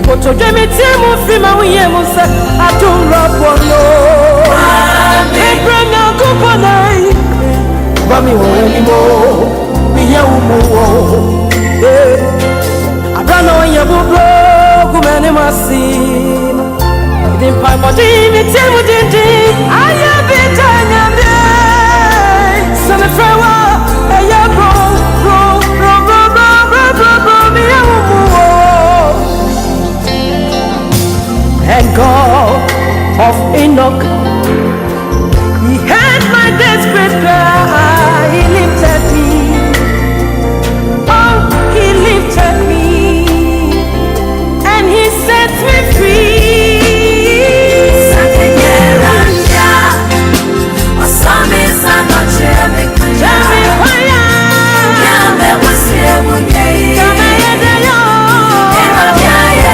Koto demi timu frima wiye musa atum rapono. Ebranga kuponai. Bami wo animo. Wiye umuwo. Abrano ye bublo kumene masino. Dimpa modimi timu dindi. Aya bitanya mbe. Sane frewa. Eya bro. Wiye umuwo. And God of Enoch, He heard my desperate cry. He lifted me. Oh, He lifted me, and He set me free.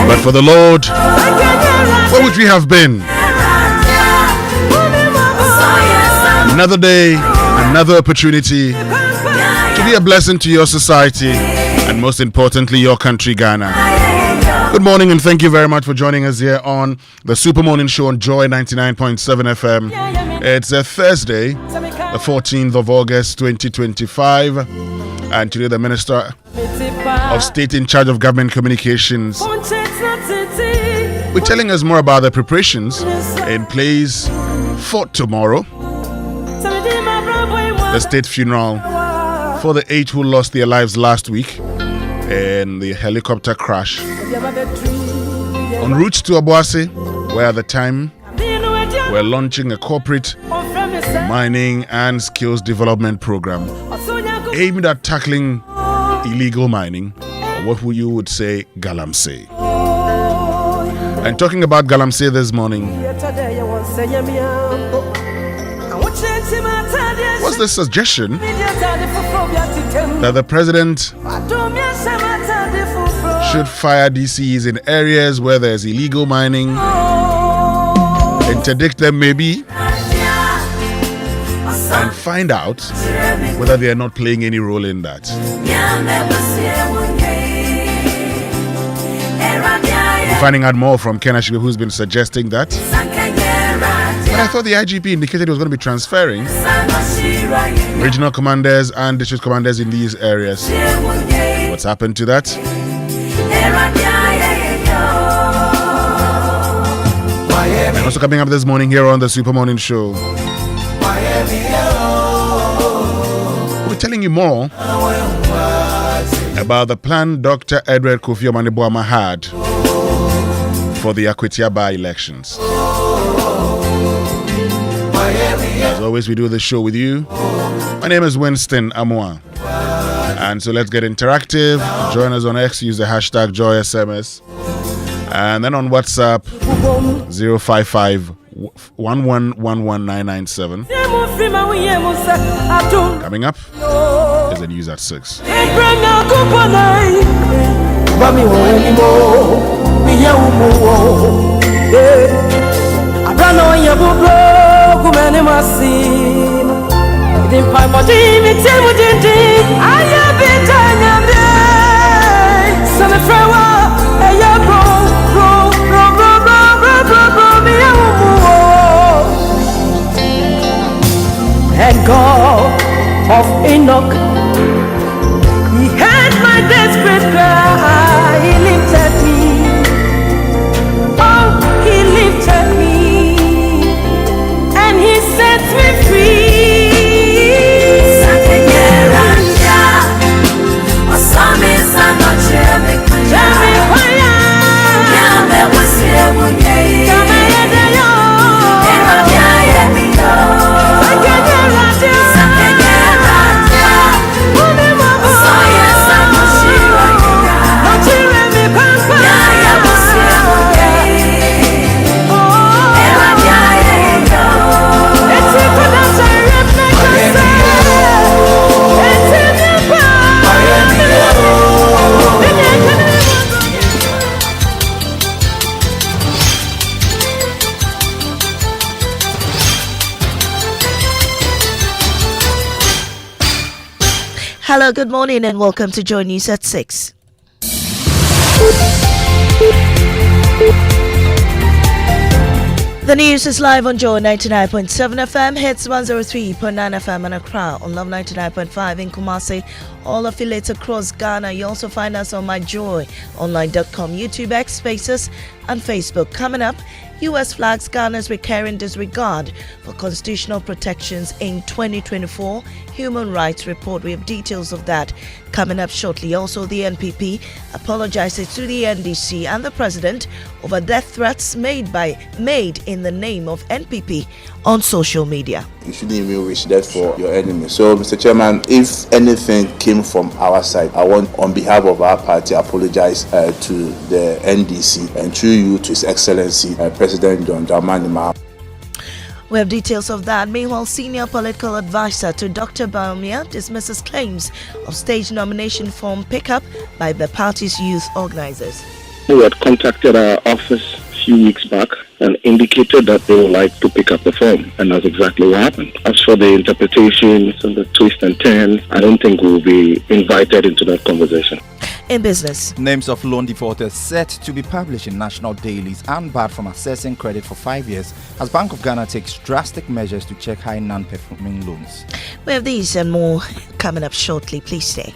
But for the Lord, where would we have been? Another day, another opportunity to be a blessing to your society and most importantly your country, Ghana. Good morning and thank you very much for joining us here on the Super Morning Show on Joy 99.7 FM. It's a Thursday, the 14th of August 2025, and today the Minister of State in charge of Government Communications we're telling us more about the preparations in place for tomorrow, the state funeral for the 8 who lost their lives last week in the helicopter crash en route to Obuasi, where at the time we're launching a corporate mining and skills development program aimed at tackling illegal mining, or what you would say galamsey. And talking about galamsey this morning, what's the suggestion that the president should fire DCs in areas where there's illegal mining, interdict them maybe, and find out whether they are not playing any role in that. We're finding out more from Ken Ashibe, who's been suggesting that. But I thought the IGP indicated he was going to be transferring regional commanders and district commanders in these areas. What's happened to that? And also coming up this morning here on the Super Morning Show, we're telling you more about the plan Dr. Edward Kofi Omaniboama had for the Akwetia by-elections. As always, we do the show with you. My name is Winston Amoah. And so let's get interactive. Join us on X, use the hashtag JoySMS. And then on WhatsApp, 055 1111997. Coming up is the news at 6. And God of Enoch, He heard my desperate cry. He lifted me. Oh, He lifted me, and He set me free. Hello, good morning and welcome to Joy News at 6. The news is live on Joy 99.7 FM, hits 103.9 FM in Accra, on Love 99.5 in Kumasi, all affiliates across Ghana. You also find us on myjoyonline.com, YouTube, X Spaces, and Facebook. Coming up, U.S. flags Ghana's recurring disregard for constitutional protections in 2024 Human Rights Report. We have details of that coming up shortly. Also, the NPP apologizes to the NDC and the president over death threats made in the name of NPP on social media. You shouldn't even wish death for your enemy. So, Mr. Chairman, if anything came from our side, I want, on behalf of our party, apologize to the NDC and through you to His Excellency President John Dramani Mahama. We have details of that. Meanwhile, senior political advisor to Dr. Baumia dismisses claims of stage nomination form pickup by the party's youth organizers. We had contacted our office a few weeks back and indicated that they would like to pick up the form, and that's exactly what happened. As for the interpretations and the twists and turns, I don't think we'll be invited into that conversation. In business, names of loan defaulters set to be published in national dailies and barred from accessing credit for 5 years as Bank of Ghana takes drastic measures to check high non-performing loans. We have these and more coming up shortly. Please stay.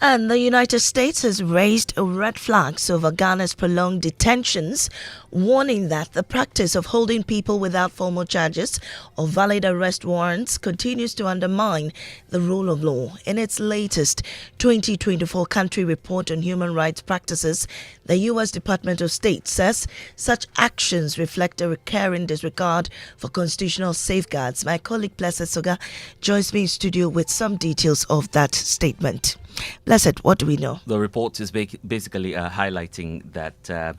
And the United States has raised red flags over Ghana's prolonged detentions, warning that the practice of holding people without formal charges or valid arrest warrants continues to undermine the rule of law. In its latest 2024 country report on human rights practices, the U.S. Department of State says such actions reflect a recurring disregard for constitutional safeguards. My colleague Blessed Sogah joins me in studio with some details of that statement. Blessed, what do we know? The report is basically highlighting that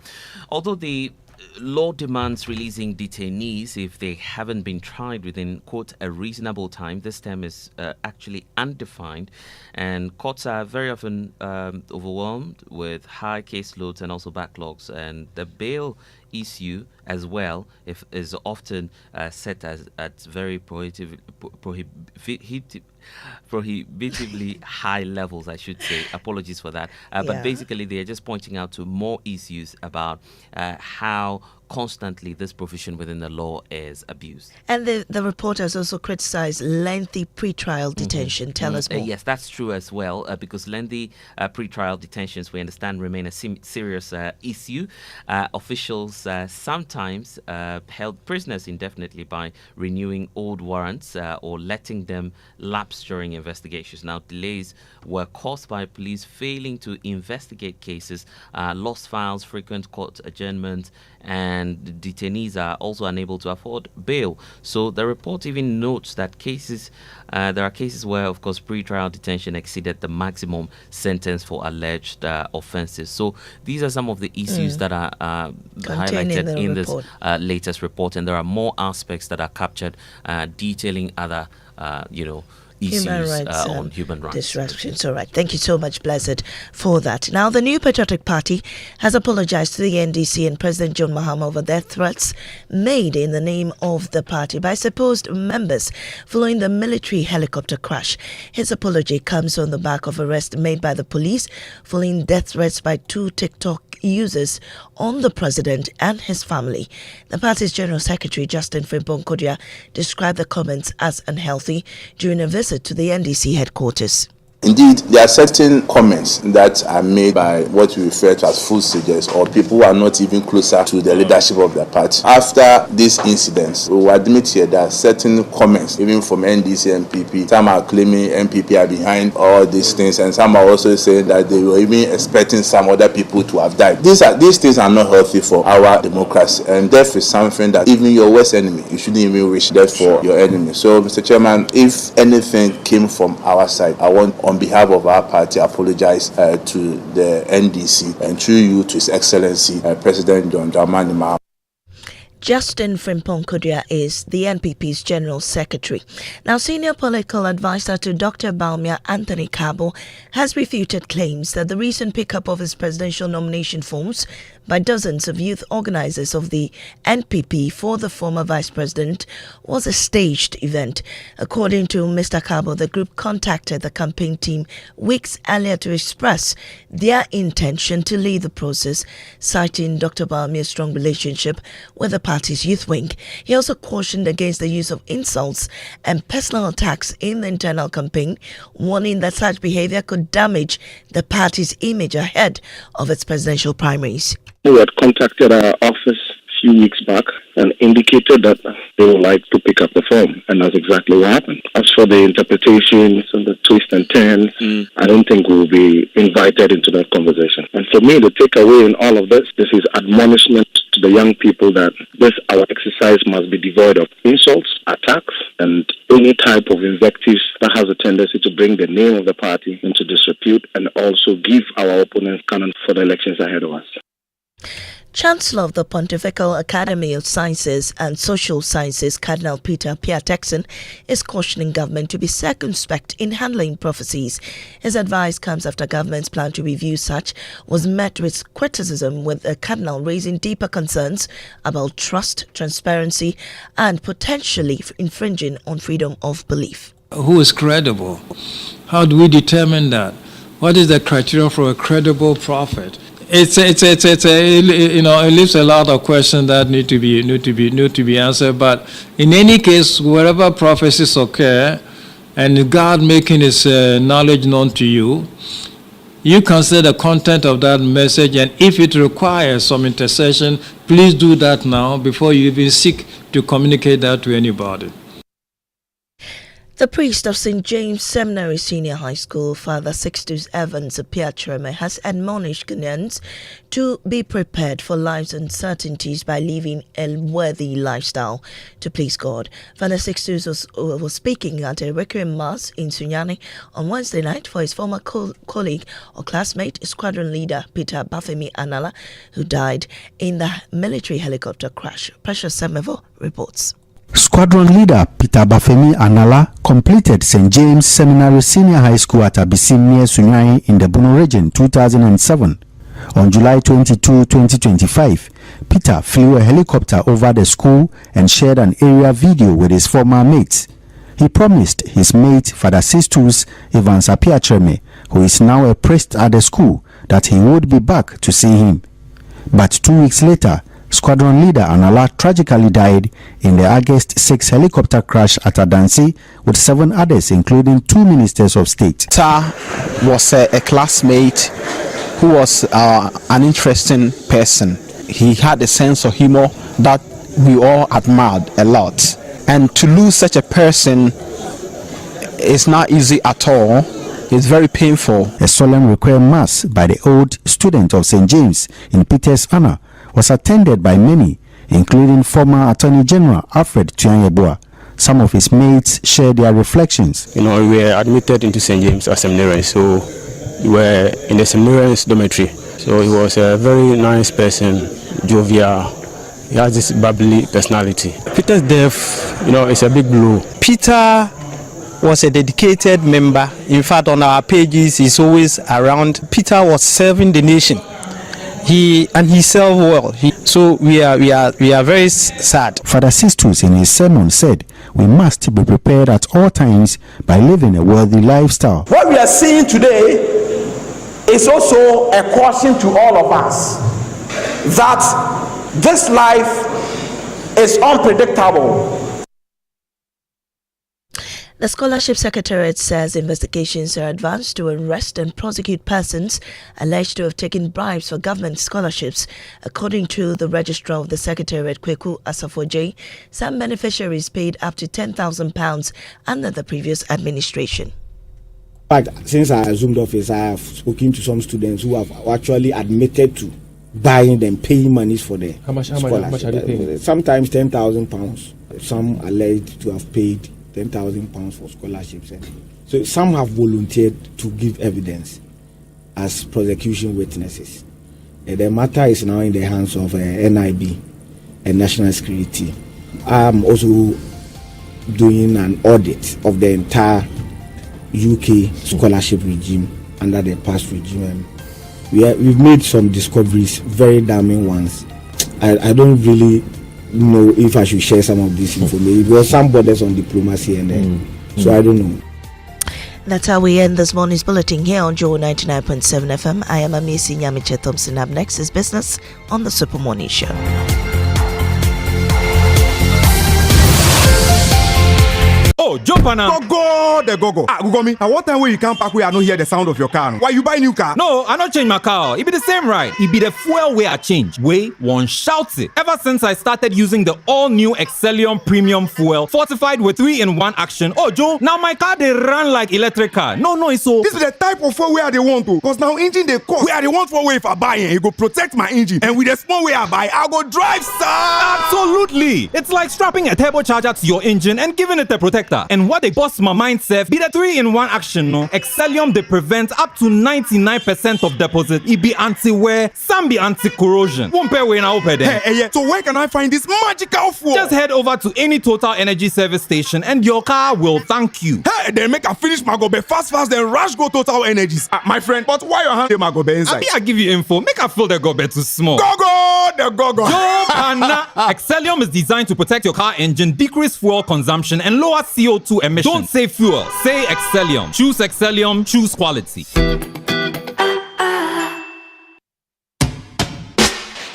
although the law demands releasing detainees if they haven't been tried within, quote, a reasonable time, this term is actually undefined, and courts are very often overwhelmed with high caseloads and also backlogs, and the bail issue as well is often set as at very prohibitively high levels, I should say. Apologies for that. But basically, they are just pointing out to more issues about how constantly this provision within the law is abused. And the report has also criticized lengthy pre-trial detention. Tell us more. Yes, that's true as well, because lengthy pre-trial detentions, we understand, remain a serious issue. Officials sometimes held prisoners indefinitely by renewing old warrants or letting them lapse during investigations. Now, delays were caused by police failing to investigate cases, lost files, frequent court adjournments, and detainees are also unable to afford bail. So the report even notes that there are cases where, of course, pre-trial detention exceeded the maximum sentence for alleged offenses. So these are some of the issues that are highlighted in this latest report, and there are more aspects that are captured detailing other, issues on human rights disruptions. All right. Thank you so much, Blessed, for that. Now, the New Patriotic Party has apologized to the NDC and President John Mahama over their threats made in the name of the party by supposed members following the military helicopter crash. His apology comes on the back of arrests made by the police following death threats by 2 TikTok users on the president and his family. The party's General Secretary, Justin Frimpong Kodia, described the comments as unhealthy during a visit to the NDC headquarters. Indeed, there are certain comments that are made by what we refer to as full stages or people who are not even closer to the leadership of the party. After these incidents, we will admit here that certain comments, even from NDC and MPP, some are claiming MPP are behind all these things, and some are also saying that they were even expecting some other people to have died. These things are not healthy for our democracy, and death is something that even your worst enemy, you shouldn't even wish death for your enemy. So, Mr. Chairman, if anything came from our side, I want, on behalf of our party, apologize to the NDC and through you to His Excellency President John Dramani Mahama. Justin Frimpong Kodia is the NPP's General Secretary. Now, senior political advisor to Dr. Baumia, Anthony Kabo, has refuted claims that the recent pickup of his presidential nomination forms by dozens of youth organizers of the NPP for the former vice president was a staged event. According to Mr. Cabo, the group contacted the campaign team weeks earlier to express their intention to lead the process, citing Dr. Bawumia's strong relationship with the party's youth wing. He also cautioned against the use of insults and personal attacks in the internal campaign, warning that such behavior could damage the party's image ahead of its presidential primaries. We had contacted our office a few weeks back and indicated that they would like to pick up the phone, and that's exactly what happened. As for the interpretations and the twists and turns, I don't think we'll be invited into that conversation. And for me, the takeaway in all of this is admonishment to the young people that our exercise must be devoid of insults, attacks, and any type of invectives that has a tendency to bring the name of the party into disrepute and also give our opponents cannon for the elections ahead of us. Chancellor of the Pontifical Academy of Sciences and Social Sciences, Cardinal Peter Piatexon, is cautioning government to be circumspect in handling prophecies. His advice comes after government's plan to review such was met with criticism, with the Cardinal raising deeper concerns about trust, transparency, and potentially infringing on freedom of belief. Who is credible? How do we determine that? What is the criteria for a credible prophet? It leaves a lot of questions that need to be answered. But in any case, wherever prophecies occur, and God making His knowledge known to you, you consider the content of that message, and if it requires some intercession, please do that now before you even seek to communicate that to anybody. The priest of St. James Seminary Senior High School, Father Sixtus Evans Apiatreme, has admonished Ghanaians to be prepared for life's uncertainties by living a worthy lifestyle to please God. Father Sixtus was speaking at a requiem mass in Sunyani on Wednesday night for his former colleague or classmate, squadron leader Peter Bafemi Anala, who died in the military helicopter crash. Precious Semevo reports. Squadron leader Peter Bafemi Anala completed St. James Seminary Senior High School at Abisim near Sunyani in the Bono region 2007. On July 22, 2025, Peter flew a helicopter over the school and shared an area video with his former mates. He promised his mate, Father Sixtus Evans Apiatreme, who is now a priest at the school, that he would be back to see him. But 2 weeks later, Squadron leader Anala tragically died in the August 6 helicopter crash at Adansi with 7 others, including 2 ministers of state. Peter was a classmate who was an interesting person. He had a sense of humor that we all admired a lot. And to lose such a person is not easy at all. It's very painful. A solemn requiem mass by the old student of St. James in Peter's honor was attended by many, including former Attorney General Alfred Tuanyeboa. Some of his mates shared their reflections. We were admitted into St. James as seminarians, so we were in the seminarians dormitory. So he was a very nice person, jovial. He has this bubbly personality. Peter's death, it's a big blow. Peter was a dedicated member. In fact, on our pages, he's always around. Peter was serving the nation. He served well. So we are very sad. Father Sixtus in his sermon said, we must be prepared at all times by living a worthy lifestyle. What we are seeing today is also a caution to all of us that this life is unpredictable. The Scholarship Secretariat says investigations are advanced to arrest and prosecute persons alleged to have taken bribes for government scholarships. According to the Registrar of the Secretariat, Kweku Asafoje, some beneficiaries paid up to £10,000 under the previous administration. In fact, since I assumed office, I have spoken to some students who have actually admitted to buying them, paying monies for their scholarship. How much are they paying? Sometimes £10,000. Some alleged to have paid £10,000 for scholarships. So some have volunteered to give evidence as prosecution witnesses. The matter is now in the hands of NIB and National Security. I'm also doing an audit of the entire UK scholarship regime under the past regime. we've made some discoveries, very damning ones. I don't really know if I should share some of this information because some borders on diplomacy and then, so I don't know. That's how we end this morning's bulletin here on Joe 99.7 FM. I am Amisi Nyamiche Thompson. Up next is business on the Super Morning Show. Oh, jump on now. Go. Google me. At what time will you come back where I don't hear the sound of your car? Why you buy new car? No, I not change my car. It be the same right. It be the fuel way I change. Way one shouts it. Ever since I started using the all-new Excellium Premium Fuel, fortified with 3-in-1 action. Oh, Joe, now my car they run like electric car. No, it's so. This is the type of fuel where they want to. Cause now engine they cost. Where they want for way if I buy it, it go protect my engine. And with the small way I buy, I go drive, sir. Absolutely. It's like strapping a turbocharger to your engine and giving it a protector. And what they bust my mindset be the 3-in-1 action, no? Excellium they prevent up to 99% of deposit. It be anti-wear, some be anti-corrosion. One pair way now open there. Hey, so where can I find this magical fuel? Just head over to any Total Energy service station and your car will thank you. Hey, then make a finish my gobe fast, then rush go Total Energies. My friend, but why your hand my gobe inside? I give you info. Make a fill the gobe too small. Go. Excellium is designed to protect your car engine, decrease fuel consumption, and lower CO2 emissions. Don't say fuel, say Excellium. Choose Excellium, choose quality.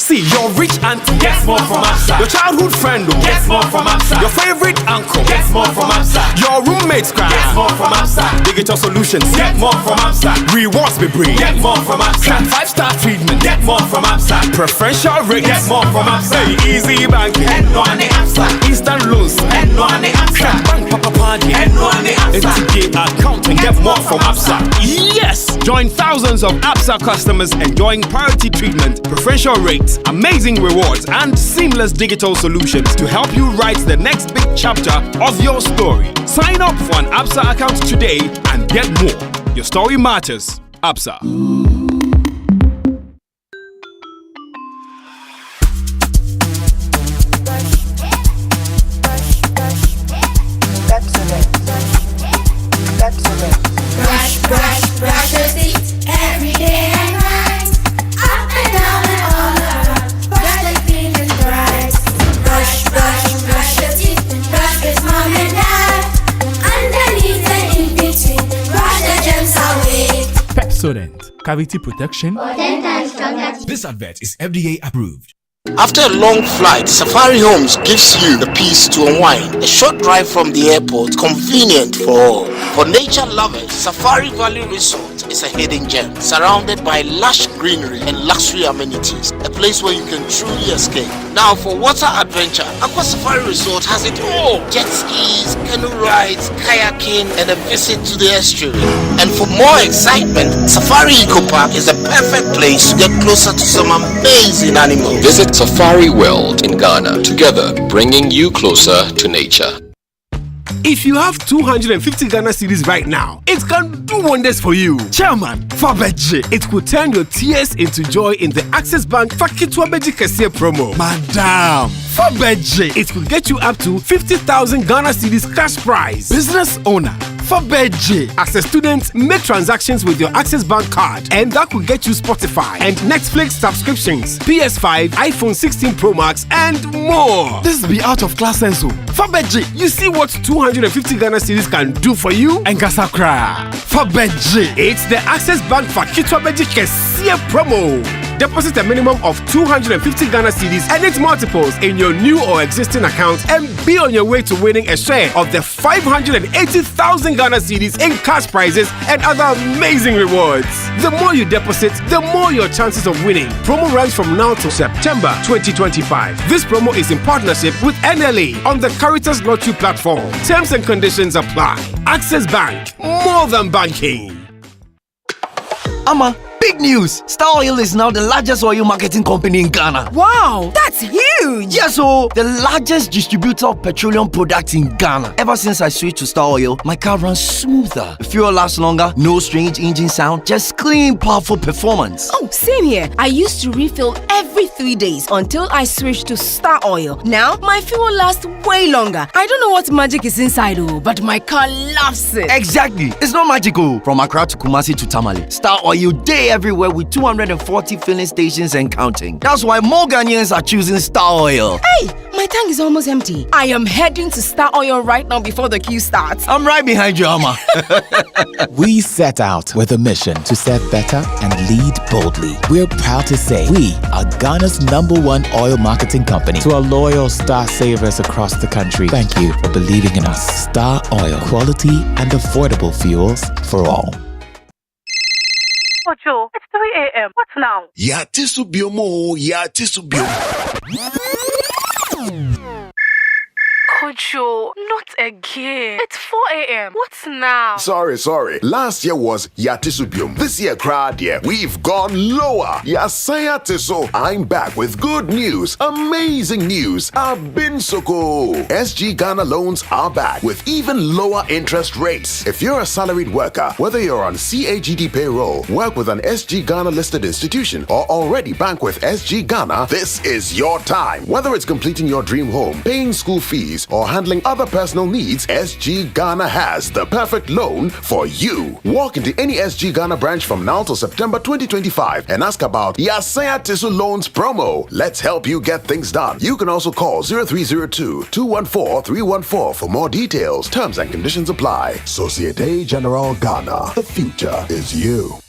See, your rich auntie gets more from Absa. Your childhood friend gets more from Absa. Your favorite uncle gets more from Absa. Your roommates cry gets more from Absa. Digital solutions get more from Absa. Rewards be bring get more from Absa. 5-star treatment get more from Absa. Preferential rate get more from Absa. Easy banking and no ane Absa. Instant loans and no ane Absa. Bank papa party and no ane Absa. NTK account and get more from Absa. Yes, join thousands of Absa customers enjoying priority treatment, preferential rates, amazing rewards, and seamless digital solutions to help you write the next big chapter of your story. Sign up for an Absa account today and get more. Your story matters. Absa. Brush your teeth every day and night. Up and down and all around. Brush like clean and bright. Brush your teeth. Brush with mom and dad. Underneath and in between. Brush the germs away. Pepsodent Cavity Protection. This advert is FDA approved. After a long flight, Safari Homes gives you the peace to unwind. A short drive from the airport, convenient for all. For nature lovers, Safari Valley Resort is a hidden gem, surrounded by lush greenery and luxury amenities. A place where you can truly escape. Now for water adventure, Aqua Safari Resort has it all. Jet skis, canoe rides, kayaking, and a visit to the estuary. And for more excitement, Safari Eco Park is the perfect place to get closer to some amazing animals. Visit Safari World in Ghana, together bringing you closer to nature. If you have 250 Ghana cedis right now, it can do wonders for you. Chairman, Fabeji, it could turn your tears into joy in the Access Bank Fakitwa Beji Kesiye promo. Madam, Fabeji, it could get you up to 50,000 Ghana cedis cash prize. Business owner, Fabeji, as a student, make transactions with your Access Bank card, and that could get you Spotify and Netflix subscriptions, PS5, iPhone 16 Pro Max, and more. This be out of class senso. Fabeji, you see what 250 Ghana cedis can do for you? And Gasakra. Fabeji, it's the Access Bank Fakitwa Beji Kesiye promo. Deposit a minimum of 250 Ghana cedis and its multiples in your new or existing account and be on your way to winning a share of the 580,000 Ghana cedis in cash prizes and other amazing rewards. The more you deposit, the more your chances of winning. Promo runs from now to September 2025. This promo is in partnership with NLA on the Caritas Lottery platform. Terms and conditions apply. Access Bank, more than banking. Big news! Star Oil is now the largest oil marketing company in Ghana. Wow, that's huge! huge. Yes, so the largest distributor of petroleum products in Ghana. Ever since I switched to Star Oil, my car runs smoother. The fuel lasts longer, no strange engine sound, just clean, powerful performance. Oh, same here. I used to refill every 3 days until I switched to Star Oil. Now, my fuel lasts way longer. I don't know what magic is inside, but my car loves it. Exactly. It's not magical. From Accra to Kumasi to Tamale, Star Oil day everywhere with 240 filling stations and counting. That's why more Ghanaians are choosing Star Oil. Hey, my tank is almost empty. I am heading to Star Oil right now before the queue starts. I'm right behind you, Alma. We set out with a mission to serve better and lead boldly. We're proud to say we are Ghana's #1 oil marketing company. To our loyal Star savers across the country, thank you for believing in us. Star Oil, quality and affordable fuels for all. Ojo, it's 3 a.m. What now? Ya tisu biomo, ya tisu biomo. Ojo, not again. It's 4 a.m. What's now? Sorry. Last year was Yatisubium. This year, crowd, we've gone lower. Yasaya Tiso. I'm back with good news. Amazing news. I've been Soko. SG Ghana loans are back with even lower interest rates. If you're a salaried worker, whether you're on CAGD payroll, work with an SG Ghana listed institution, or already bank with SG Ghana, this is your time. Whether it's completing your dream home, paying school fees, or handling other personal needs, SG Ghana has the perfect loan for you. Walk into any SG Ghana branch from now till September 2025 and ask about Yasaya Tisu Loans promo. Let's help you get things done. You can also call 0302-214-314 for more details. Terms and conditions apply. Societe Generale Ghana. The future is you.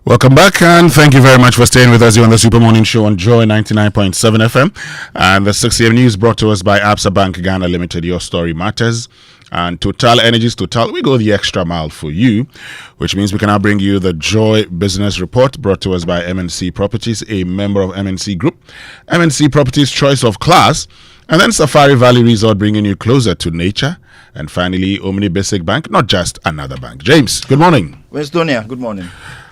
Welcome back, and thank you very much for staying with us here on the Super Morning Show on Joy 99.7 FM. And the 6 a.m. news brought to us by Absa Bank Ghana Limited. Your story matters. And Total Energies Total, we go the extra mile for you, which means we can now bring you the Joy Business Report brought to us by MNC Properties, a member of MNC Group. MNC Properties, choice of class. And then Safari Valley Resort, bringing you closer to nature. And finally, Omni Basic Bank, not just another bank. James, good morning. Winstonia, good morning.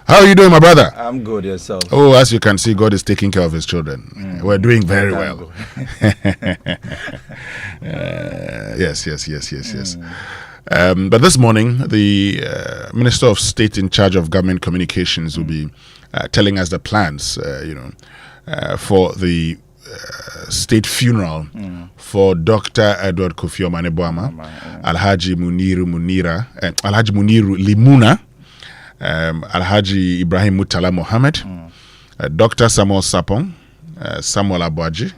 How are you doing, my brother? I'm good, yourself. Oh, as you can see, God is taking care of his children. We're doing very well. Yes. But this morning, the Minister of State in charge of Government Communications will be telling us the plans, for the state funeral for Dr. Edward Kofi Omane-Boama, Alhaji Muniru Limuna, Alhaji Ibrahim Mutala Mohammed, Dr. Samuel Sapong, Samuel Abuaji,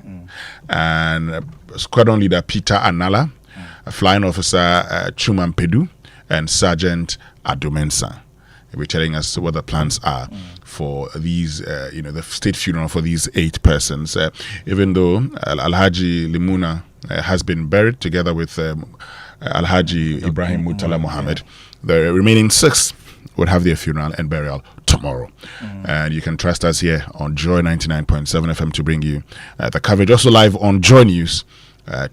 and Squadron Leader Peter Anala, Flying Officer Chuman Pedu, and Sergeant Adomensa. He'll be telling us what the plans are for these, the state funeral for these 8 persons. Even though Alhaji Limuna has been buried together with Alhaji Ibrahim Mutala Mohammed, the remaining 6 would have their funeral and burial tomorrow. And you can trust us here on Joy 99.7 FM to bring you the coverage. Also live on Joy News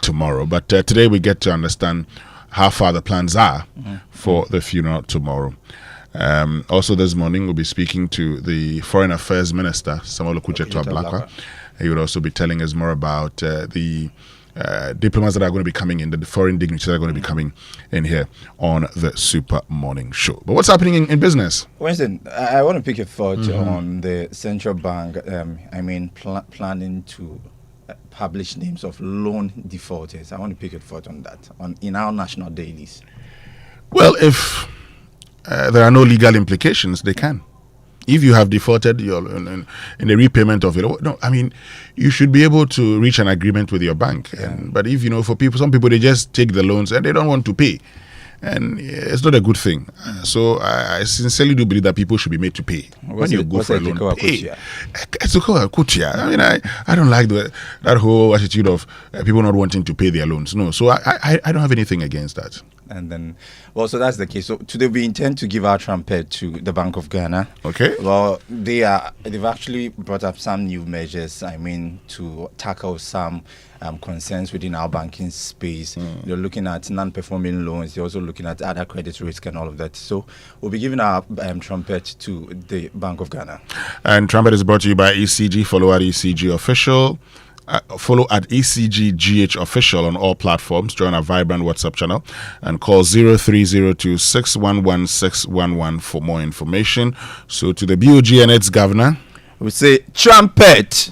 tomorrow. But today we get to understand how far the plans are for the funeral tomorrow. Also this morning we'll be speaking to the Foreign Affairs Minister, Samuel Okucheto-Ablakwa. He will also be telling us more about the diplomats that are going to be coming in, the foreign dignitaries that are going to be coming in here on the Super Morning Show. But what's happening in business? Winston, I want to pick a thought on the central bank, planning to publish names of loan defaulters. I want to pick a thought on that in our national dailies. Well, if there are no legal implications, they can. If you have defaulted in the repayment of it, you should be able to reach an agreement with your bank. But if, some people, they just take the loans and they don't want to pay. And it's not a good thing. So I sincerely do believe that people should be made to pay. When you go for a loan, pay. It's I don't like that whole attitude of people not wanting to pay their loans. No, so I don't have anything against that. And then, so that's the case. So today we intend to give our trumpet to the Bank of Ghana. Okay. Well, they've actually brought up some new measures. To tackle some concerns within our banking space. They're looking at non-performing loans. They're also looking at other credit risk and all of that. So we'll be giving our trumpet to the Bank of Ghana. And trumpet is brought to you by ECG. Follow our ECG official. Follow at ECGGH Official on all platforms. Join our vibrant WhatsApp channel and call 0302 611 611 for more information. So to the BOG and its governor, we say trumpet.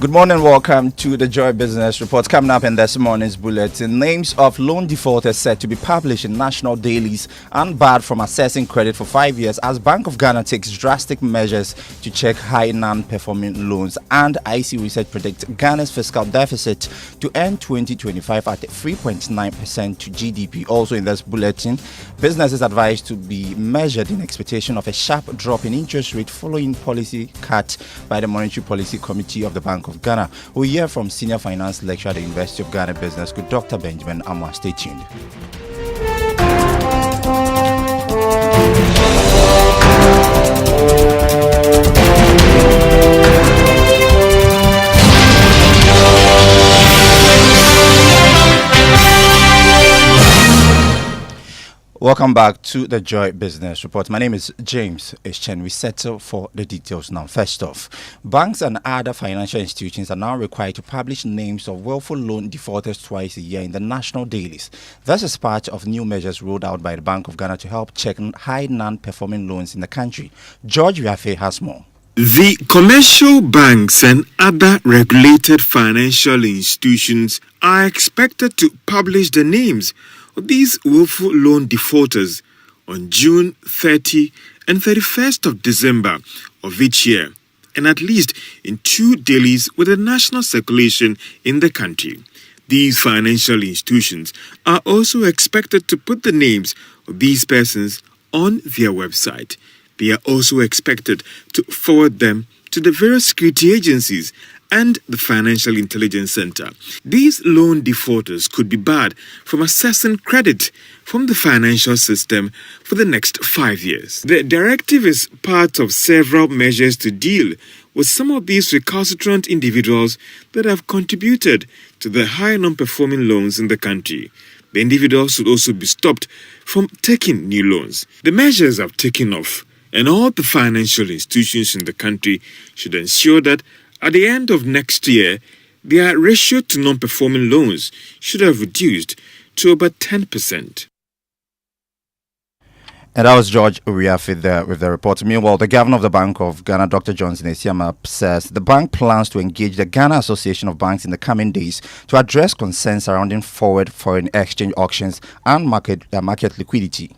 Good morning, welcome to the Joy Business Report. Coming up in this morning's bulletin, names of loan defaulters set to be published in national dailies and barred from assessing credit for 5 years as Bank of Ghana takes drastic measures to check high non-performing loans, and IC Research predicts Ghana's fiscal deficit to end 2025 at 3.9% to GDP. Also in this bulletin, business is advised to be measured in expectation of a sharp drop in interest rate following policy cut by the Monetary Policy Committee of the Bank of Ghana. We'll hear from Senior Finance Lecturer at the University of Ghana Business School, Dr. Winston Amoah. Stay tuned. Welcome back to the Joy Business Report. My name is James Chen. We settle for the details now. First off, banks and other financial institutions are now required to publish names of willful loan defaulters twice a year in the national dailies. This is part of new measures rolled out by the Bank of Ghana to help check high non-performing loans in the country. George Wiafe has more. The commercial banks and other regulated financial institutions are expected to publish the names of these willful loan defaulters on June 30 and 31st of December of each year, and at least in 2 dailies with a national circulation in the country. These financial institutions are also expected to put the names of these persons on their website. They are also expected to forward them to the various security agencies and the Financial Intelligence Center. These loan defaulters could be barred from accessing credit from the financial system for the next 5 years. The directive is part of several measures to deal with some of these recalcitrant individuals that have contributed to the high non-performing loans in the country. The individuals should also be stopped from taking new loans. The measures have taken off, and all the financial institutions in the country should ensure that at the end of next year, their ratio to non-performing loans should have reduced to about 10%. And that was George Uriafe with the report. Meanwhile, the governor of the Bank of Ghana, Dr. Winston Amoah, says the bank plans to engage the Ghana Association of Banks in the coming days to address concerns surrounding forward foreign exchange auctions and market liquidity.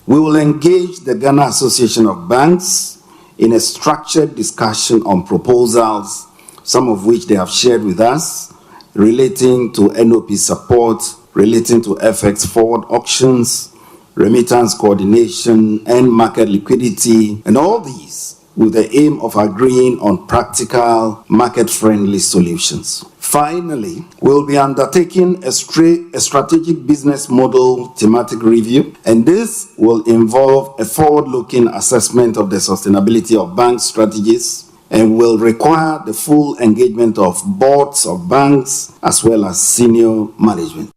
We will engage the Ghana Association of Banks in a structured discussion on proposals, some of which they have shared with us, relating to NOP support, relating to FX forward auctions, remittance coordination, and market liquidity, and all these with the aim of agreeing on practical, market-friendly solutions. Finally, we'll be undertaking a strategic business model thematic review, and this will involve a forward-looking assessment of the sustainability of bank strategies and will require the full engagement of boards of banks as well as senior management.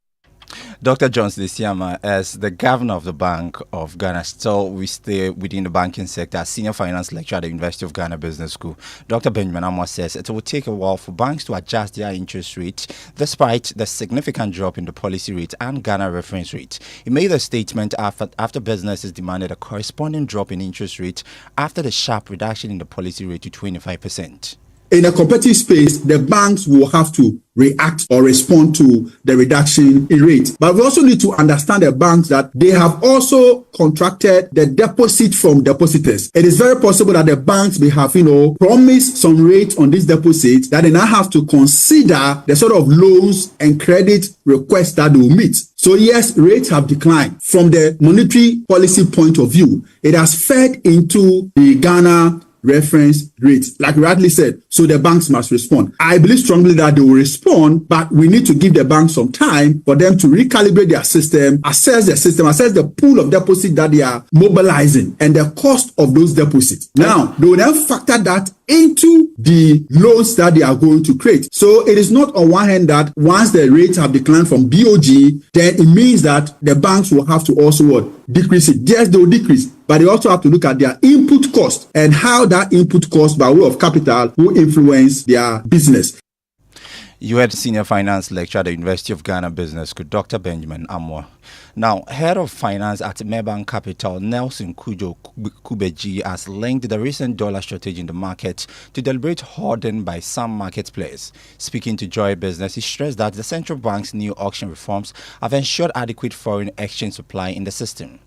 Dr. Winston Amoah, as the governor of the Bank of Ghana, still we stay within the banking sector as senior finance lecturer at the University of Ghana Business School. Dr. Winston Amoah says it will take a while for banks to adjust their interest rate despite the significant drop in the policy rate and Ghana reference rate. He made a statement after businesses demanded a corresponding drop in interest rate after the sharp reduction in the policy rate to 25%. In a competitive space, the banks will have to react or respond to the reduction in rate. But we also need to understand the banks that they have also contracted the deposit from depositors. It is very possible that the banks may have, promised some rate on this deposit that they now have to consider the sort of loans and credit requests that they will meet. So yes, rates have declined. From the monetary policy point of view, it has fed into the Ghana reference rate, like you rightly said. So the banks must respond. I believe strongly that they will respond, but we need to give the banks some time for them to recalibrate their system, assess the pool of deposit that they are mobilizing and the cost of those deposits. Now, they will then factor that into the loans that they are going to create. So it is not on one hand that once the rates have declined from BOG, then it means that the banks will have to also decrease it. Yes, they will decrease, but they also have to look at their input cost and how that input cost by way of capital will influence their business. You had senior finance lecturer at the University of Ghana Business School, Dr. Winston Amoah. Now, head of finance at Meban Capital, Nelson Kujo Kubeji, has linked the recent dollar shortage in the market to deliberate hoarding by some market players. Speaking to Joy Business, he stressed that the central bank's new auction reforms have ensured adequate foreign exchange supply in the system.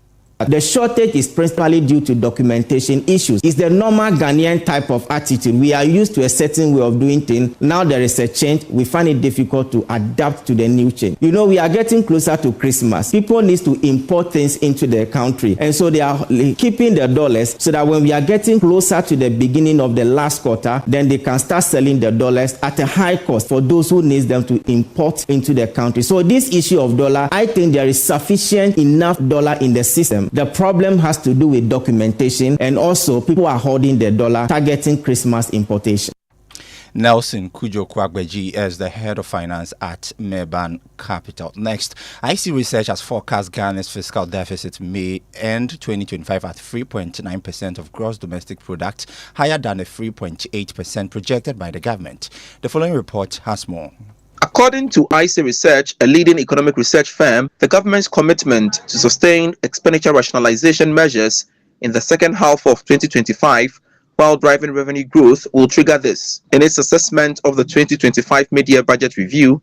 The shortage is principally due to documentation issues. It's the normal Ghanaian type of attitude. We are used to a certain way of doing things. Now there is a change. We find it difficult to adapt to the new change. You know, we are getting closer to Christmas. People need to import things into their country. And so they are keeping the dollars so that when we are getting closer to the beginning of the last quarter, then they can start selling the dollars at a high cost for those who need them to import into the country. So this issue of dollar, I think there is sufficient enough dollar in the system. The problem has to do with documentation, and also people are holding the dollar, targeting Christmas importation. Nelson Kujo Kwagbeji is the head of finance at Meban Capital. Next, IC Research has forecast Ghana's fiscal deficit may end 2025 at 3.9% of gross domestic product, higher than the 3.8% projected by the government. The following report has more. According to IC Research, a leading economic research firm, the government's commitment to sustain expenditure rationalization measures in the second half of 2025 while driving revenue growth will trigger this. In its assessment of the 2025 mid-year budget review,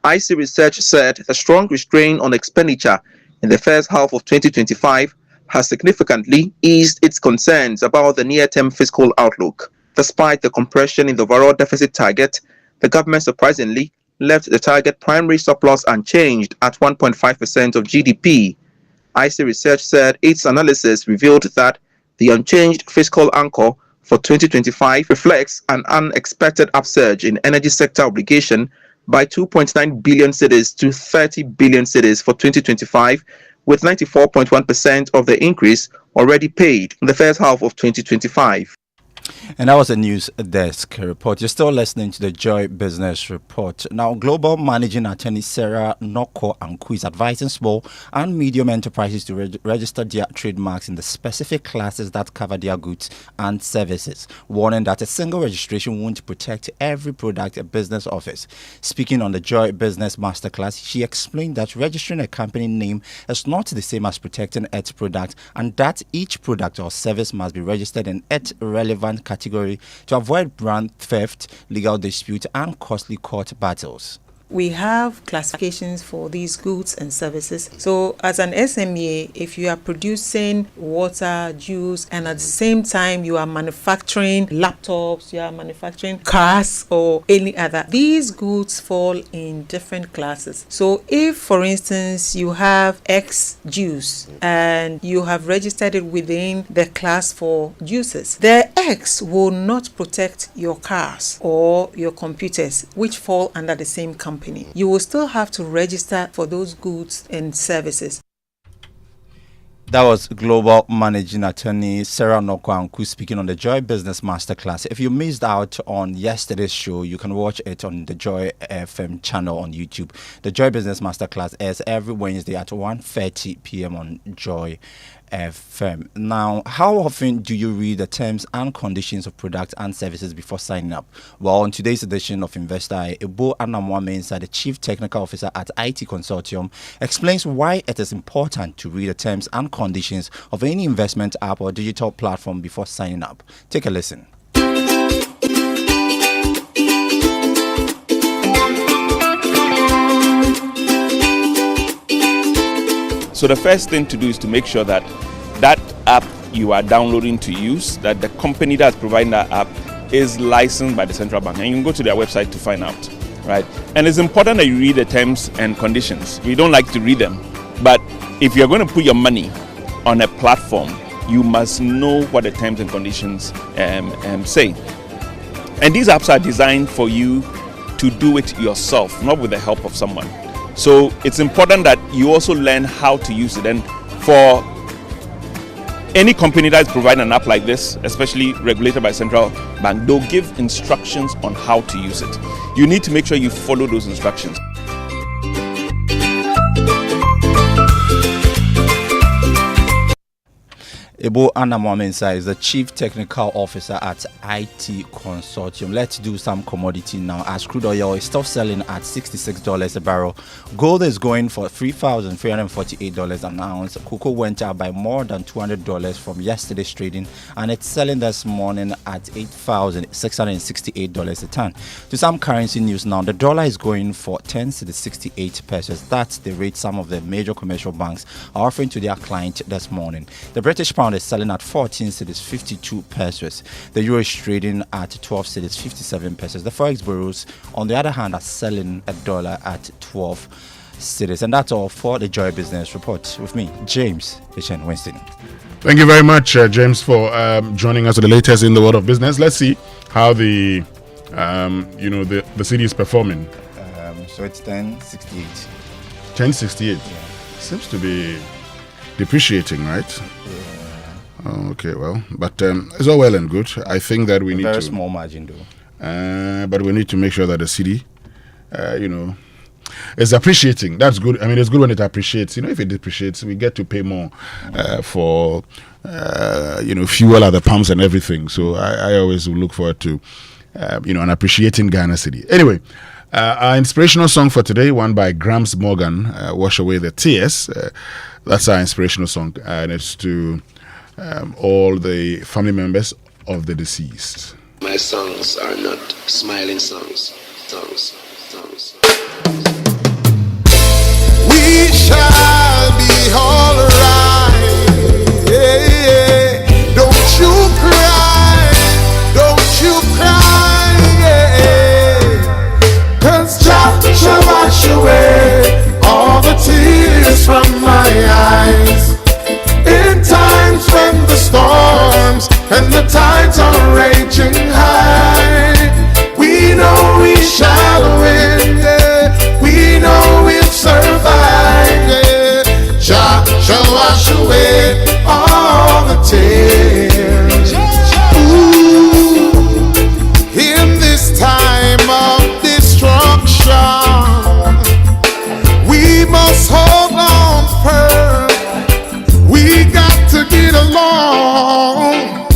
IC Research said the strong restraint on expenditure in the first half of 2025 has significantly eased its concerns about the near-term fiscal outlook. Despite the compression in the overall deficit target, the government surprisingly left the target primary surplus unchanged at 1.5% of GDP. IC Research said its analysis revealed that the unchanged fiscal anchor for 2025 reflects an unexpected upsurge in energy sector obligation by 2.9 billion cedis to 30 billion cedis for 2025, with 94.1% of the increase already paid in the first half of 2025. And that was a news desk report. You're still listening to the Joy Business Report. Now, Global Managing Attorney Sarah Noko Anku is advising small and medium enterprises to register their trademarks in the specific classes that cover their goods and services, warning that a single registration won't protect every product a business offers. Speaking on the Joy Business Masterclass, she explained that registering a company name is not the same as protecting its product, and that each product or service must be registered in its relevant category to avoid brand theft, legal dispute, and costly court battles. We have classifications for these goods and services. So as an SME, if you are producing water, juice, and at the same time you are manufacturing laptops, you are manufacturing cars or any other, these goods fall in different classes. So if, for instance, you have X juice and you have registered it within the class for juices, the X will not protect your cars or your computers, which fall under the same company. You will still have to register for those goods and services. That was Global Managing Attorney Sarah Noko speaking on the Joy Business Masterclass. If you missed out on yesterday's show, you can watch it on the Joy FM channel on YouTube. The Joy Business Masterclass airs every Wednesday at 1:30 p.m. on Joy FM. Now, how often do you read the terms and conditions of products and services before signing up? Well, on today's edition of Investor Eye, Ebo Anamwa-Mensah, the Chief Technical Officer at IT Consortium, explains why it is important to read the terms and conditions of any investment app or digital platform before signing up. Take a listen. So the first thing to do is to make sure that that app you are downloading to use, that the company that's providing that app is licensed by the central bank. And you can go to their website to find out, right? And it's important that you read the terms and conditions. We don't like to read them. But if you're going to put your money on a platform you must know what the terms and conditions say. And these apps are designed for you to do it yourself, not with the help of someone. So it's important that you also learn how to use it. And for any company that is providing an app like this, especially regulated by central bank, they'll give instructions on how to use it. You need to make sure you follow those instructions. Winston Amoah is the Chief Technical Officer at IT Consortium. Let's do some commodity now. As crude oil is still selling at $66 a barrel. Gold is going for $3,348 an ounce. Cocoa went up by more than $200 from yesterday's trading, and it's selling this morning at $8,668 a ton. To some currency news now, the dollar is going for 10.68 pesos. That's the rate some of the major commercial banks are offering to their client this morning. The British pound is selling at 14.52 pesos. The euro is trading at 12.57 pesos. The forex bureaus, on the other hand, are selling a dollar at 12 cedis. And that's all for the Joy Business Report with me, James H.N. Winston. Thank you very much, James, for joining us with the latest in the world of business. Let's see how the city is performing. So it's 10.68. 10.68. Yeah. Seems to be depreciating, right? Yeah. Oh, okay, well, but it's all well and good. I think that we need very to small margin, though. But we need to make sure that the city, is appreciating. That's good. I mean, it's good when it appreciates. If it depreciates, we get to pay more for fuel at the pumps and everything. So I always look forward to an appreciating Ghana city. Anyway. Our inspirational song for today, one by Grams Morgan, Wash Away the Tears. That's our inspirational song, and it's to all the family members of the deceased. My songs are not smiling songs. We shall be all right. Yeah. Don't you cry. Don't you cry. Yeah. 'Cause Jah shall wash away all the tears from my eyes. In times when the storms and the tides are raging high, we know we shall win, yeah. We know we'll survive, yeah. Jah shall wash away all the tears. Ooh, in this time of destruction, we must hold on firm. We got to get along,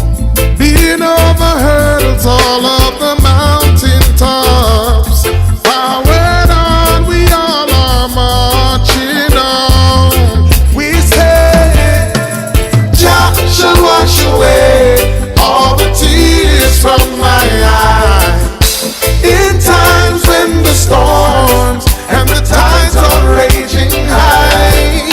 being over hurdles, all of the mountain tops. Forward on, we all are marching on. We say, Jah shall wash away all the tears from my eyes. In times when the storms and the tides are raging high,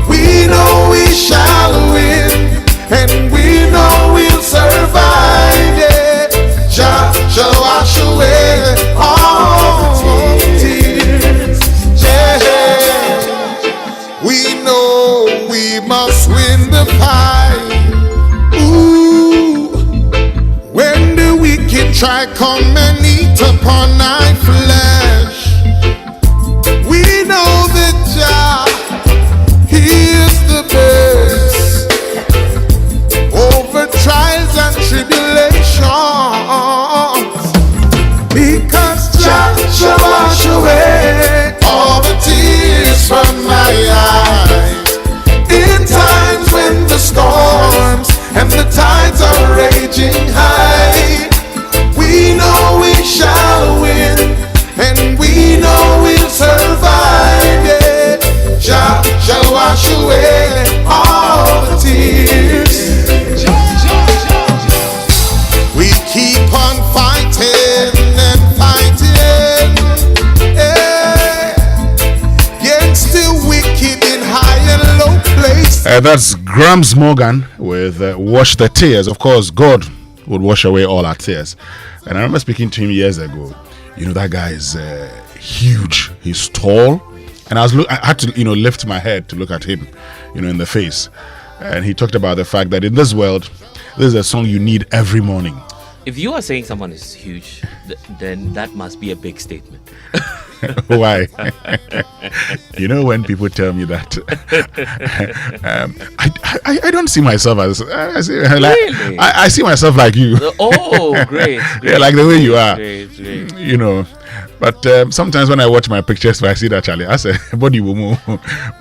we know we shall win, and we know we'll survive, yeah. Jah shall wash away all the tears, yeah. We know we must win the fight. Ooh, when the wicked try come and eat upon our flesh, we know that Jah, He is the best over trials and tribulations, because Jah shall wash away all the tears from my eyes. In times when the storms and the tides are raging high, we know we shall win, and we know we'll survive, yeah. Jah shall wash away all the tears. We keep on fighting and fighting, yeah, against the wicked in high and low places. That's Grams Morgan with Wash the Tears. Of course, God would wash away all our tears. And I remember speaking to him years ago. That guy is huge. He's tall. And I had to, lift my head to look at him, in the face. And he talked about the fact that in this world, this is a song you need every morning. If you are saying someone is huge, then that must be a big statement. Why? You know, when people tell me that, I don't see myself as Really? I see myself like you. Oh, great. Yeah, like the way you are. Great. You know, but sometimes when I watch my pictures, I see that Charlie, I say body will move.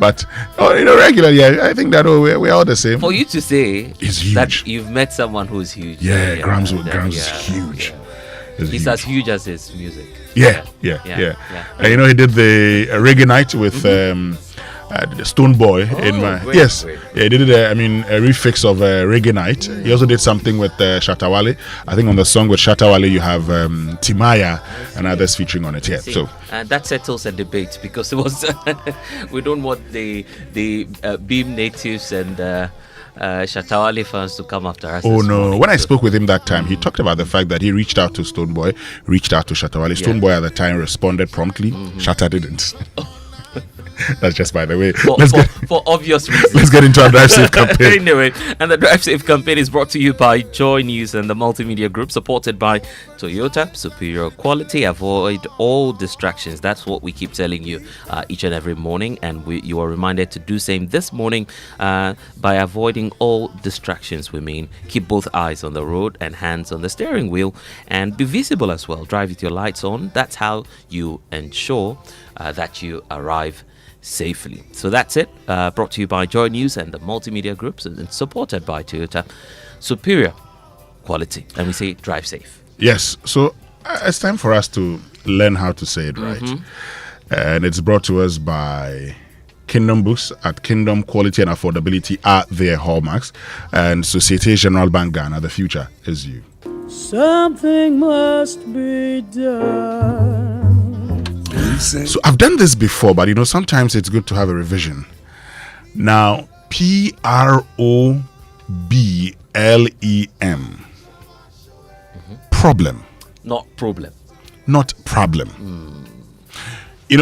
But regularly, I think that we're all the same. For you to say He's that huge. you've met someone who's huge. Yeah, Grams is huge. He's as huge as his music. Yeah. And he did the reggae night with Stone Boy in my great, yes. great. Yeah, he did a refix of reggae night. He also did something with Shatawale. I think on the song with Shatawale you have Timaya and others featuring on it. Yeah, so that settles a debate because it was we don't want the Beam natives and Shatawale fans to come after us. Oh no! When I spoke with him that time, he talked about the fact that he reached out to Stoneboy, reached out to Shatawale. Stoneboy at the time responded promptly. Shatta didn't. That's just by the way. For obvious reasons. Let's get into our Drive Safe campaign. Anyway, and the Drive Safe campaign is brought to you by Joy News and the Multimedia Group, supported by Toyota. Superior quality, avoid all distractions. That's what we keep telling you each and every morning, and you are reminded to do same this morning by avoiding all distractions. We mean keep both eyes on the road and hands on the steering wheel, and be visible as well. Drive with your lights on. That's how you ensure that you arrive safely. So that's it. Brought to you by Joy News and the Multimedia Groups, and supported by Toyota. Superior quality, and we say drive safe. Yes. So it's time for us to learn how to say it right, and it's brought to us by Kingdom Books. At Kingdom, quality and affordability are their hallmarks, and Societe Generale Bank Ghana. The future is you. Something must be done. So I've done this before, but sometimes it's good to have a revision. Now, PROBLEM, problem, not problem, not problem.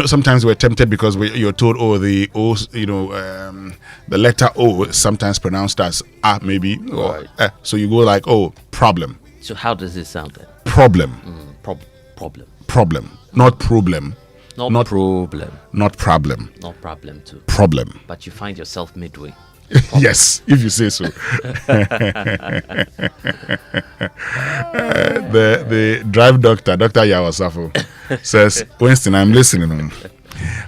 Sometimes we're tempted because you're told, the O, the letter O is sometimes pronounced as A, maybe, or so you go like, problem. So how does it sound then? Problem. Problem. Not problem. Not problem. Not problem. Not problem too. Problem. But you find yourself midway. Yes, if you say so. The drive doctor, Dr. Yawasafo, says, Winston, I'm listening.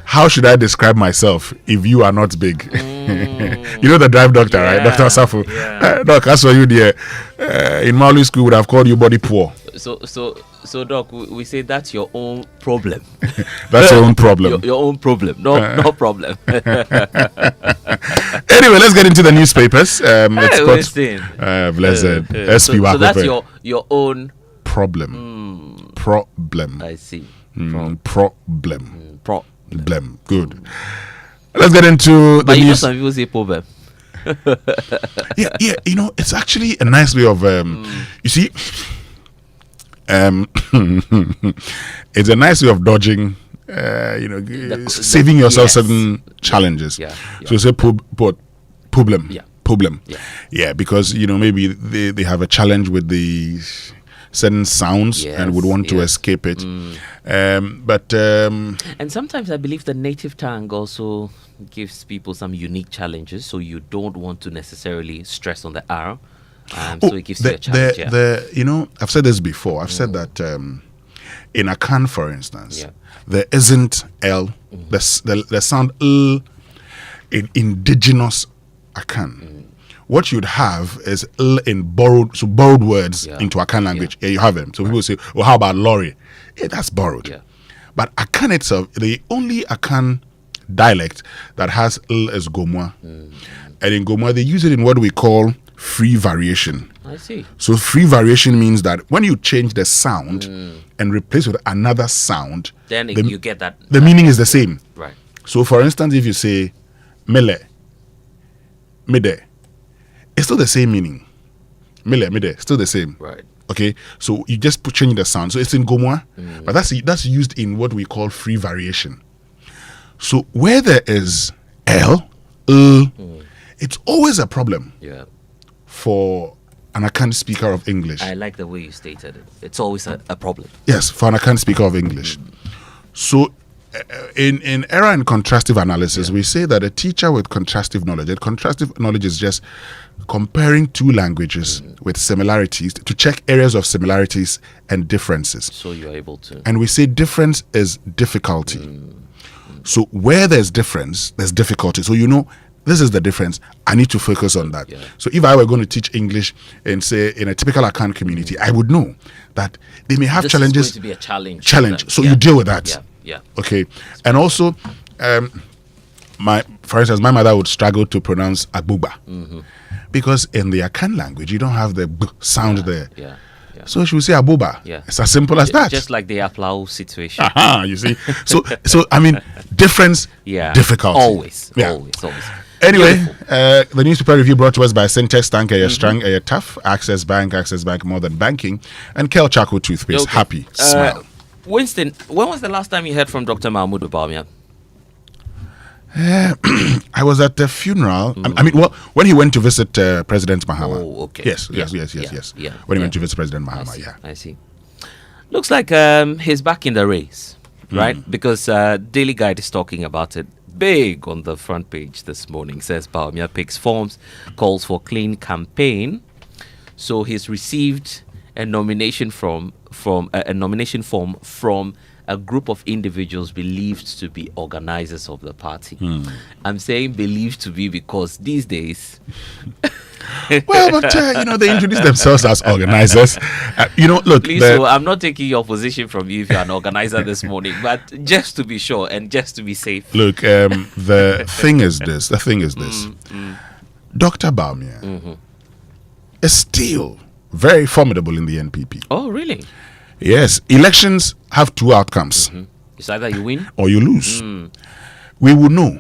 How should I describe myself if you are not big? You know the drive doctor, right? Dr. Asafo. Doc, that's why you there. In Maui school would have called you body poor. So Doc, we say that's your own problem. That's your own problem. Your own problem. No problem. Anyway, let's get into the newspapers. It's blessed. So that's your own problem. Problem. I see. Problem. Problem. Good. Let's get into the news. Some people say problem. yeah. It's actually a nice way of you see. It's a nice way of dodging, saving yourself certain challenges. So say problem. Yeah, because maybe they have a challenge with the certain sounds and would want to escape it. And sometimes I believe the native tongue also gives people some unique challenges, so you don't want to necessarily stress on the R. So it gives you a challenge. I've said this before. I've said that in Akan, for instance, there isn't L. The sound L in indigenous Akan. What you'd have is L in borrowed words into Akan language. Yeah, you have them. So people say, well, how about lorry? Yeah, that's borrowed. Yeah. But Akan itself, the only Akan dialect that has L is Gomwa. And in Gomwa, they use it in what we call free variation. I see. So free variation means that when you change the sound and replace with another sound, then you get that. The meaning is the same. Right. So for instance, if you say mele, mide, it's still the same meaning. Mele, mide, still the same. Right. Okay. So you just change the sound. So it's in Gomwa, but that's used in what we call free variation. So where there is L, it's always a problem for an Akan speaker of English. I like the way you stated it. It's always a problem. Yes, for an Akan speaker of English. So, in error and contrastive analysis, we say that a teacher with contrastive knowledge, and contrastive knowledge is just comparing two languages with similarities to check areas of similarities and differences. So you are able to. And we say difference is difficulty. So where there's difference, there's difficulty. So this is the difference. I need to focus on that. So if I were going to teach English in, say, in a typical Akan community, I would know that they may have challenges. This is going to be a challenge. So you deal with that. Yeah. Okay. And also, for instance, my mother would struggle to pronounce Agbuba because in the Akan language, you don't have the B sound there. So she would say Abuba. It's as simple as that. Just like the Aplau situation. You see. So I mean, difference, difficulty. Always. Anyway, the newspaper review brought to us by Syntex Tank, Strang, Tough, Access Bank, More Than Banking, and Kel Chaco Toothpaste. Okay. Happy, smile. Winston, when was the last time you heard from Dr. Mahmoud Bawumia? I was at the funeral. I mean, well, when he went to visit President Mahama. Oh, okay. Yes. When he went to visit President Mahama, I see. Looks like he's back in the race, right? Because Daily Guide is talking about it big on the front page this morning. Says Bawumia picks forms, calls for clean campaign. So he's received a nomination form from a group of individuals believed to be organizers of the party. I'm saying believed to be because these days... Well, but, they introduce themselves as organizers. Look... Please, so I'm not taking your position from you if you're an organizer this morning, but just to be sure and just to be safe. Look, the thing is this. Dr. Bawumia is still very formidable in the NPP. Oh, really? Yes, elections have two outcomes. It's either you win or you lose. We will know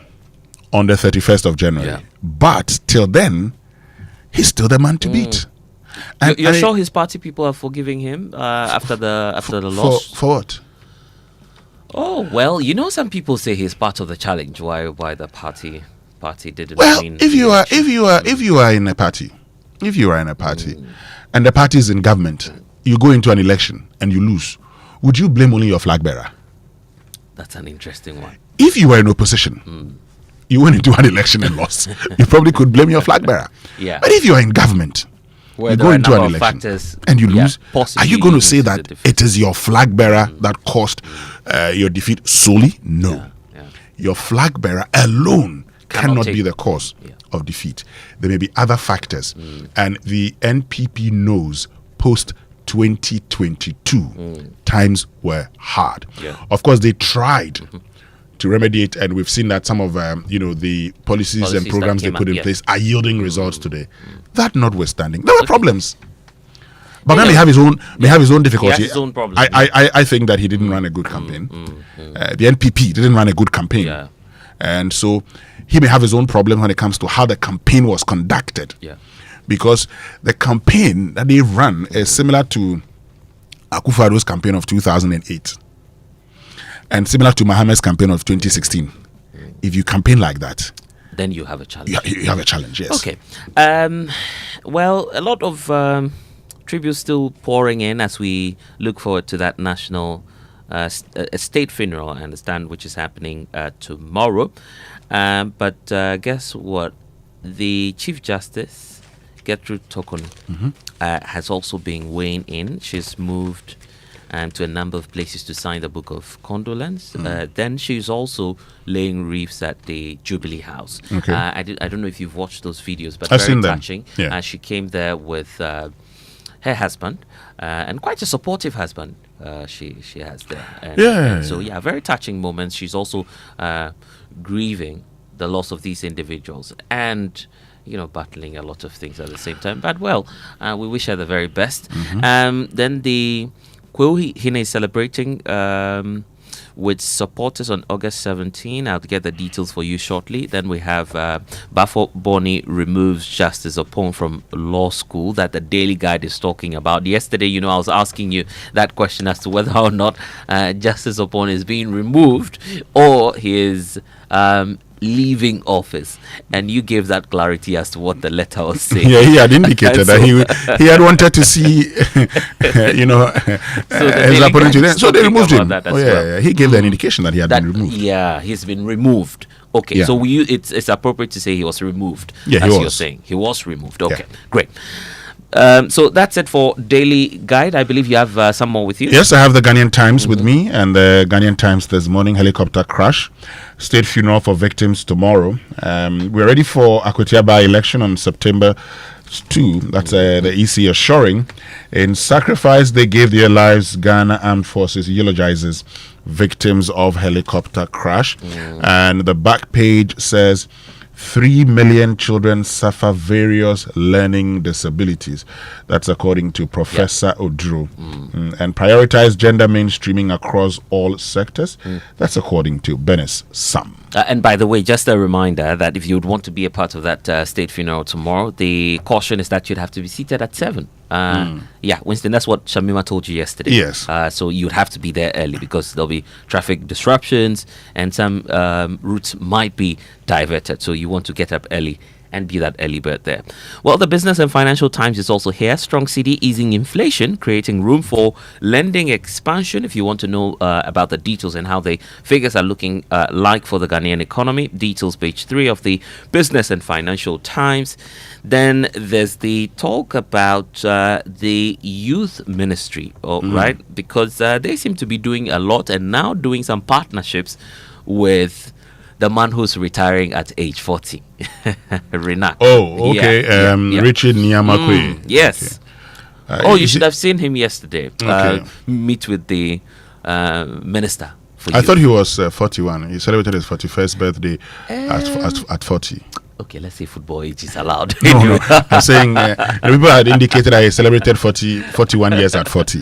on the 31st of January. But till then, he's still the man to beat. And you're sure his party people are forgiving him after the loss? For what? Oh, well, some people say he's part of the challenge. Why the party didn't win? If you are in a party, and the party is in government, you go into an election and you lose, would you blame only your flag bearer? That's an interesting one. If you were in opposition, you went into an election and lost, you probably could blame your flag bearer. But if you are in government, you go into an election and you lose, are you going to say that it is your flag bearer that caused your defeat solely? No. Your flag bearer alone cannot be the cause of defeat. There may be other factors. And the NPP knows post 2022 times were hard. Of course, they tried to remedy it, and we've seen that some of the policies and programs they put in place are yielding results today. That notwithstanding, there were problems. But may have his own difficulty. He has his own problem. I think that he didn't run a good campaign. The NPP didn't run a good campaign, and so he may have his own problem when it comes to how the campaign was conducted. Because the campaign that they run is similar to Akufo-Addo's campaign of 2008 and similar to Mohammed's campaign of 2016. If you campaign like that, then you have a challenge. You have a challenge, yes. Okay. Well, a lot of tributes still pouring in as we look forward to that national state funeral, I understand, which is happening tomorrow. But guess what? The Chief Justice, Gertrude Tokoni, has also been weighing in. She's moved to a number of places to sign the book of condolence. Then she's also laying wreaths at the Jubilee House. I don't know if you've watched those videos, but I've very seen them. touching. She came there with her husband, and quite a supportive husband she has there. And so, very touching moments. She's also grieving the loss of these individuals and battling a lot of things at the same time. But we wish her the very best. Then the Kwewu Hine is celebrating with supporters on August 17. I'll get the details for you shortly. Then we have Bafo Boni removes Justice Opon from law school that the Daily Guide is talking about. Yesterday, I was asking you that question as to whether or not Justice Opon is being removed or he is leaving office, and you gave that clarity as to what the letter was saying. Yeah, he had indicated that he had wanted to see, his opponent. So they removed him. Yeah, he gave an indication that he had been removed. Yeah, he's been removed. Okay, Yeah. so it's appropriate to say he was removed. Yeah, as he you're was. saying. He was removed. Okay, great. So that's it for Daily Guide. I believe you have some more with you. Yes, I have the Ghanaian Times with me, and the Ghanaian Times this morning, helicopter crash, state funeral for victims tomorrow. We're ready for Akwatia by-election on September 2. That's the EC assuring. In sacrifice they gave their lives, Ghana Armed Forces eulogizes victims of helicopter crash. And the back page says 3 million children suffer various learning disabilities. That's according to Professor Odro. And prioritize gender mainstreaming across all sectors. That's according to Benes Sam. And by the way, just a reminder that if you would want to be a part of that state funeral tomorrow, the caution is that you'd have to be seated at 7. Yeah, Winston, that's what Shamima told you yesterday. Yes. So you'd have to be there early because there'll be traffic disruptions and some routes might be diverted. So you want to get up early and be that early bird there. Well, the Business and Financial Times is also here. Strong CD easing inflation, creating room for lending expansion. If you want to know about the details and how the figures are looking like for the Ghanaian economy, details page 3 of the Business and Financial Times. Then there's the talk about the youth ministry, right? Because they seem to be doing a lot and now doing some partnerships with the man who's retiring at age 40, Renak. Oh, okay. Richard Nyamakwe. Yes. Okay. You should have seen him yesterday. Okay. Meet with the minister. I thought he was 41. He celebrated his 41st birthday at 40. Okay, let's say football age is allowed. No, I'm saying people had indicated that he celebrated 41 years at 40.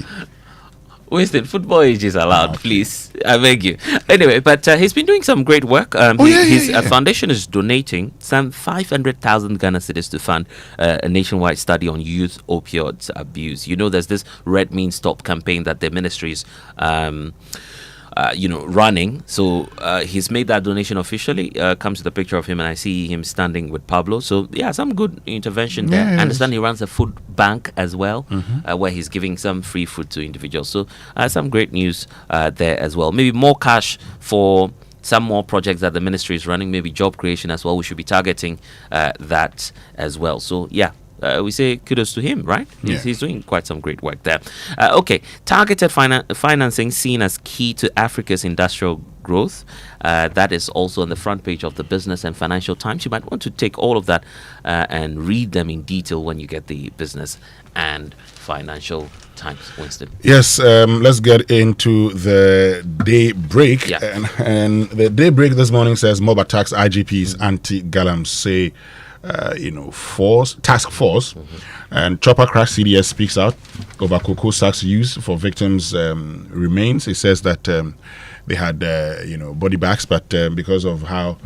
Winston, football age is allowed, please. I beg you. Anyway, but he's been doing some great work. His foundation is donating some 500,000 Ghana cedis to fund a nationwide study on youth opioids abuse. You know, there's this Red Means Stop campaign that the ministry is running. So he's made that donation officially. Comes with a picture of him, and I see him standing with Pablo. So yeah, some good intervention there. I understand he runs a food bank as well, where he's giving some free food to individuals. So some great news there as well. Maybe more cash for some more projects that the ministry is running. Maybe job creation as well. We should be targeting that as well. So yeah. We say kudos to him, right? He's doing quite some great work there. Okay, targeted financing seen as key to Africa's industrial growth. That is also on the front page of the Business and Financial Times. You might want to take all of that and read them in detail when you get the Business and Financial Times. Winston. Yes, let's get into the Daybreak. And the Daybreak this morning says mob attacks IGP's anti-galamsey task force, and Chopper Crash CDS speaks out over cocoa sacks used for victims' remains. He says that they had body bags, but because of how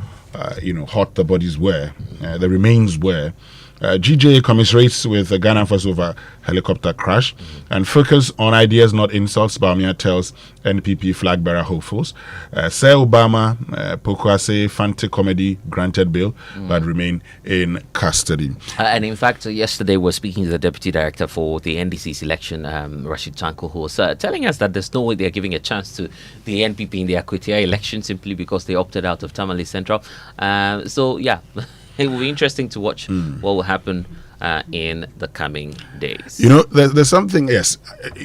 hot the bodies were, the remains were. GJ commiserates with the Ghana Force over helicopter crash and focus on ideas, not insults. Bawumia tells NPP flag bearer hopefuls. Say Obama, Pokwase, Fante comedy granted bail, but remain in custody. And in fact, yesterday we were speaking to the deputy director for the NDC's election, Rashid Chanko, who was telling us that there's no way they're giving a chance to the NPP in the Akwatia election simply because they opted out of Tamale Central. So yeah. It will be interesting to watch what will happen in the coming days. There's something. Yes,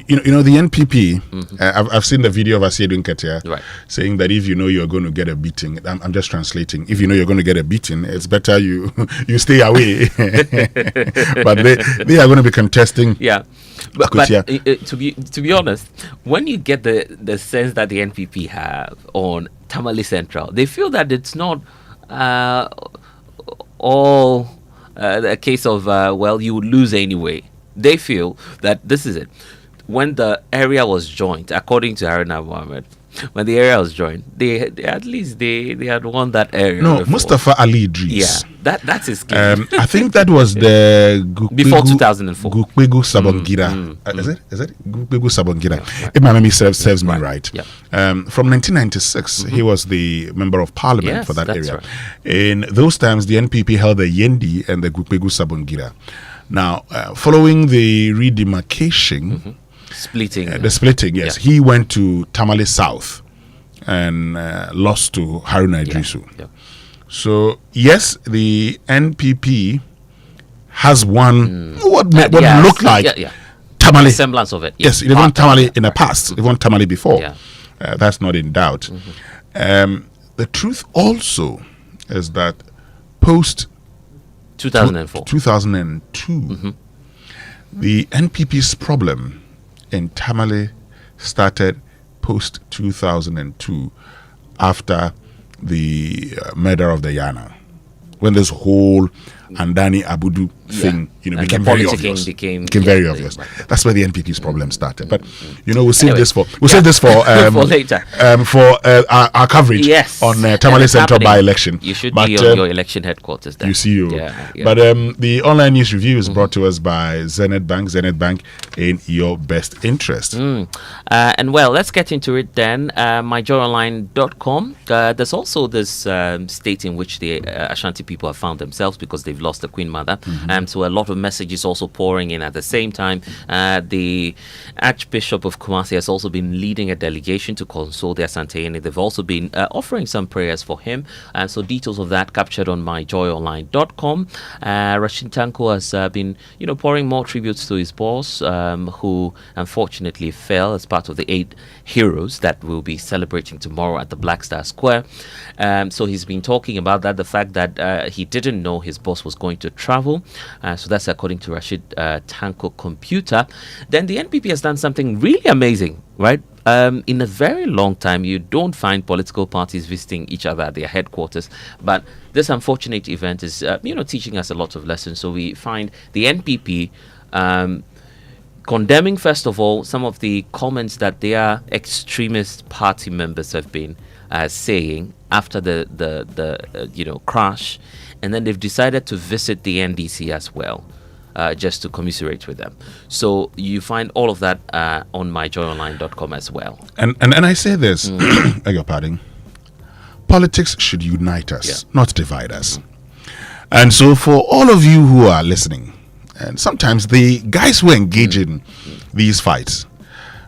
the NPP. I've seen the video of Asiedu Nketia saying that if you know you're going to get a beating, I'm just translating. If you know you're going to get a beating, it's better you stay away. But they are going to be contesting. Yeah. But to be honest, when you get the sense that the NPP have on Tamale Central, they feel that it's not all a case of you would lose anyway. They feel that this is it. When the area was joined, according to Haruna Mohammed, when the area was joined, they at least they had won that area. No, before. Mustafa Ali Idris. Yeah, that's his claim. I think that was the before 2004. Gukpegu Sabongira. Is it Gukpegu Sabongira? If my memory serves me right. Yeah. From 1996, he was the member of parliament for that area. Right. In those times, the NPP held the Yendi and the Gukpegu Sabongira. Now, following the redemarcation, the splitting, yes, he went to Tamale South and lost to Haruna Idrisu. So, yes, the NPP has won what looked like Tamale. Semblance of it. Yes, it won Tamale in the past. It won Tamale before. That's not in doubt. The truth also is that post 2004, 2002, the NPP's problem in Tamale started post 2002 after the murder of the Yana, when this whole Andani Abudu thing, became very obvious. Became very obvious. Right. That's where the NPP's problem started. But we'll save this for save this for for later for our coverage on Tamale Central by-election. You should be on your election headquarters there. You see, but the online news review is brought to us by Zenith Bank in your best interest. And well, let's get into it then. myjoyonline.com. There's also this state in which the Ashanti people have found themselves because they've lost the Queen Mother. So a lot of messages also pouring in at the same time. The Archbishop of Kumasi has also been leading a delegation to console the Asantehene. They've also been offering some prayers for him. So details of that captured on myjoyonline.com. Rashid Tanko has been, pouring more tributes to his boss, who unfortunately fell as part of the 8 heroes that we'll be celebrating tomorrow at the Black Star Square. So he's been talking about that, the fact that he didn't know his boss was going to travel. So that's according to Rashid Tanko Computer. Then the NPP has done something really amazing, right? In a very long time, you don't find political parties visiting each other at their headquarters. But this unfortunate event is, teaching us a lot of lessons. So we find the NPP condemning, first of all, some of the comments that their extremist party members have been saying after the crash. And then they've decided to visit the NDC as well, just to commiserate with them. So you find all of that on myjoyonline.com as well. And I say this, beg your pardon, politics should unite us, not divide us. And so for all of you who are listening, and sometimes the guys who engage in these fights,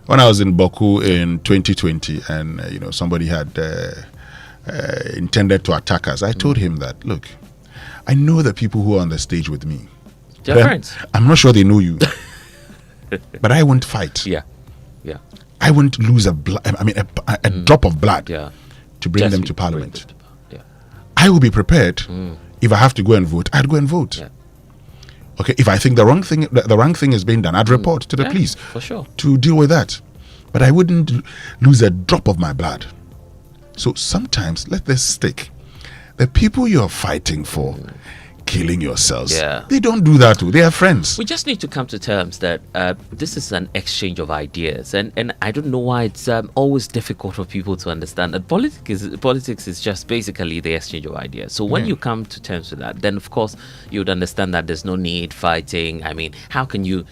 when I was in Baku in 2020 and somebody had intended to attack us, I told him that, look, I know the people who are on the stage with me. They're friends. I'm not sure they know you. But I won't fight. Yeah. I won't lose a drop of blood to bring them to parliament. I will be prepared. If I have to go and vote, I'd go and vote. Okay, if I think the wrong thing is being done, I'd report to the police for sure to deal with that. But I wouldn't lose a drop of my blood. So sometimes let this stick. The people you're fighting for, killing yourselves, they don't do that too. They are friends. We just need to come to terms that this is an exchange of ideas, and I don't know why it's always difficult for people to understand that politics is just basically the exchange of ideas. So when you come to terms with that, then of course you would understand that there's no need fighting. I mean, how can you?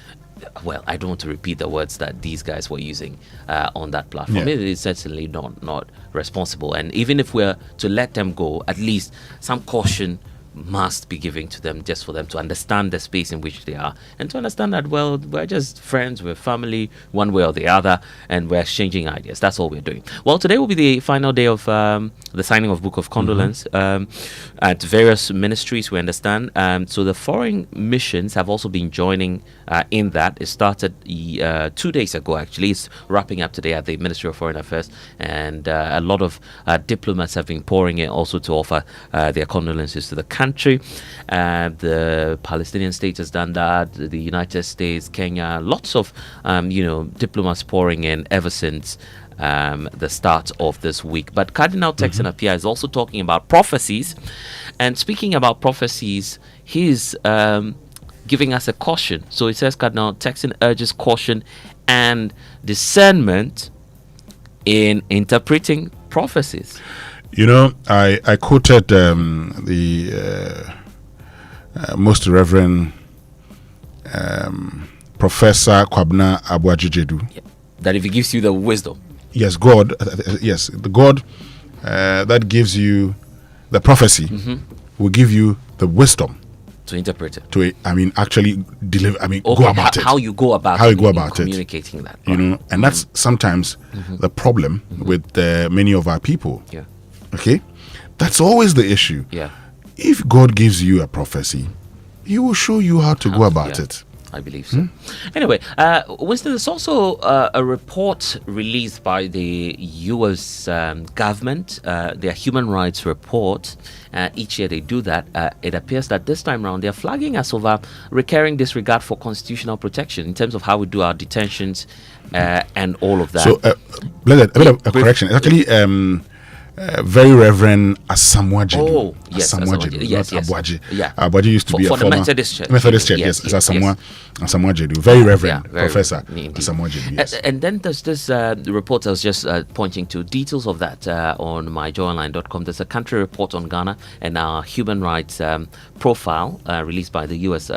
Well, I don't want to repeat the words that these guys were using on that platform. It is certainly not responsible. And even if we're to let them go, at least some caution must be given to them, just for them to understand the space in which they are and to understand that, well, we're just friends, we're family, one way or the other, and we're exchanging ideas. That's all we're doing. Well, today will be the final day of the signing of Book of Condolence at various ministries, we understand. So the foreign missions have also been joining in that. It started 2 days ago, actually. It's wrapping up today at the Ministry of Foreign Affairs, and a lot of diplomats have been pouring in also to offer their condolences to the country. The Palestinian state has done that, the United States, Kenya, lots of diplomats pouring in ever since the start of this week. But Cardinal Texan Appiah is also talking about prophecies, and speaking about prophecies, he's giving us a caution. So it says Cardinal Texan urges caution and discernment in interpreting prophecies. You know, I quoted the most Reverend Professor Kwabena Abuajijedu. Yeah. That if he gives you the wisdom. Yes, God. Yes, the God that gives you the prophecy will give you the wisdom to interpret it. To actually deliver. Okay, go about it. How you go about how you go about communicating that. You know, and that's sometimes the problem with many of our people. Yeah. Okay, that's always the issue. Yeah. If God gives you a prophecy, He will show you how to go about it. I believe so. Anyway, Winston, there's also a report released by the U.S. government, their human rights report. Each year they do that. It appears that this time around they're flagging us over recurring disregard for constitutional protection in terms of how we do our detentions and all of that. So, a bit of a correction. It's actually very Reverend Asamoah Jedu. Oh, yes, Asamoah Jedu, yes, not Abuaji. Yeah. Abuaji used to be a for former the Methodist Church. Yes, it's Asamoah Jedu. Very Reverend Professor Asamoah Jedu. Yes. And then there's this report I was just pointing to. Details of that on myjoyonline.com. There's a country report on Ghana and our human rights profile released by the U.S.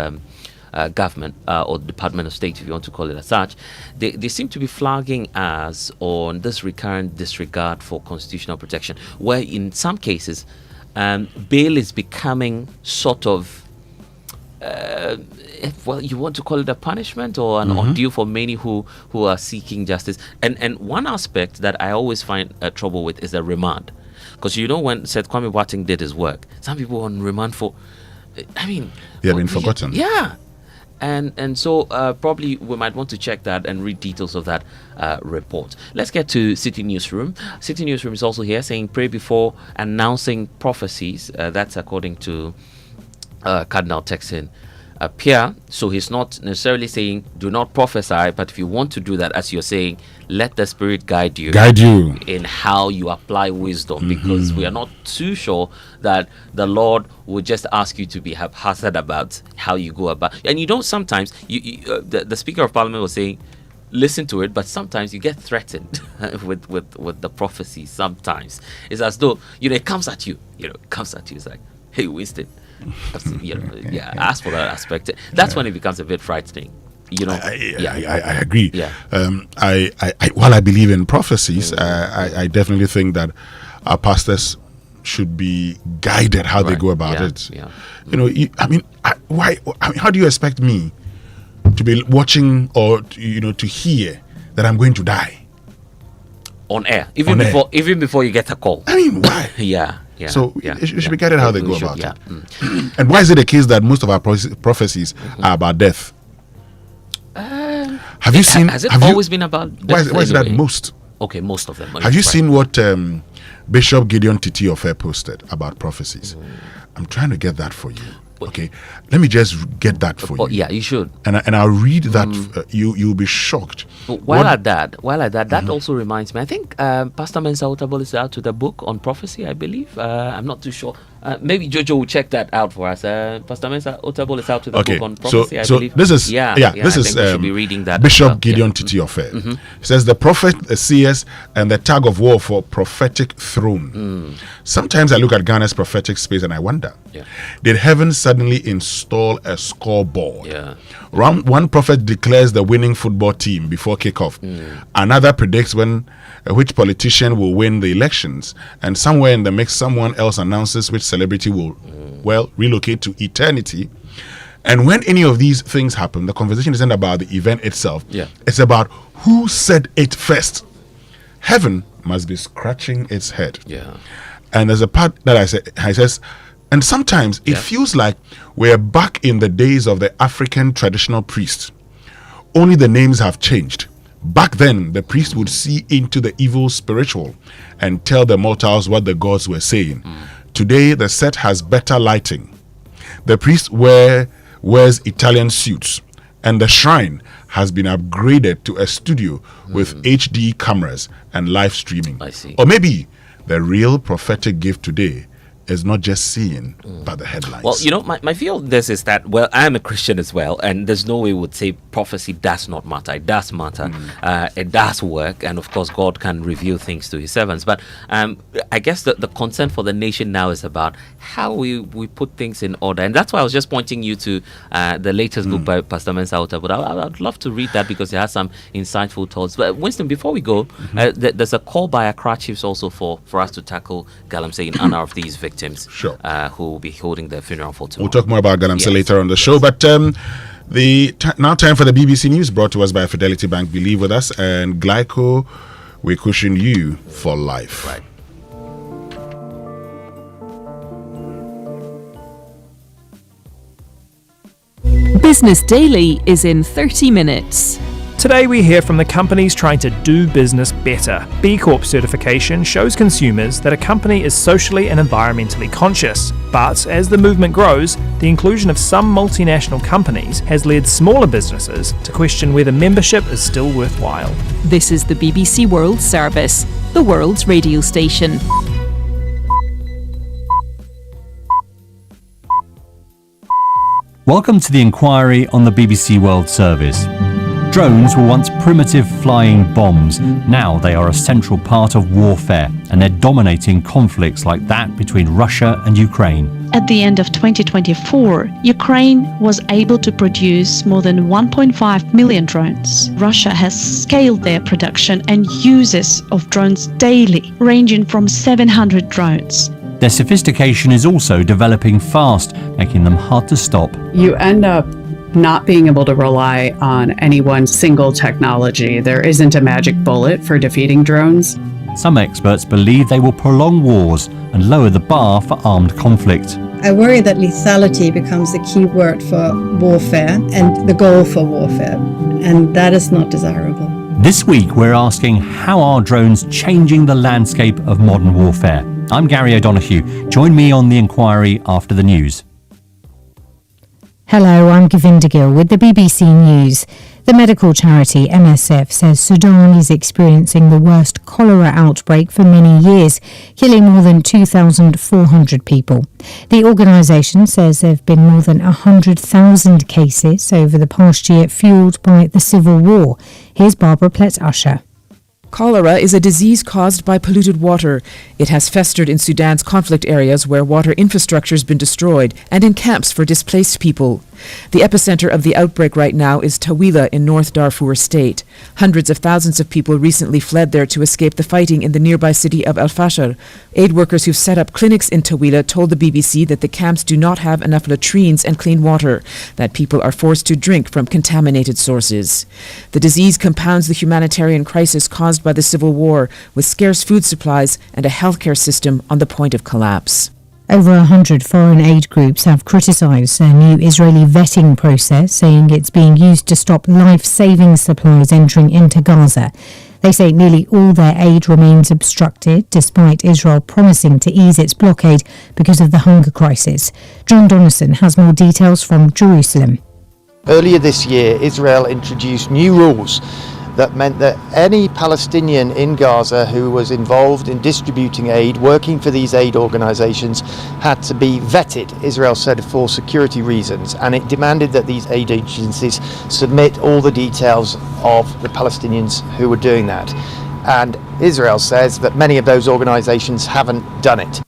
Government or Department of State, if you want to call it as such. They seem to be flagging us on this recurrent disregard for constitutional protection, where in some cases bail is becoming sort of well, you want to call it a punishment or an ordeal for many who are seeking justice. And one aspect that I always find trouble with is the remand, because you know when Seth Kwame Boateng did his work, some people were on remand for, they have been forgotten. Yeah. And so probably we might want to check that and read details of that report. Let's get to City Newsroom. City Newsroom is also here saying pray before announcing prophecies. That's according to Cardinal Texan Pierre. So he's not necessarily saying do not prophesy, but if you want to do that, as you're saying, let the Spirit guide you in how you apply wisdom, because we are not too sure that the Lord will just ask you to be haphazard about how you go about. And you don't sometimes, the Speaker of Parliament was saying, listen to it, but sometimes you get threatened with the prophecy. Sometimes it's as though, it comes at you. It comes at you. It's like, hey, Winston. Ask for that aspect. That's when it becomes a bit frightening. I agree. Yeah. While I believe in prophecies, I definitely think that our pastors should be guided how they go about it. Yeah. How do you expect me to be watching or to hear that I'm going to die on air, even before you get a call? I mean, why? Yeah. So it should be guided how they go about it. And why is it the case that most of our prophecies are about death? Have you seen? Has it always been about death? Why is it that most? Okay, most of them. Have you seen what Bishop Gideon Titi Ofe posted about prophecies? I'm trying to get that for you. Okay, let me just get that for you. Yeah, you should. And I'll read that. You'll be shocked. But while at that, that also reminds me. I think Pastor Mensa Otabil is out with a book on prophecy, I believe. I'm not too sure. Maybe Jojo will check that out for us. Pastor Mensa Otabil is out with a book on prophecy, I believe. This is this is we should be reading that. Bishop Gideon Titi Ofe says the prophet, the seers, and the tug of war for prophetic throne. Sometimes I look at Ghana's prophetic space and I wonder, did heaven suddenly install a scoreboard? One prophet declares the winning football team before kickoff. Another predicts which politician will win the elections, and somewhere in the mix someone else announces which celebrity will relocate to eternity. And when any of these things happen, the conversation isn't about the event itself. It's about who said it first. Heaven must be scratching its head. And there's a part that I says, and sometimes it feels like we're back in the days of the African traditional priest. Only the names have changed. Back then, the priest would see into the evil spiritual and tell the mortals what the gods were saying. Today, the set has better lighting. The priest wears Italian suits, and the shrine has been upgraded to a studio with HD cameras and live streaming. I see. Or maybe the real prophetic gift today is not just seen by the headlines. Well, you know, my view on this is that, well, I'm a Christian as well, and there's no way we would say prophecy does not matter. It does matter. It does work, and of course, God can reveal things to his servants. But I guess the concern for the nation now is about how we put things in order. And that's why I was just pointing you to the latest book by Pastor Mensa Ota. But I'd love to read that because it has some insightful thoughts. But Winston, before we go, there's a call by Accra Chiefs also for us to tackle galamsey in honor of these victims who will be holding their funeral for tomorrow. We'll talk more about galamsey later on the show. But now time for the BBC News, brought to us by Fidelity Bank. Believe with us, and Glyco, we cushion you for life. Right. Business Daily is in 30 minutes. Today we hear from the companies trying to do business better. B Corp certification shows consumers that a company is socially and environmentally conscious. But as the movement grows, the inclusion of some multinational companies has led smaller businesses to question whether membership is still worthwhile. This is the BBC World Service, the world's radio station. Welcome to the inquiry on the BBC World Service. Drones were once primitive flying bombs. Now they are a central part of warfare, and they're dominating conflicts like that between Russia and Ukraine. At the end of 2024, Ukraine was able to produce more than 1.5 million drones. Russia has scaled their production and uses of drones daily, ranging from 700 drones. Their sophistication is also developing fast, making them hard to stop. You end up not being able to rely on any one single technology. There isn't a magic bullet for defeating drones. Some experts believe they will prolong wars and lower the bar for armed conflict. I worry that lethality becomes the key word for warfare and the goal for warfare, and that is not desirable. This week we're asking, how are drones changing the landscape of modern warfare? I'm Gary O'Donoghue. Join me on the inquiry after the news. Hello, I'm Govinda Gill with the BBC News. The medical charity MSF says Sudan is experiencing the worst cholera outbreak for many years, killing more than 2,400 people. The organisation says there have been more than 100,000 cases over the past year, fuelled by the civil war. Here's Barbara Plett-Usher. Cholera is a disease caused by polluted water. It has festered in Sudan's conflict areas where water infrastructure has been destroyed and in camps for displaced people. The epicenter of the outbreak right now is Tawila in North Darfur state. Hundreds of thousands of people recently fled there to escape the fighting in the nearby city of Al-Fashar. Aid workers who've set up clinics in Tawila told the BBC that the camps do not have enough latrines and clean water, that people are forced to drink from contaminated sources. The disease compounds the humanitarian crisis caused by the civil war, with scarce food supplies and a healthcare system on the point of collapse. Over 100 foreign aid groups have criticised a new Israeli vetting process, saying it's being used to stop life-saving supplies entering into Gaza. They say nearly all their aid remains obstructed, despite Israel promising to ease its blockade because of the hunger crisis. John Donnison has more details from Jerusalem. Earlier this year, Israel introduced new rules that meant that any Palestinian in Gaza who was involved in distributing aid, working for these aid organisations, had to be vetted, Israel said, for security reasons, and it demanded that these aid agencies submit all the details of the Palestinians who were doing that. And Israel says that many of those organisations haven't done it.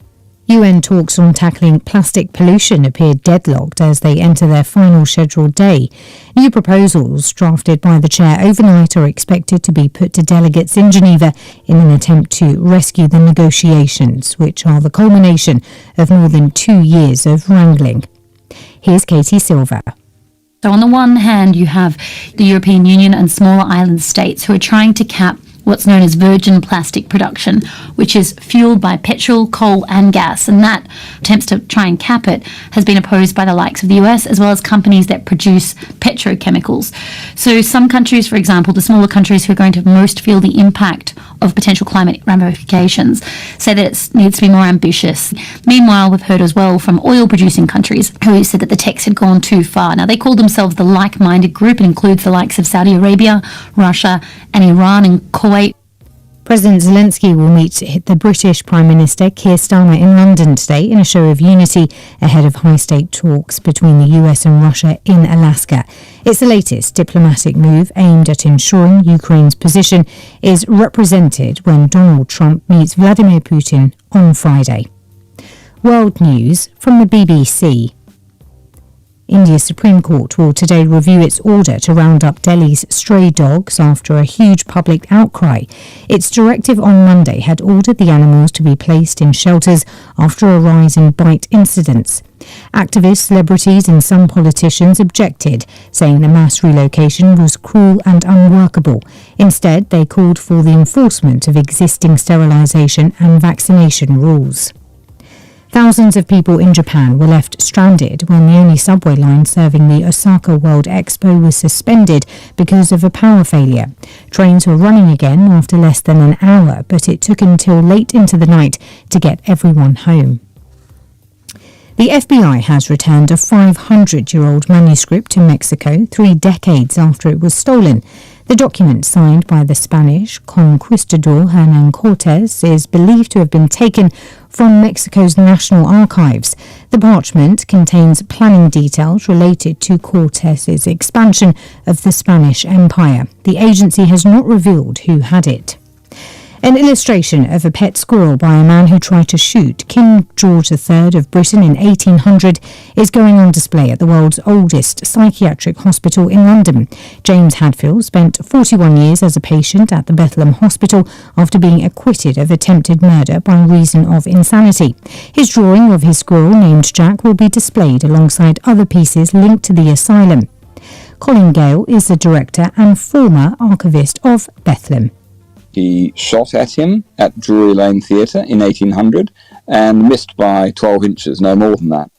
UN talks on tackling plastic pollution appear deadlocked as they enter their final scheduled day. New proposals drafted by the chair overnight are expected to be put to delegates in Geneva in an attempt to rescue the negotiations, which are the culmination of more than 2 years of wrangling. Here's Katie Silver. So on the one hand, you have the European Union and smaller island states who are trying to cap what's known as virgin plastic production, which is fueled by petrol, coal and gas, and that attempts to try and cap it has been opposed by the likes of the US as well as companies that produce petrochemicals. So some countries, for example, the smaller countries who are going to most feel the impact of potential climate ramifications, say that it needs to be more ambitious. Meanwhile, we've heard as well from oil-producing countries who said that the text had gone too far. Now, they call themselves the like-minded group. It includes the likes of Saudi Arabia, Russia and Iran and Kuwait. President Zelensky will meet the British Prime Minister Keir Starmer in London today in a show of unity ahead of high-stakes talks between the US and Russia in Alaska. It's the latest diplomatic move aimed at ensuring Ukraine's position is represented when Donald Trump meets Vladimir Putin on Friday. World news from the BBC. India's Supreme Court will today review its order to round up Delhi's stray dogs after a huge public outcry. Its directive on Monday had ordered the animals to be placed in shelters after a rise in bite incidents. Activists, celebrities and some politicians objected, saying the mass relocation was cruel and unworkable. Instead, they called for the enforcement of existing sterilisation and vaccination rules. Thousands of people in Japan were left stranded when the only subway line serving the Osaka World Expo was suspended because of a power failure. Trains were running again after less than an hour, but it took until late into the night to get everyone home. The FBI has returned a 500-year-old manuscript to Mexico 3 decades after it was stolen. The document, signed by the Spanish conquistador Hernán Cortés, is believed to have been taken from Mexico's National Archives. The parchment contains planning details related to Cortés's expansion of the Spanish Empire. The agency has not revealed who had it. An illustration of a pet squirrel by a man who tried to shoot King George III of Britain in 1800 is going on display at the world's oldest psychiatric hospital in London. James Hadfield spent 41 years as a patient at the Bethlehem Hospital after being acquitted of attempted murder by reason of insanity. His drawing of his squirrel named Jack will be displayed alongside other pieces linked to the asylum. Colin Gale is the director and former archivist of Bethlehem. He shot at him at Drury Lane Theatre in 1800 and missed by 12 inches, no more than that.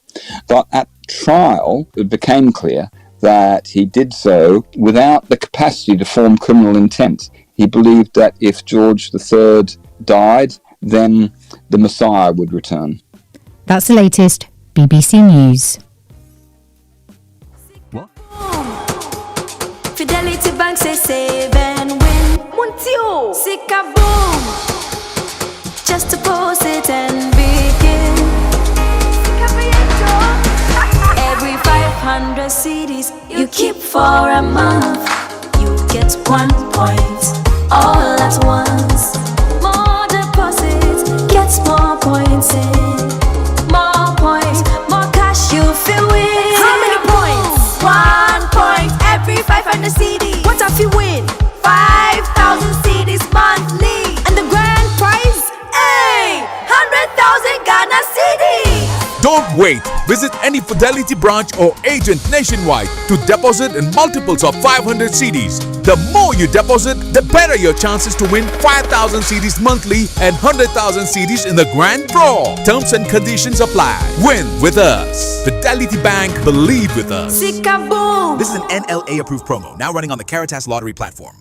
But at trial, it became clear that he did so without the capacity to form criminal intent. He believed that if George III died, then the Messiah would return. That's the latest BBC News. What? Fidelity Bank say save and win. Muntio, Sika boom. Just deposit and begin. Every 500 CDs you keep for a month, you get 1 point all at once. More deposits gets more points in. More points, more cash you feel win. How many points? 1 point every 500 CDs. What if you win? 5,000 CDs monthly. And the grand prize? Hey! 100,000 Ghana CDs! Don't wait. Visit any Fidelity branch or agent nationwide to deposit in multiples of 500 CDs. The more you deposit, the better your chances to win 5,000 CDs monthly and 100,000 CDs in the grand draw. Terms and conditions apply. Win with us. Fidelity Bank, believe with us. Sika-boom. This is an NLA approved promo, now running on the Caritas Lottery platform.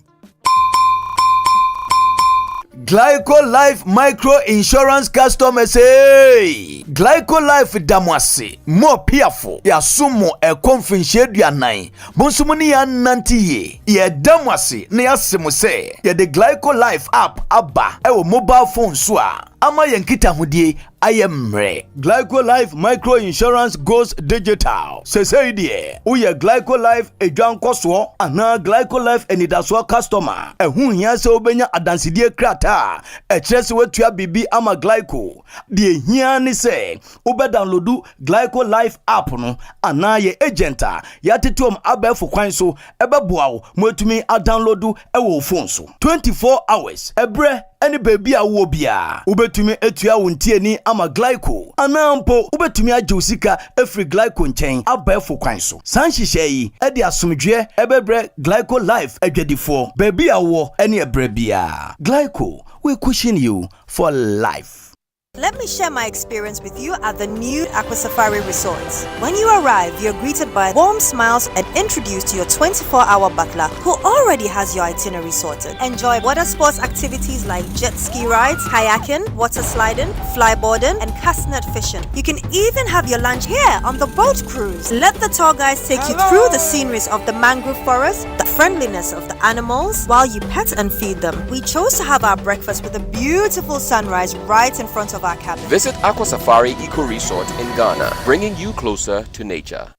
Glyco Life Micro Insurance customers, hey! Glyco Life damwase more piafo ya sumo e konfinhye duanan bonsumuni ya nantiye ye damwase na yasemo se ye the Glyco Life app aba e wo mobile phone so a ama yenkita hodie ayemre. Glyco Life Micro Insurance goes digital. Say die uye Glyco Life edwankoso ana Glyco Life enidaso customer ehun hia se obenya adansidie krata ekrese wetua bibi ama Glyco die hia ni se ube downloadu Glyco Life app no ana ye agenta ya tetom abefo kwan so ebeboawo mwetumi a downloadu ewo phone so 24 hours ebre any baby a wo bia ubetumi etua wontie ni ama Glyco anampo ubetumi ajeusika efri Glyco nchen abefo kwan so sanhihye yi e de asomdwe ebebre Glyco Life adwadifo baby a wo any ebre bia Glyco we cushion you for life. Let me share my experience with you at the new Aqua Safari Resorts. When you arrive, you're greeted by warm smiles and introduced to your 24-hour butler who already has your itinerary sorted. Enjoy water sports activities like jet ski rides, kayaking, water sliding, flyboarding, and castnet fishing. You can even have your lunch here on the boat cruise. Let the tour guides take you through the sceneries of the mangrove forest, the friendliness of the animals, while you pet and feed them. We chose to have our breakfast with a beautiful sunrise right in front of our cabin. Visit Aqua Safari Eco Resort in Ghana, bringing you closer to nature.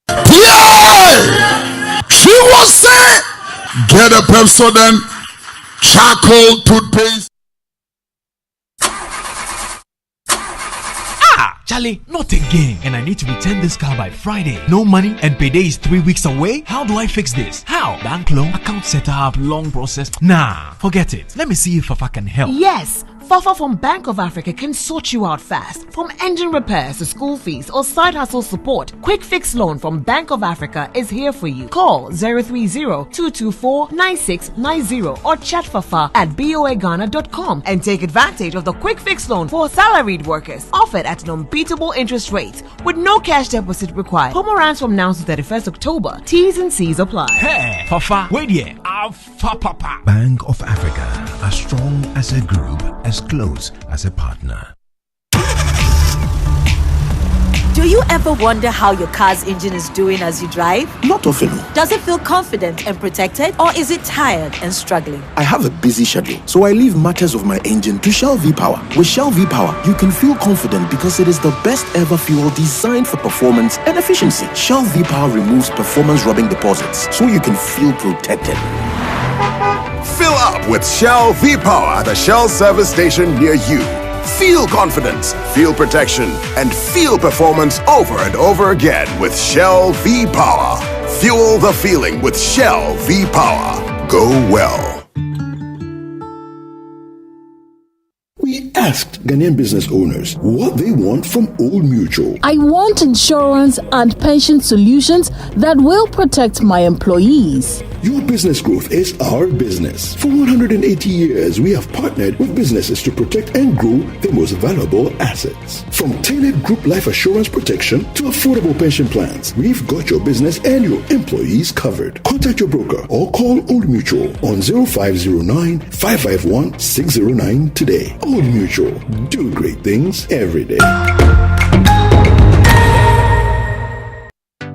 Yeah! She was saying, get a Pepsodent charcoal toothpaste. Charlie, not again. And I need to return this car by Friday. No money and payday is 3 weeks away. How do I fix this? How? Bank loan, account setup, long process. Nah, forget it. Let me see if Fafa can help. Yes. Fafa from Bank of Africa can sort you out fast. From engine repairs to school fees or side hustle support, Quick Fix Loan from Bank of Africa is here for you. Call 030-224-9690 or chat Fafa at boaghana.com and take advantage of the Quick Fix Loan for salaried workers, offered at an unbeatable interest rate with no cash deposit required. Promo runs from now to 31st October. T's and C's apply. Hey, Fafa, wait here. Papa. Bank of Africa, as strong as a group, as close as a partner. Do you ever wonder how your car's engine is doing as you drive? Not often. Does it feel confident and protected, or is it tired and struggling? I have a busy schedule, so I leave matters of my engine to Shell V-Power. With Shell V-Power, you can feel confident because it is the best ever fuel designed for performance and efficiency. Shell V-Power removes performance rubbing deposits, so you can feel protected. Fill up with Shell V-Power at a Shell service station near you. Feel confidence, feel protection, and feel performance over and over again with Shell V-Power. Fuel the feeling with Shell V-Power. Go well. We asked Ghanaian business owners what they want from Old Mutual. I want insurance and pension solutions that will protect my employees. Your business growth is our business. For 180 years, we have partnered with businesses to protect and grow their most valuable assets. From tailored group life assurance protection to affordable pension plans, we've got your business and your employees covered. Contact your broker or call Old Mutual on 0509 551 609 today. Old Mutual, do great things every day.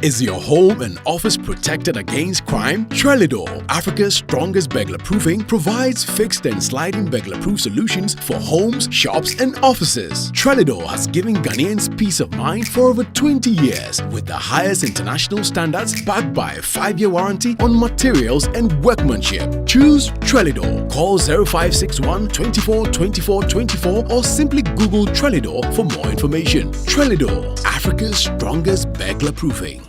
Is your home and office protected against crime? Trelidor, Africa's strongest burglar-proofing, provides fixed and sliding burglar-proof solutions for homes, shops, and offices. Trelidor has given Ghanaians peace of mind for over 20 years with the highest international standards backed by a 5-year warranty on materials and workmanship. Choose Trelidor. Call 0561 24 24 24 or simply Google Trelidor for more information. Trelidor, Africa's strongest burglar-proofing.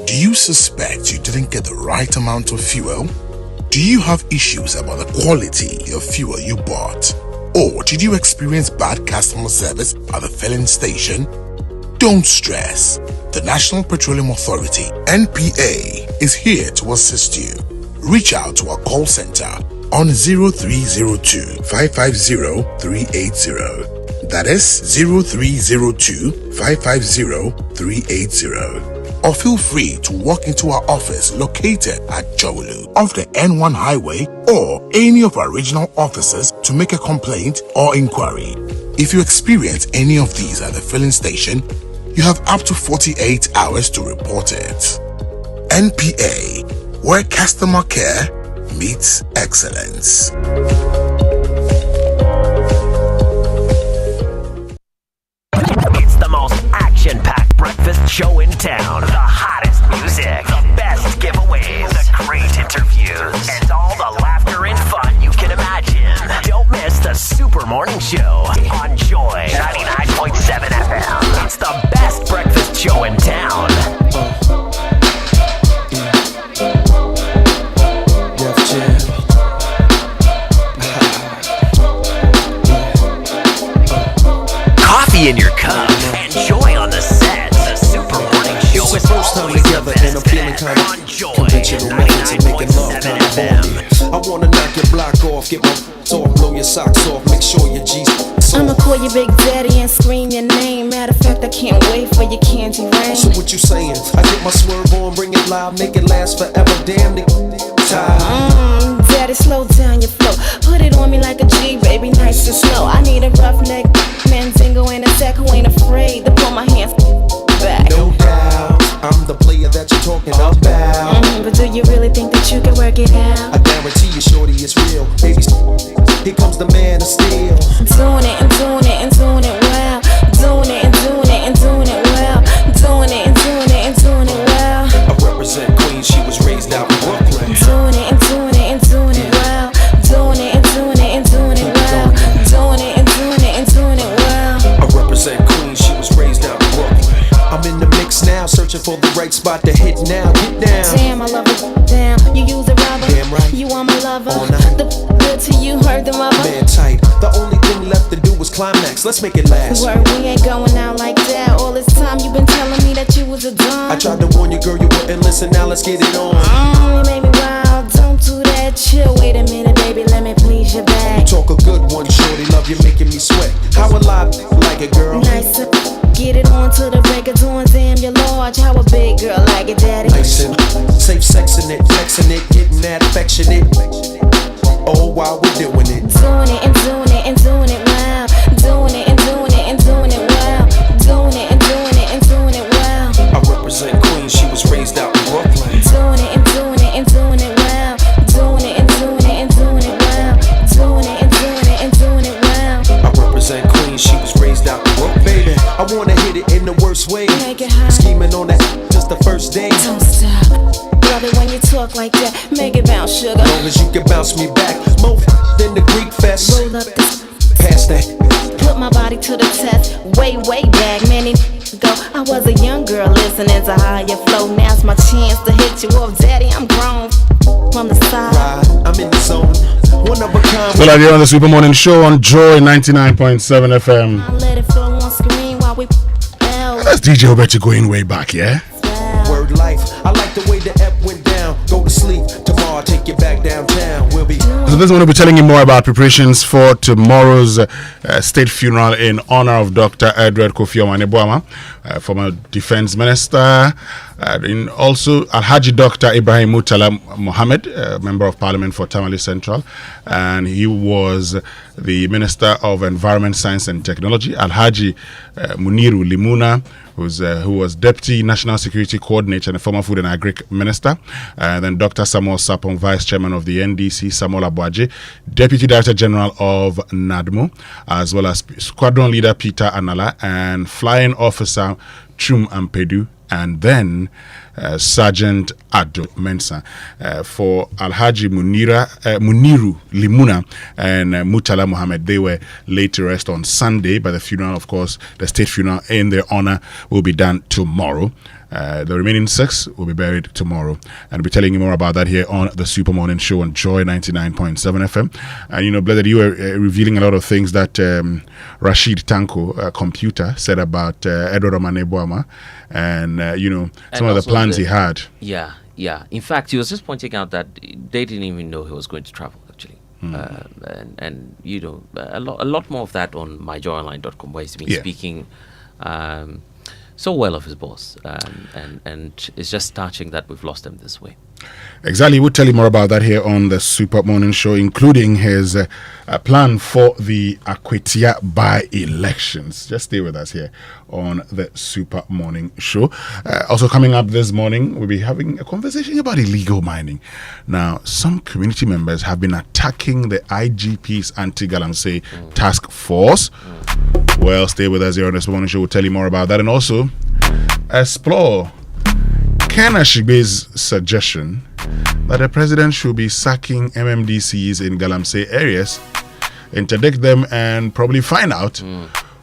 Do you suspect you didn't get the right amount of fuel? Do you have issues about the quality of fuel you bought? Or did you experience bad customer service at the filling station? Don't stress. The National Petroleum Authority, NPA, is here to assist you. Reach out to our call center on 0302 550 380. That is 0302 550 380. Or feel free to walk into our office located at Jowolu off the N1 highway or any of our regional offices to make a complaint or inquiry. If you experience any of these at the filling station, you have up to 48 hours to report it. NPA, where customer care meets excellence. It's the most action-packed breakfast show in town. The hottest music, the best giveaways, the great interviews, and all the laughter and fun you can imagine. Don't miss the Super Morning Show on Joy 99.7 FM. It's the best breakfast show in town. Coffee in your cup and joy on the set. The Super Morning Show is first time together and I'm feeling kind of conventional methods of making love kind of horny. I wanna knock your block off, get my off, blow your socks off, make sure your G's I'ma call you Big Daddy and scream your name. Matter of fact, I can't wait for your candy rain. So what you saying? I get my swerve on, bring it live, make it last forever. Damn the time. Daddy, slow down your flow. Put it on me like a G, baby, nice and slow. I need a roughneck Mandingo in a sack who ain't afraid to pull my hands back. No doubt, I'm the player that you're talking about. But do you really think that you can work it out? I guarantee you, shorty, it's real. Baby, here comes the man of steel. Doing it and doing it and doing it well. Doing it and doing it and doing it well. Doing it and doing it and doing it well. I represent Queens, she was raised out in Brooklyn. Doing it and doing it and doing it well. Doing it and doing it and doing it well. Doing it and doing it and doing it well. I represent Queens, she was raised out in Brooklyn. I'm in the mix now, searching for the right spot to hit now. Get down. Damn, I love it. Damn, you use a rubber. Damn right. You are my lover. All night. The good to you, heard the mother. Man tight. The only thing left to do was climax. Let's make it last. Word, we ain't going out like that. All this time you been telling me that you was a dumb. I tried to warn you, girl, you wouldn't listen. Now let's get it on. You made me wild. Don't do that. Chill. Wait a minute, baby. Let me please your back. You talk a good one, shorty. Love you, making me sweat. How a lot like it, girl? Nice. Get it on to the break of dawn. Damn, you're large. How a big girl like it, daddy? Nice and safe sexing it, flexing it, getting that affectionate. Oh, while we're doing it. Doing it and doing it and doing it well. Doing it and doing it and doing it well. Doing it and doing it and doing it well. I represent Queens, she was raised out in Brooklyn. Doing it and doing it and doing it well. Doing it and doing it and doing it well. Doing it and doing it and doing it well. I represent Queens, she was raised out in Brooklyn. Baby, I wanna hit it in the worst way. Make it hot. Scheming on that just the first day. Don't stop. Love it when you talk like that. Make it bounce, sugar. Long as you can bounce me back. More than the Greek fest. Roll up this. Pass that. Put my body to the test. Way back, many ago. I was a young girl listening to higher flow. Now's my chance to hit you up, daddy. I'm grown from the side. Right, I'm in the zone. One of a kind. Still out here on the Super Morning Show on Joy 99.7 FM. I let it flow on screen while we. That's DJ Obechi going way back, yeah? Word life. I like the way the ep went down. Go to sleep. Tomorrow I'll take you back downtown. We'll be. So this one will be telling you more about preparations for tomorrow's state funeral in honor of Dr. Edward Kofi Omaneboama, former defense minister. And also Alhaji Dr. Ibrahim Murtala Mohammed, member of parliament for Tamale Central, and he was the Minister of Environment, Science and Technology. Alhaji Muniru Limuna, who was Deputy National Security Coordinator and a former Food and Agric Minister. Then Dr. Samuel Sapong, Vice Chairman of the NDC, Samuel Abuaje, Deputy Director General of NADMO, as well as Squadron Leader Peter Anala and Flying Officer Chum Ampedu, and then Sergeant Ado Mensa. For Alhaji Muniru Limuna and Murtala Mohammed, they were laid to rest on Sunday, but the funeral, of course, the state funeral in their honor will be done tomorrow. The remaining 6 will be buried tomorrow, and I'll be telling you more about that here on the Super Morning Show on Joy 99.7 FM. And you know, Blessed, you were revealing a lot of things that Rashid Tanko, computer, said about Edward Omaneboama, and you know, some of the plans he had. Yeah. In fact, he was just pointing out that they didn't even know he was going to travel, actually. And you know, a lot more of that on myjoyonline.com, where he's been speaking so well of his boss, and it's just touching that we've lost him this way. Exactly. We'll tell you more about that here on the Super Morning Show, including his plan for the Akwetia by-elections. Just stay with us here on the Super Morning Show. Also coming up this morning, we'll be having a conversation about illegal mining. Now, some community members have been attacking the IGP's anti-galamsey task force. Well, stay with us here on the Super Morning Show. We'll tell you more about that, and also explore Ken Ashigbe's suggestion that the president should be sacking MMDCs in galamsey areas, interdict them, and probably find out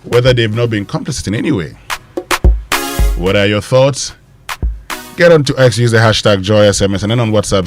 whether they've not been complicit in any way. What are your thoughts? Get on to X, use the hashtag JoySMS, and then on WhatsApp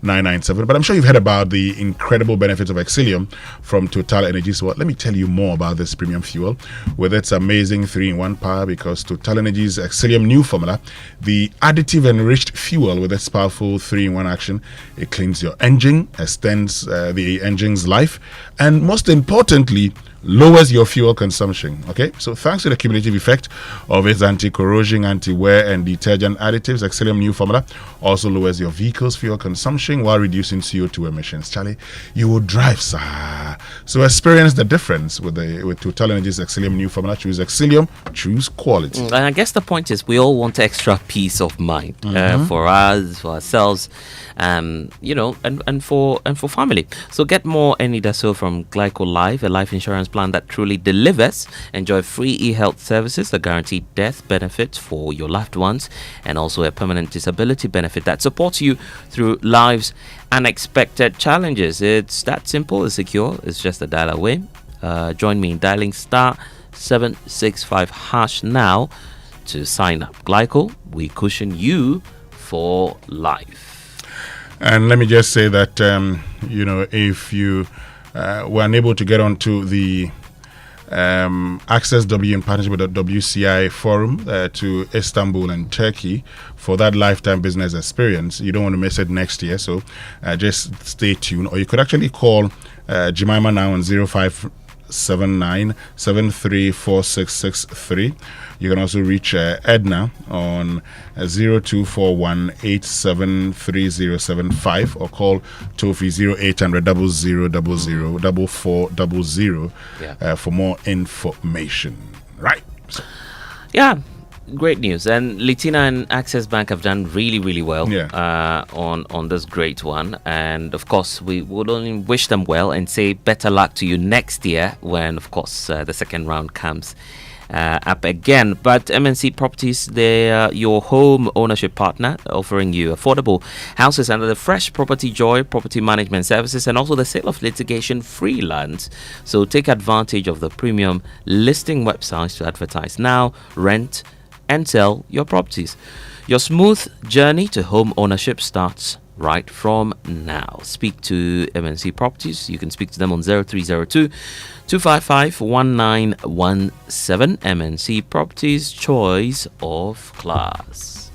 055-1111-997. But I'm sure you've heard about the incredible benefits of Exilium from Total Energies. So let me tell you more about this premium fuel with its amazing 3-in-1 power, because Total Energies Exilium new formula, the additive enriched fuel with its powerful 3-in-1 action, it cleans your engine, extends the engine's life, and most importantly, lowers your fuel consumption. Okay, so thanks to the cumulative effect of its anti-corrosion, anti-wear, and detergent additives, Exilium new formula also lowers your vehicle's fuel consumption while reducing CO2 emissions. Charlie, you will drive, sir. So experience the difference with Total Energies Exilium new formula. Choose Exilium, choose quality. And I guess the point is, we all want extra peace of mind for us, for ourselves, and for family. So get more Enidaso from Glyco Life, a life insurance plan that truly delivers. Enjoy free e-health services, a guaranteed death benefit for your loved ones, and also a permanent disability benefit that supports you through life's unexpected challenges. It's that simple, it's secure, it's just a dial away. Join me in dialing *765# now to sign up. Glyco, we cushion you for life. And let me just say that if you were unable to get onto the Access W in partnership with the WCI Forum to Istanbul and Turkey for that lifetime business experience, you don't want to miss it next year. So just stay tuned. Or you could actually call Jemima now on 0579-734663. You can also reach Edna on 0241-873075 or call toll-free 0800-0000-4400 for more information. Right. Yeah. Great news. And Litina and Access Bank have done really, really well on this great one. And of course, we would only wish them well and say better luck to you next year when, of course, the second round comes up again. But MNC Properties, they're your home ownership partner, offering you affordable houses under the Fresh Property Joy property management services and also the sale of litigation free land. So take advantage of the premium listing websites to advertise now, rent, and sell your properties. Your smooth journey to home ownership starts right from now. Speak to MNC Properties. You can speak to them on 0302-255-1917. MNC Properties, choice of class.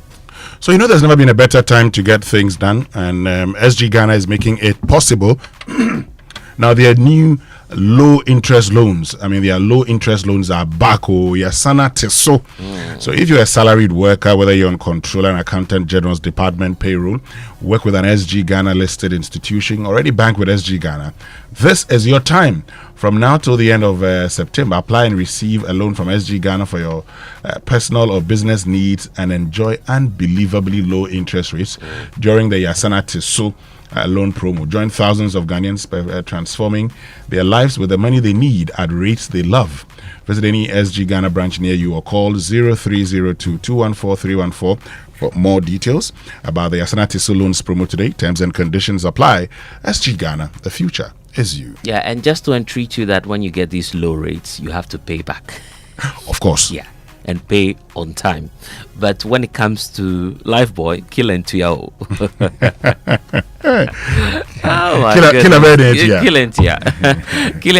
So there's never been a better time to get things done, and SG Ghana is making it possible. Now their new low interest loans. Their low interest loans are back. Yasana Teso. So if you're a salaried worker, whether you're on Controller and Accountant General's Department payroll, work with an SG Ghana listed institution, already bank with SG Ghana, this is your time. From now till the end of September, apply and receive a loan from SG Ghana for your personal or business needs and enjoy unbelievably low interest rates during the Yasana Teso loan promo. Join thousands of Ghanaians transforming their lives with the money they need at rates they love. Visit any SG Ghana branch near you or call 0302-214-314 for more details about the Yasana Teso loans promo today. Terms and conditions apply. SG Ghana, the future is you. Yeah, and just to entreat you that when you get these low rates, you have to pay back. Of course. Yeah, and pay on time. But when it comes to Lifeboy, kill and Tuyao. Kill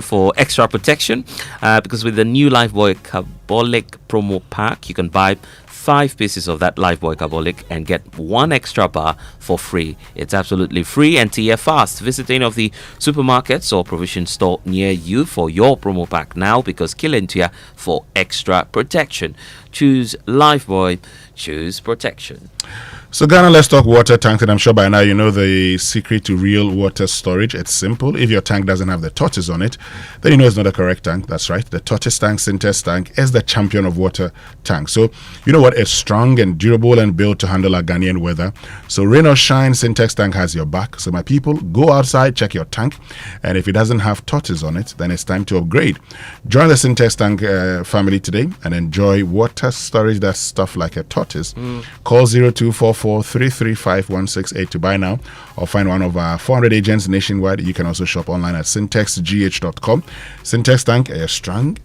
for extra protection, because with the new Lifeboy Carbolic promo pack, you can buy 5 pieces of that Lifeboy Carbolic and get 1 extra bar for free. It's absolutely free and TF fast. Visit any of the supermarkets or provision store near you for your promo pack now, because Kilentia for extra protection. Choose Lifeboy, choose protection. So Ghana, let's talk water tanks, and I'm sure by now you know the secret to real water storage. It's simple. If your tank doesn't have the tortoise on it, then you know it's not a correct tank. That's right. The tortoise tank, Syntex tank, is the champion of water tanks. So you know what? It's strong and durable and built to handle our Ghanaian weather. So rain or shine, Syntex tank has your back. So my people, go outside, check your tank, and if it doesn't have tortoise on it, then it's time to upgrade. Join the Syntex tank family today and enjoy water storage that's stuff like a tortoise. Call 0244-335-168 to buy now, or find one of our 400 agents nationwide. You can also shop online at syntexgh.com. Syntex tank, strong,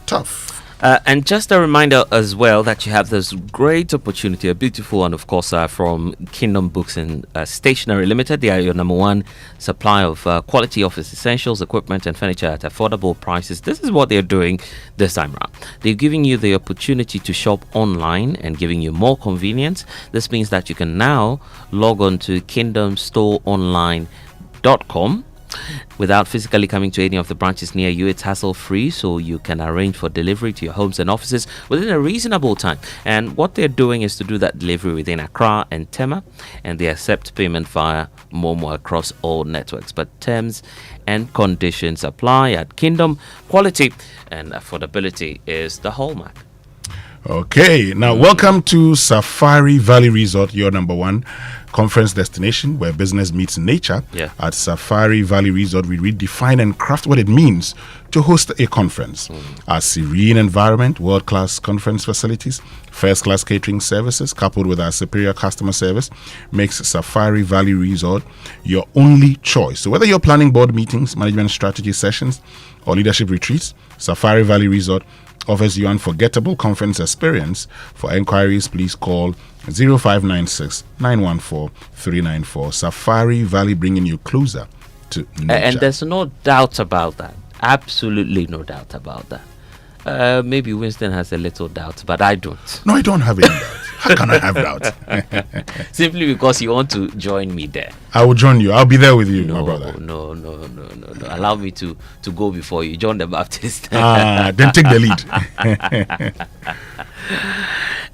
tough. And just a reminder as well that you have this great opportunity, a beautiful one, of course, from Kingdom Books and Stationery Limited. They are your number one supplier of quality office essentials, equipment, and furniture at affordable prices. This is what they're doing this time around. They're giving you the opportunity to shop online and giving you more convenience. This means that you can now log on to kingdomstoreonline.com. without physically coming to any of the branches near you. It's hassle-free, so you can arrange for delivery to your homes and offices within a reasonable time. And what they're doing is to do that delivery within Accra and Tema, and they accept payment via Momo across all networks. But terms and conditions apply at Kingdom. Quality and affordability is the hallmark. Okay, now welcome to Safari Valley Resort, your number one conference destination where business meets nature. At Safari Valley Resort, we redefine and craft what it means to host a conference. A serene environment, world-class conference facilities, first-class catering services, coupled with our superior customer service, makes Safari Valley Resort your only choice. So whether you're planning board meetings, management strategy sessions, or leadership retreats, Safari Valley Resort offers you unforgettable conference experience. For inquiries, please call 0596 914 394. Safari Valley, bringing you closer to nature. And there's no doubt about that. Absolutely no doubt about that. Maybe Winston has a little doubt, but I don't. No, I don't have any doubt. How can I have doubt? Simply because you want to join me there. I will join you. I'll be there with you, my brother. No. Allow me to go before you. John the Baptist. Then take the lead.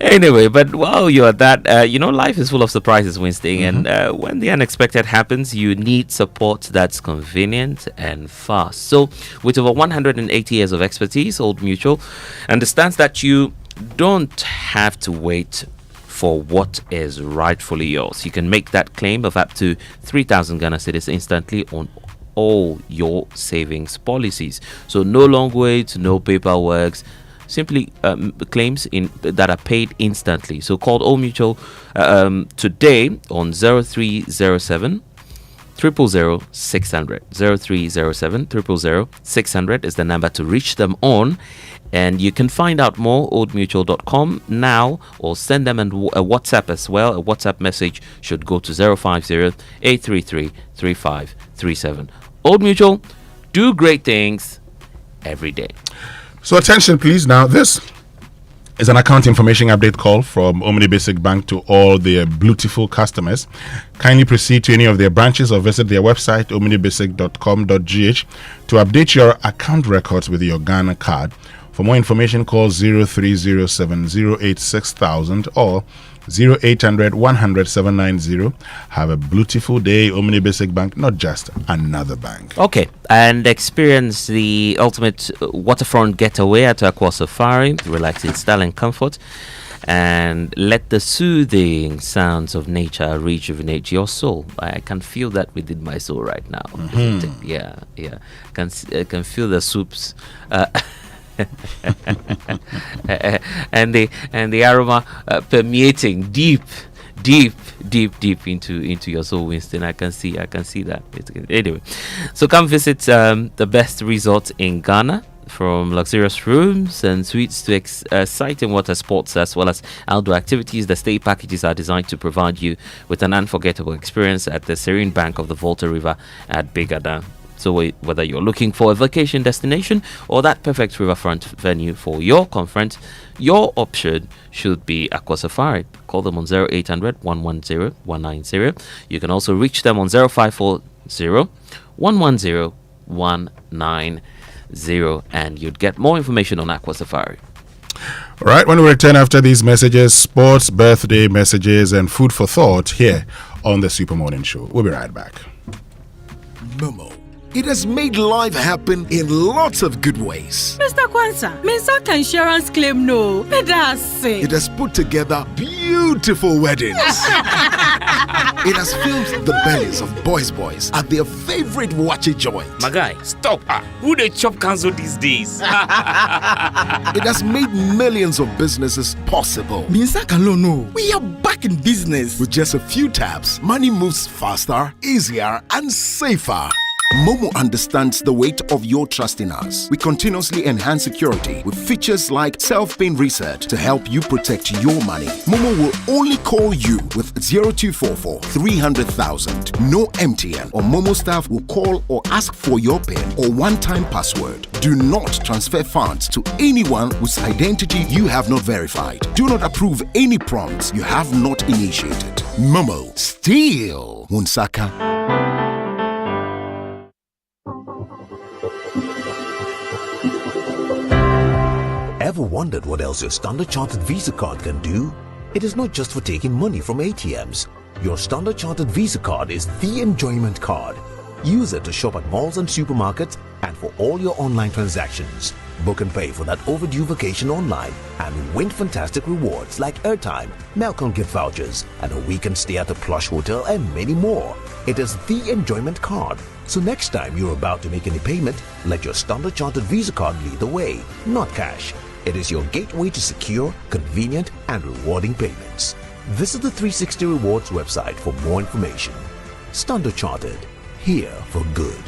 Anyway, but while you're at that, life is full of surprises, Winston. And when the unexpected happens, you need support that's convenient and fast. So with over 180 years of expertise, Old Mutual understands that you don't have to wait for what is rightfully yours. You can make that claim of up to 3,000 Ghana cedis instantly on all your savings policies. So no long waits, no paperwork. Simply claims that are paid instantly. So call Old Mutual today on 0307 000 600. 0307 000 600 is the number to reach them on. And you can find out more oldmutual.com now, or send them a WhatsApp as well. A WhatsApp message should go to 050-833-3537. Old Mutual, do great things every day. So attention, please. Now, this is an account information update call from Omni Basic Bank to all their beautiful customers. Kindly proceed to any of their branches or visit their website, omnibasic.com.gh, to update your account records with your Ghana card. For more information, call 0307 086,000 or 0800 100 790. Have a beautiful day. Omni Basic Bank, not just another bank. Okay, and experience the ultimate waterfront getaway at Aqua Safari. Relax in style and comfort, and let the soothing sounds of nature rejuvenate your soul. I can feel that within my soul right now. Yeah. I can feel the soups. and the aroma permeating deep into your soul, Winston. I can see that. Anyway, so come visit the best resort in Ghana. From luxurious rooms and suites to exciting water sports as well as outdoor activities, the stay packages are designed to provide you with an unforgettable experience at the serene bank of the Volta River at Bigada. So whether you're looking for a vacation destination or that perfect riverfront venue for your conference, your option should be Aqua Safari. Call them on 0800 110 190. You can also reach them on 0540 110 190, and you'd get more information on Aqua Safari. All right, when we return after these messages, sports, birthday messages, and food for thought here on the Super Morning Show. We'll be right back. Momo. It has made life happen in lots of good ways. Mr. Kwanzaa, Mensaka insurance claim no. It has put together beautiful weddings. It has filled the bellies of boys at their favorite wachi joint. My guy, stop. Who they chop cancel these days? It has made millions of businesses possible. Mensaka no. We are back in business. With just a few taps, money moves faster, easier, and safer. Momo understands the weight of your trust in us. We continuously enhance security with features like self-paying reset to help you protect your money. Momo will only call you with 0244 300,000. No MTN or Momo staff will call or ask for your PIN or one-time password. Do not transfer funds to anyone whose identity you have not verified. Do not approve any prompts you have not initiated. Momo, still Munsaka. Ever wondered what else your Standard Chartered Visa card can do? It is not just for taking money from ATMs. Your Standard Chartered Visa card is the enjoyment card. Use it to shop at malls and supermarkets and for all your online transactions. Book and pay for that overdue vacation online and win fantastic rewards like airtime, Melcon gift vouchers, and a weekend stay at a plush hotel and many more. It is the enjoyment card. So next time you're about to make any payment, let your Standard Chartered Visa card lead the way, not cash. It is your gateway to secure, convenient, and rewarding payments. Visit the 360 Rewards website for more information. Standard Chartered, here for good.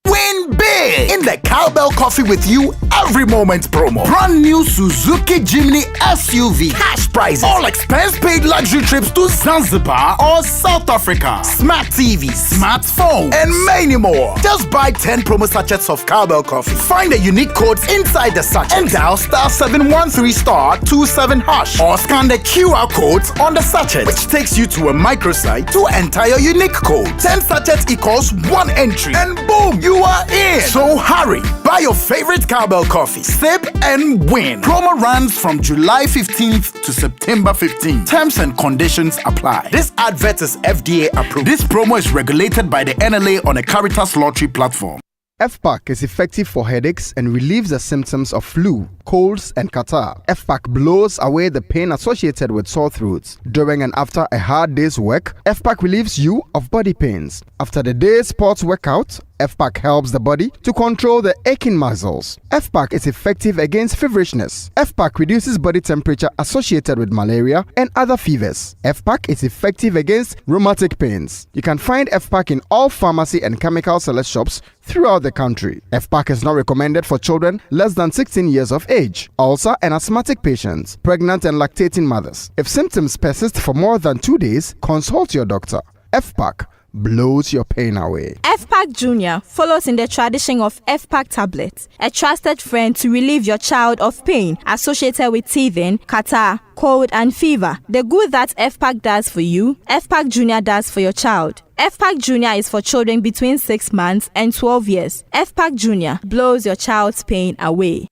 Win big in the Cowbell Coffee with You every moment promo. Brand new Suzuki Jimny SUV. Cash prizes. All expense paid luxury trips to Zanzibar or South Africa. Smart TV, smartphone, and many more. Just buy 10 promo sachets of Cowbell Coffee. Find the unique codes inside the sachet and dial *713*27# or scan the QR codes on the sachet, which takes you to a microsite to enter your unique code. 10 sachets equals 1 entry, and boom, you are in. So hurry, buy your favorite Cowbell Coffee, sip and win. Promo runs from July 15th to September 15th. Terms and conditions apply. This advert is FDA approved. This promo is regulated by the NLA on a Caritas lottery platform. FPAC is effective for headaches and relieves the symptoms of flu, colds, and catarrh. FPAC blows away the pain associated with sore throats. During and after a hard day's work, FPAC relieves you of body pains. After the day's sports workout, FPAC helps the body to control the aching muscles. FPAC is effective against feverishness. FPAC reduces body temperature associated with malaria and other fevers. FPAC is effective against rheumatic pains. You can find FPAC in all pharmacy and chemical select shops throughout the country. FPAC is not recommended for children less than 16 years of age, ulcer and asthmatic patients, pregnant and lactating mothers. If symptoms persist for more than 2 days, consult your doctor. FPAC blows your pain away. FPAC Junior follows in the tradition of FPAC tablets, a trusted friend to relieve your child of pain associated with teething, catarrh, cold, and fever. The good that FPAC does for you, FPAC Junior does for your child. FPAC Junior is for children between 6 months and 12 years. FPAC Junior blows your child's pain away.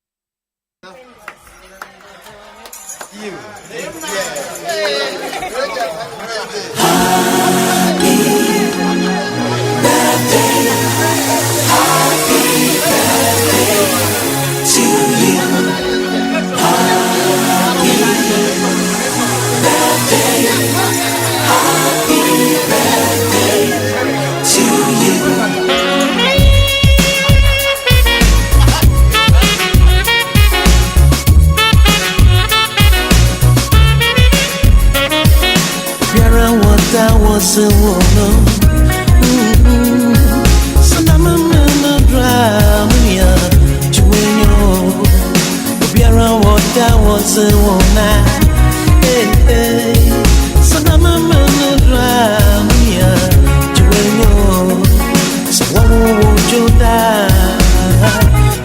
That was a woman. So I'm a drama. Juino. Biara, what that was a woman. So I'm a drama. Juino. So what would you die?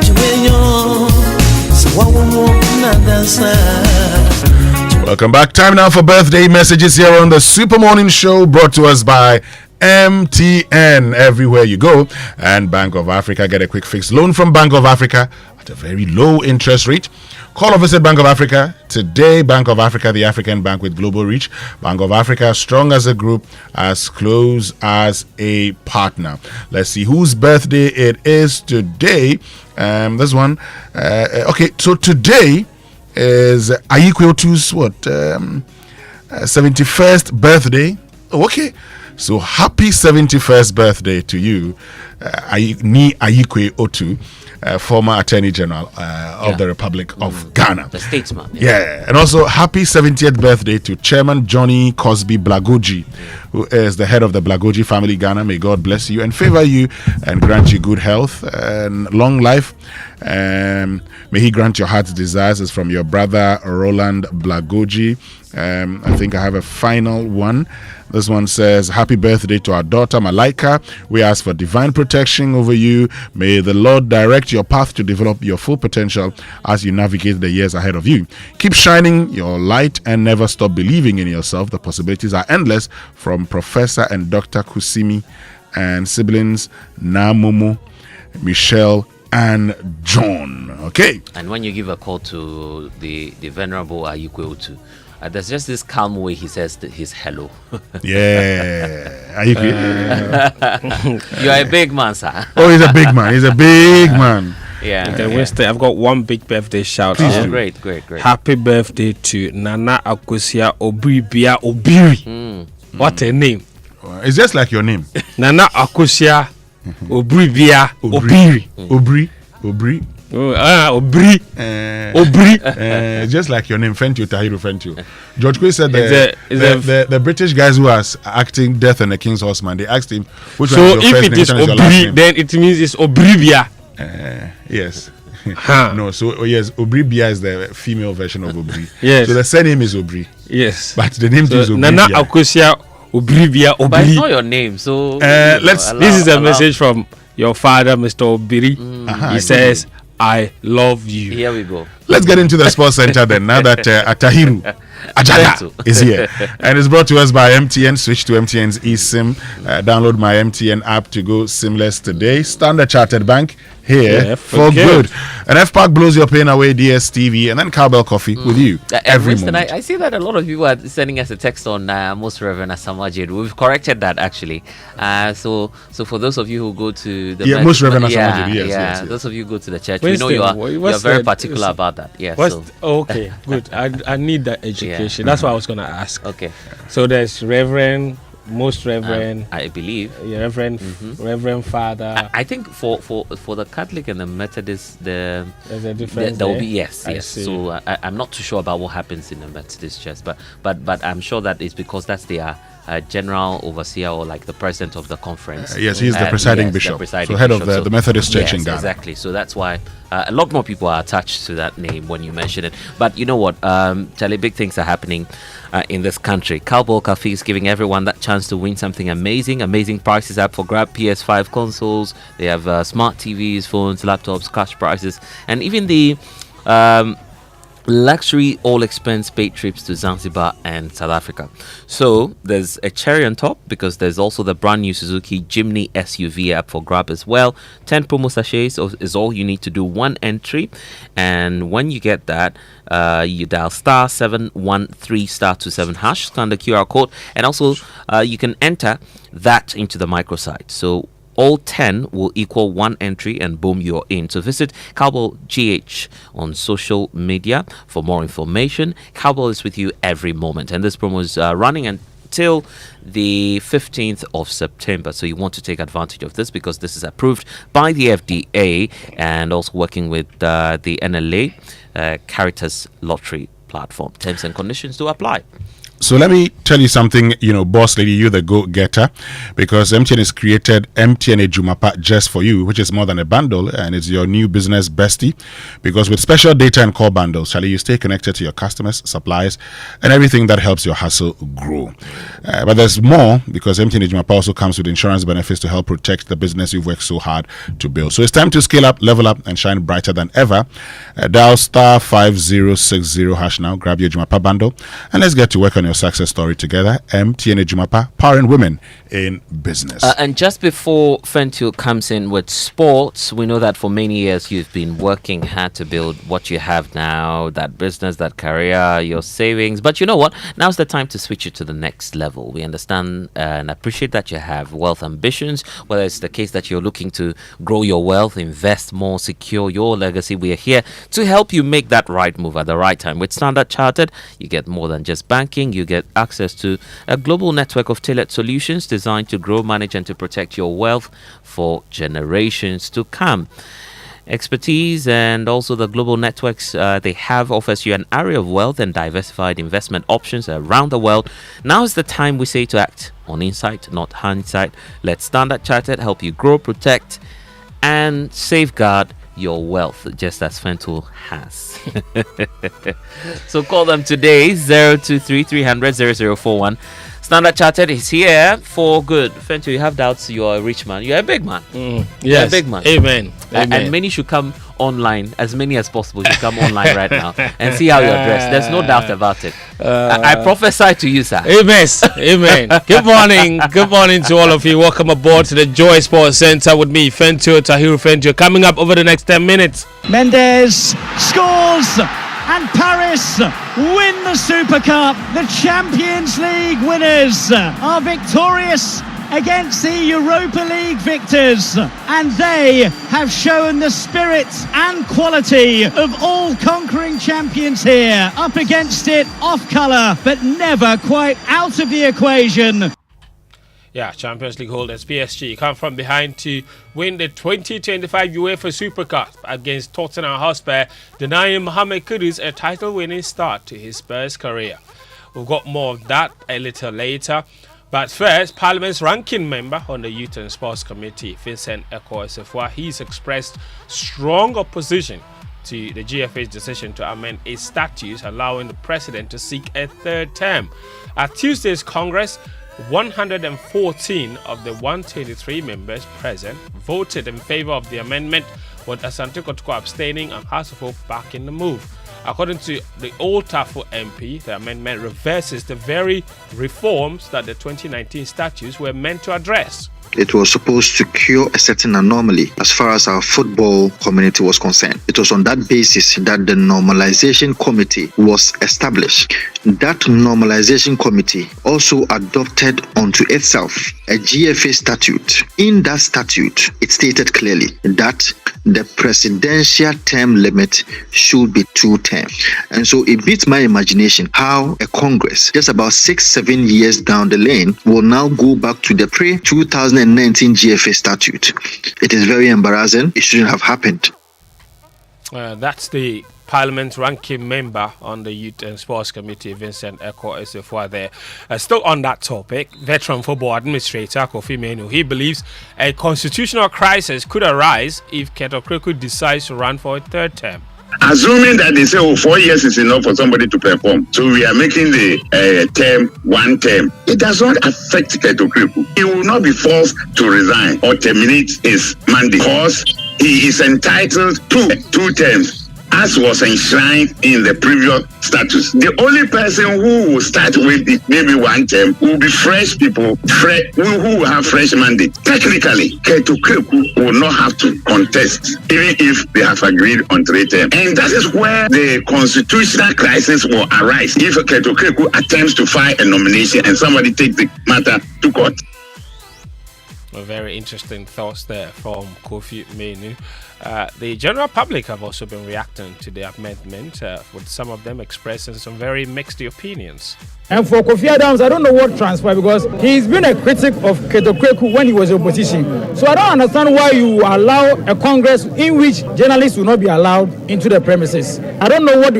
Juino. So what would not answer? Welcome back. Time now for birthday messages here on the Super Morning Show, brought to us by MTN. Everywhere you go, and Bank of Africa. Get a quick fix loan from Bank of Africa at a very low interest rate. Call or visit Bank of Africa today. Bank of Africa, the African bank with global reach. Bank of Africa, strong as a group, as close as a partner. Let's see whose birthday it is today. This one. Okay, so today is Ayikweotu's 71st birthday. Oh, okay, so happy 71st birthday to you. Ni Ayikwe Otu, former Attorney General of the Republic of Ghana. The statesman. Yeah. And also happy 70th birthday to Chairman Johnny Cosby Blagoji, who is the head of the Blagoji family Ghana. May God bless you and favor you and grant you good health and long life. May he grant your heart's desires. Is from your brother Roland Blagoji. I think I have a final one. This one says, happy birthday to our daughter Malaika. We ask for divine protection over you. May the Lord direct your path to develop your full potential as you navigate the years ahead of you. Keep shining your light and never stop believing in yourself. The possibilities are endless. From Professor and Dr. Kusimi and siblings Namomo, Michelle, and John. Okay. And when you give a call to the venerable Ayikwe Otu, there's just this calm way he says his hello. Yeah. You are a big man, sir. Oh, he's a big man. He's a big man. Yeah. Okay, Winston, I've got one big birthday shout out. Oh, great. Happy birthday to Nana Akosia Obribia Obiri. What a name. It's just like your name. Nana Akosia Obribia Obiri. Obri. Obri. Just like your name, Fentio Tahiru Fentio. George Quay said the British guys who are acting Death and the King's Horseman, they asked him which one is your first name, which one is your last name. Then it means it's Obribia. Yes. No, so yes, Obribia is the female version of Obri. Yes. So the surname is Obri. Yes. But the name is Obribia. Nana Akosia Obribia Obri. But it's not your name, so this is a message from your father, Mr. Obiri. He says, I love you. Here we go. Let's get into the sports center then. Now that Atahiru Ajada is here, and it's brought to us by MTN. Switch to MTN's eSIM. Download my MTN app to go seamless today. Standard Chartered Bank here for good. And FPAC blows your pain away. DSTV and then Cowbell Coffee with you every Winston, moment. I see that a lot of people are sending us a text on Most Reverend Asamajid. We've corrected that actually. So for those of you who go to the Most Reverend Asamajid, yes. Those of you who go to the church, Winston, we know you are very particular about that. Yes. Okay, good. I need that education. That's what I was going to ask. Okay. So there's Reverend, Most Reverend, I believe, Reverend, Reverend Father. I think for the Catholic and the Methodist, there's a difference. There will be yes. See. So I'm not too sure about what happens in the Methodist church, but I'm sure that it's because that's their general overseer or like the president of the conference. Yes, he's the presiding bishop. So head of the Methodist Church in Ghana. Exactly. So that's why a lot more people are attached to that name when you mention it. But you know what, Charlie, big things are happening in this country. Cowbell Cafe is giving everyone that chance to win something amazing. Amazing prices up for grab. PS5 consoles. They have smart TVs, phones, laptops, cash prizes, and even the luxury all expense paid trips to Zanzibar and South Africa. So there's a cherry on top because there's also the brand new Suzuki Jimny SUV up for grab as well. 10 promo sachets is all you need to do, one entry, and when you get that, you dial star 713 star 27 hash, scan the QR code, and also you can enter that into the microsite. So all 10 will equal one entry and boom, you're in. So visit Cowbell GH on social media for more information. Cowbell is with you every moment, and this promo is running until the 15th of September. So you want to take advantage of this because this is approved by the FDA and also working with the NLA Caritas Lottery platform. Terms and conditions do apply. So let me tell you something, boss lady, you the go-getter, because MTN has created MTN Ejumapa just for you, which is more than a bundle, and it's your new business bestie, because with special data and call bundles, Charlie, you stay connected to your customers, suppliers, and everything that helps your hustle grow. But there's more, because MTN Ejumapa also comes with insurance benefits to help protect the business you've worked so hard to build. So it's time to scale up, level up, and shine brighter than ever. Dial star 5060 hash now, grab your Ejumapa bundle, and let's get to work on your success story together. MTN Ejumapa, powering women in business. And just before Fentio comes in with sports, we know that for many years you've been working hard to build what you have now, that business, that career, your savings. But you know what? Now's the time to switch it to the next level. We understand and appreciate that you have wealth ambitions, whether it's the case that you're looking to grow your wealth, invest more, secure your legacy. We are here to help you make that right move at the right time. With Standard Chartered, you get more than just banking. you get access to a global network of tailored solutions designed to grow, manage, and to protect your wealth for generations to come. Expertise and also the global networks they have offers you an array of wealth and diversified investment options around the world. Now is the time, we say, to act on insight, not hindsight. Let Standard Chartered help you grow, protect, and safeguard your wealth, just as Fento has. So call them today, 023 300 0041. Standard Chartered is here for good. Fento, you have doubts you're a rich man. You're a big man. Yes. You're a big man. Amen. And many should come online, as many as possible should come online right now and see how you're dressed. There's no doubt about it. I prophesy to you, sir. Amen. Amen. Good morning. Good morning to all of you. Welcome aboard to the Joy Sports Center with me, Fento, Tahiru Fento. Coming up over the next 10 minutes. Mendes scores and Paris win the Super Cup. The Champions League winners are victorious against the Europa League victors, and they have shown the spirit and quality of all conquering champions here. Up against it, off colour, but never quite out of the equation. Yeah, Champions League holders PSG come from behind to win the 2025 UEFA Super Cup against Tottenham Hotspur, denying Mohamed Kudus a title-winning start to his Spurs career. We've got more of that a little later. But first, Parliament's ranking member on the Youth and Sports Committee, Winston Amoah, he's expressed strong opposition to the GFA's decision to amend its statutes, allowing the president to seek a third term. At Tuesday's Congress, 114 of the 123 members present voted in favor of the amendment, with Asante Kotoko abstaining and House of Hope backing the move. According to the Old Tafo MP, the amendment reverses the very reforms that the 2019 statutes were meant to address. It was supposed to cure a certain anomaly as far as our football community was concerned. It was on that basis that the Normalization Committee was established. That Normalization Committee also adopted onto itself a GFA statute. In that statute, it stated clearly that the presidential term limit should be 2 terms. And so it beats my imagination how a Congress, just about 6-7 years down the lane, will now go back to the pre-2019 GFA statute. It is very embarrassing. It shouldn't have happened. That's the Parliament ranking member on the Youth and Sports Committee, Winston Amoah there. Still on that topic, veteran football administrator Kofi Menu, he believes a constitutional crisis could arise if Ketokreku decides to run for a third term. Assuming that they say, 4 years is enough for somebody to perform, so we are making the term 1 term. It does not affect Ketokreku. He will not be forced to resign or terminate his mandate because he is entitled to 2 terms, as was enshrined in the previous status. The only person who will start with maybe 1 term will be fresh people, who will have fresh mandate. Technically, Ketokreku will not have to contest, even if they have agreed on 3 terms. And that is where the constitutional crisis will arise if Ketokreku attempts to file a nomination and somebody takes the matter to court. A very interesting thoughts there from Kofi Menu. The general public have also been reacting to the amendment, with some of them expressing some very mixed opinions. And for Kofi Adams, I don't know what transpired because he's been a critic of Ketokreku when he was in opposition. So I don't understand why you allow a Congress in which journalists will not be allowed into the premises. I don't know what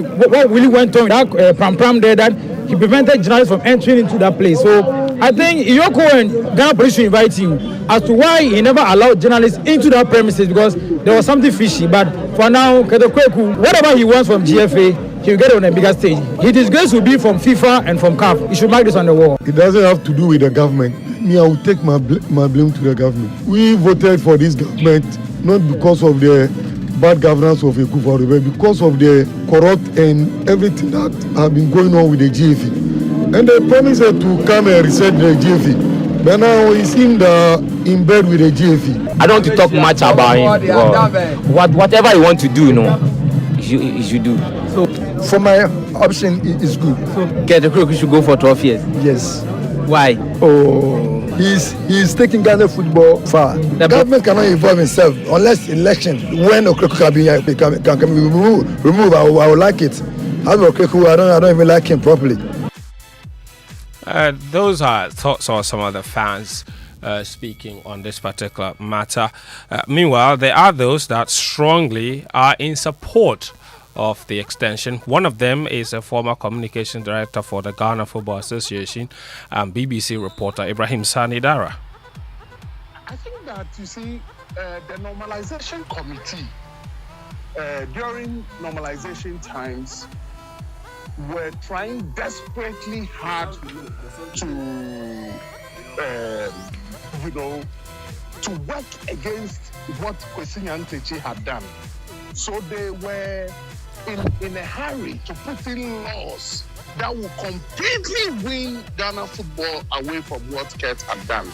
really went on with that pram there that he prevented journalists from entering into that place. So I think Iyoko and Ghana Police should invite him as to why he never allowed journalists into that premises, because there was something fishy. But for now, Ketokreku, whatever he wants from GFA, he will get it on a bigger stage. His disgrace will be from FIFA and from CAF. He should mark this on the wall. It doesn't have to do with the government. Me, I will take my blame to the government. We voted for this government not because of the bad governance of Ekufuor, but because of the corrupt and everything that have been going on with the GFA. And they promised to come and reset the GFA. But now he seemed in bed with the GFA. I don't want to talk much about him. Whatever you want to do, you should do. So for my option, it's good. So Ketokreku should go for 12 years. Yes. Why? Oh, he's taking Ghana football far. The government cannot involve himself unless election. When Okreku can be removed, I will like it. As Okreku, I don't even like him properly. those are thoughts of some of the fans speaking on this particular matter. Meanwhile, there are those that strongly are in support of the extension. One of them is a former communication director for the Ghana Football Association and BBC reporter Ibrahim Sanidara. I think that, you see, the normalization committee during normalization times were trying desperately hard to to work against what Kwesi Nyantakyi had done. So they were in a hurry to put in laws that will completely win Ghana football away from what Kurt had done.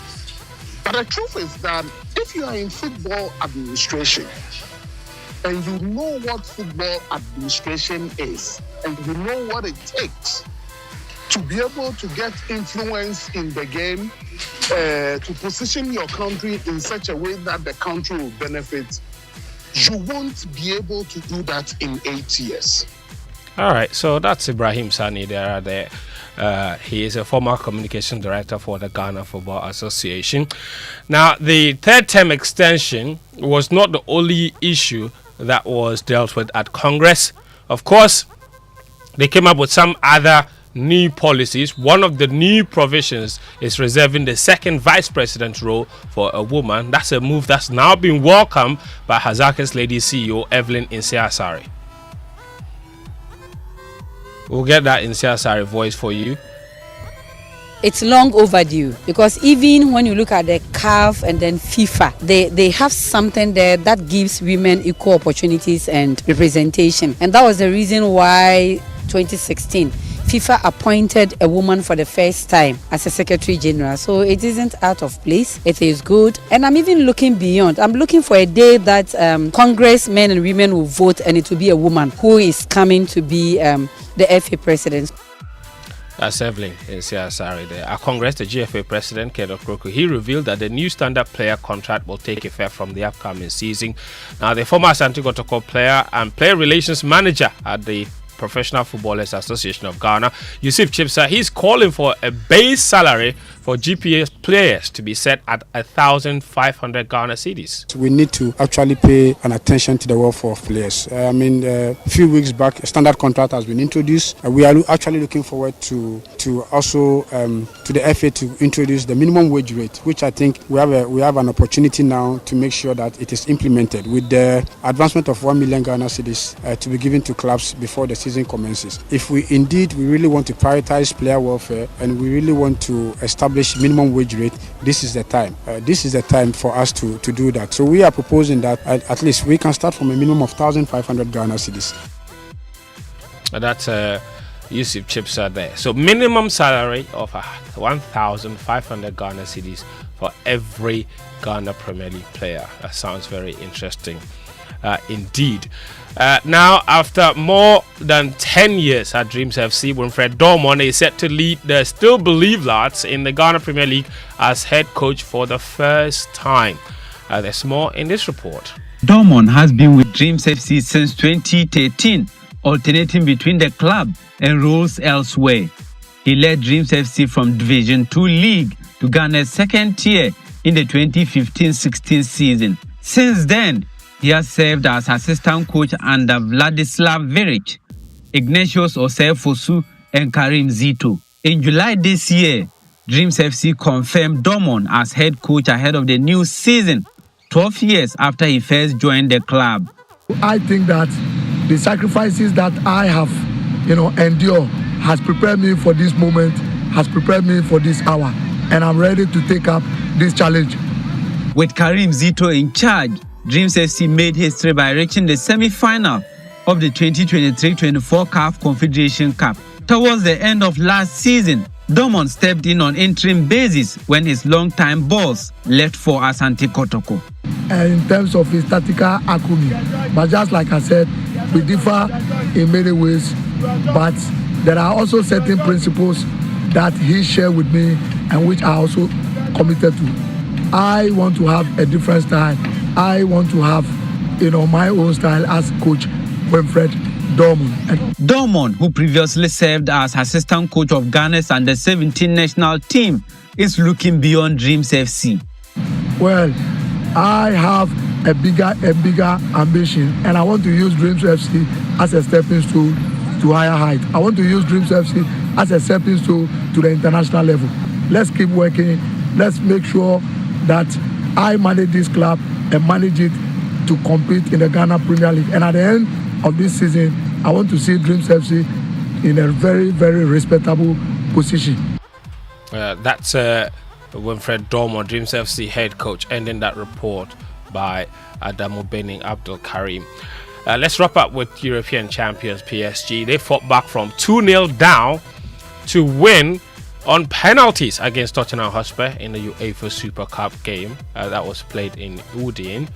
But the truth is that if you are in football administration and you know what football administration is, and you know what it takes to be able to get influence in the game, to position your country in such a way that the country will benefit, you won't be able to do that in 8 years. All right, so that's Ibrahim Sanidara there. He is a former communication director for the Ghana Football Association. Now, the third term extension was not the only issue that was dealt with at Congress. Of course, they came up with some other new policies. One of the new provisions is reserving the second vice president role for a woman. That's a move that's now been welcomed by Hazakis Ladies CEO Evelyn Insiasari. We'll get that Insiasari voice for you. It's long overdue, because even when you look at the CAF and then FIFA, they have something there that gives women equal opportunities and representation. And that was the reason why 2016 FIFA appointed a woman for the first time as a Secretary General. So it isn't out of place. It is good. And I'm even looking beyond. I'm looking for a day that congressmen and women will vote, and it will be a woman who is coming to be the FA president. That's Evelyn Insiasari there. At Congress, the GFA president, Kedo Kroku, he revealed that the new standard player contract will take effect from the upcoming season. Now, the former Asante Kotoko player and player relations manager at the Professional Footballers Association of Ghana, Yusuf Chipsa, he's calling for a base salary for GPS players to be set at 1,500 Ghana cedis. We need to actually pay an attention to the welfare of players. A few weeks back, a standard contract has been introduced. We are actually looking forward to also to the FA to introduce the minimum wage rate, which I think we have an opportunity now to make sure that it is implemented with the advancement of 1 million Ghana cedis to be given to clubs before the season commences. If we really want to prioritize player welfare and we really want to establish minimum wage rate, this is the time. This is the time for us to do that. So we are proposing that at least we can start from a minimum of 1,500 Ghana cedis. That's Yusuf Chipsa there. So minimum salary of 1,500 Ghana cedis for every Ghana Premier League player. That sounds very interesting indeed. Now, after more than 10 years at Dreams FC, Winfred Dormon is set to lead the Still Believe lads in the Ghana Premier League as head coach for the first time. There's more in this report. Dormon has been with Dreams FC since 2013, alternating between the club and roles elsewhere. He led Dreams FC from Division 2 League to Ghana's second tier in the 2015-16 season. Since then, he has served as assistant coach under Vladislav Veric, Ignatius Osefosu, and Karim Zito. In July this year, Dreams FC confirmed Dormon as head coach ahead of the new season, 12 years after he first joined the club. I think that the sacrifices that I have, endured has prepared me for this moment, has prepared me for this hour, and I'm ready to take up this challenge. With Karim Zito in charge, Dreams FC made history by reaching the semi-final of the 2023-24 CAF Confederation Cup. Towards the end of last season, Dormon stepped in on interim basis when his long-time boss left for Asante Kotoko. In terms of his tactical acumen, but just like I said, we differ in many ways, but there are also certain principles that he shared with me and which I also committed to. I want to have a different style. I want to have, my own style as Coach Winfred Dormon, who previously served as assistant coach of Ghana's under-17 national team, is looking beyond Dreams FC. Well, I have a bigger ambition, and I want to use Dreams FC as a stepping stool to higher height. I want to use Dreams FC as a stepping stool to the international level. Let's keep working. Let's make sure that I manage this club and manage it to compete in the Ghana Premier League. And at the end of this season, I want to see Dreams FC in a very, very respectable position. That's Winfred Dormon, Dreams FC head coach, ending that report by Adamu Bening Abdul Karim. Let's wrap up with European champions PSG. They fought back from 2-0 down to win on penalties against Tottenham Hotspur in the UEFA Super Cup game that was played in Udine.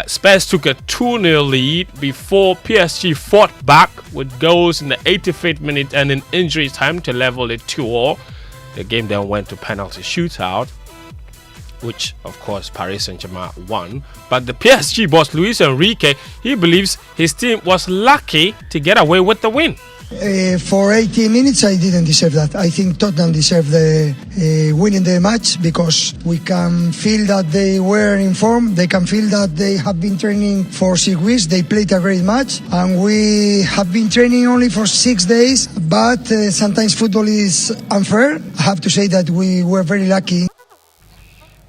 Spurs took a 2-0 lead before PSG fought back with goals in the 85th minute and in injury time to level it 2-2. The game then went to penalty shootout, which of course Paris Saint-Germain won. But the PSG boss Luis Enrique, he believes his team was lucky to get away with the win. For 80 minutes, I didn't deserve that. I think Tottenham deserved the winning the match because we can feel that they were in form. They can feel that they have been training for 6 weeks. They played a great match, and we have been training only for 6 days. But sometimes football is unfair. I have to say that we were very lucky.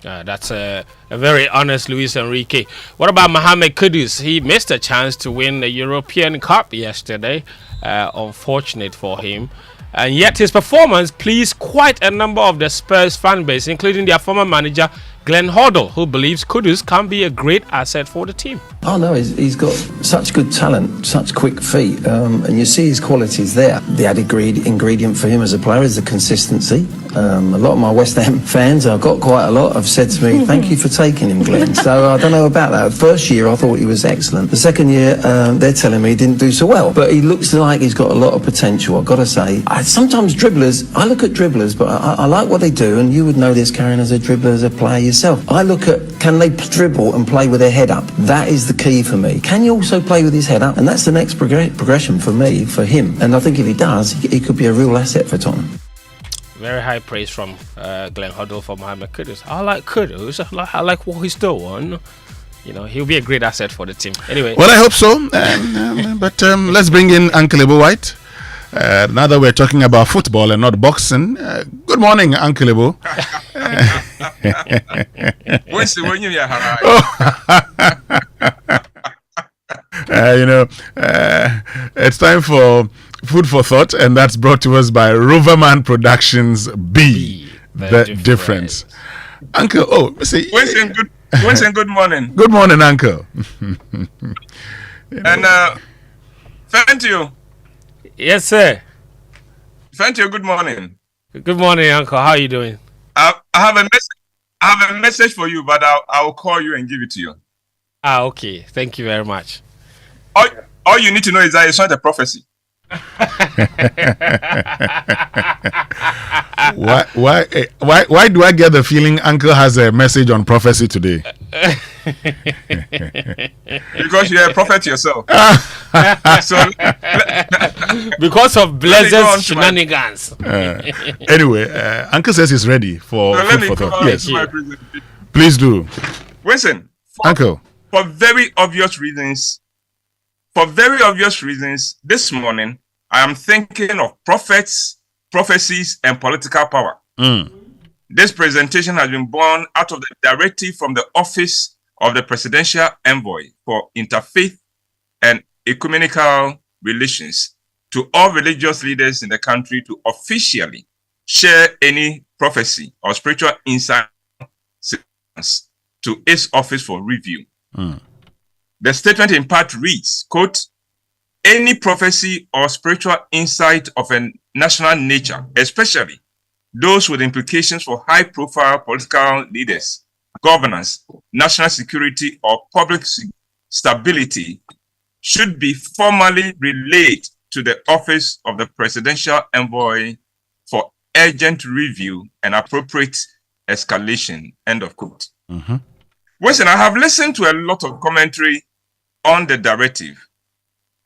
That's a very honest Luis Enrique. What about Mohamed Kudus? He missed a chance to win the European Cup yesterday. Unfortunate for him. And yet his performance pleased quite a number of the Spurs fan base, including their former manager Glenn Hoddle, who believes Kudus can be a great asset for the team. Oh no, he's got such good talent, such quick feet, and you see his qualities there. The added ingredient for him as a player is the consistency. A lot of my West Ham fans, I've got quite a lot, have said to me, thank you for taking him, Glenn. So I don't know about that. First year I thought he was excellent. The second year they're telling me he didn't do so well. But he looks like he's got a lot of potential, I've got to say. Sometimes dribblers, I look at dribblers, but I like what they do, and you would know this, Karen, as a dribbler, as a player yourself. I look at, can they dribble and play with their head up? That is the key for me. Can you also play with his head up? And that's the next progression for me, for him. And I think if he does, he could be a real asset for Tottenham. Very high praise from Glenn Hoddle for Mohamed Kudus. I like Kudus. I like what he's doing. You know, he'll be a great asset for the team. Anyway. Well, I hope so. But let's bring in Uncle Ibo White. Now that we're talking about football and not boxing. Good morning, Uncle Ibo. It's time for Food for Thought, and that's brought to us by Roverman Productions B. The difference. Uncle, Winston, good morning. Good morning, Uncle. And thank you. Yes, sir. Thank you. Good morning. Good morning, Uncle. How are you doing? I have a message. I have a message for you, but I will call you and give it to you. Okay. Thank you very much. All you need to know is that it's not a prophecy. Why do I get the feeling Uncle has a message on prophecy today? Because you're a prophet yourself. Because of blessed shenanigans. Anyway, Uncle says he's ready for Food for Thought. Yes, please do. Listen, Uncle. For very obvious reasons, this morning I am thinking of prophets, prophecies, and political power. This presentation has been born out of the directive from the Office of the Presidential Envoy for Interfaith and Ecumenical Relations to all religious leaders in the country to officially share any prophecy or spiritual insight to its office for review. The statement in part reads, quote, any prophecy or spiritual insight of a national nature, especially those with implications for high-profile political leaders, governance, national security, or public stability, should be formally relayed to the Office of the Presidential Envoy for urgent review and appropriate escalation, end of quote. Listen, I have listened to a lot of commentary on the directive.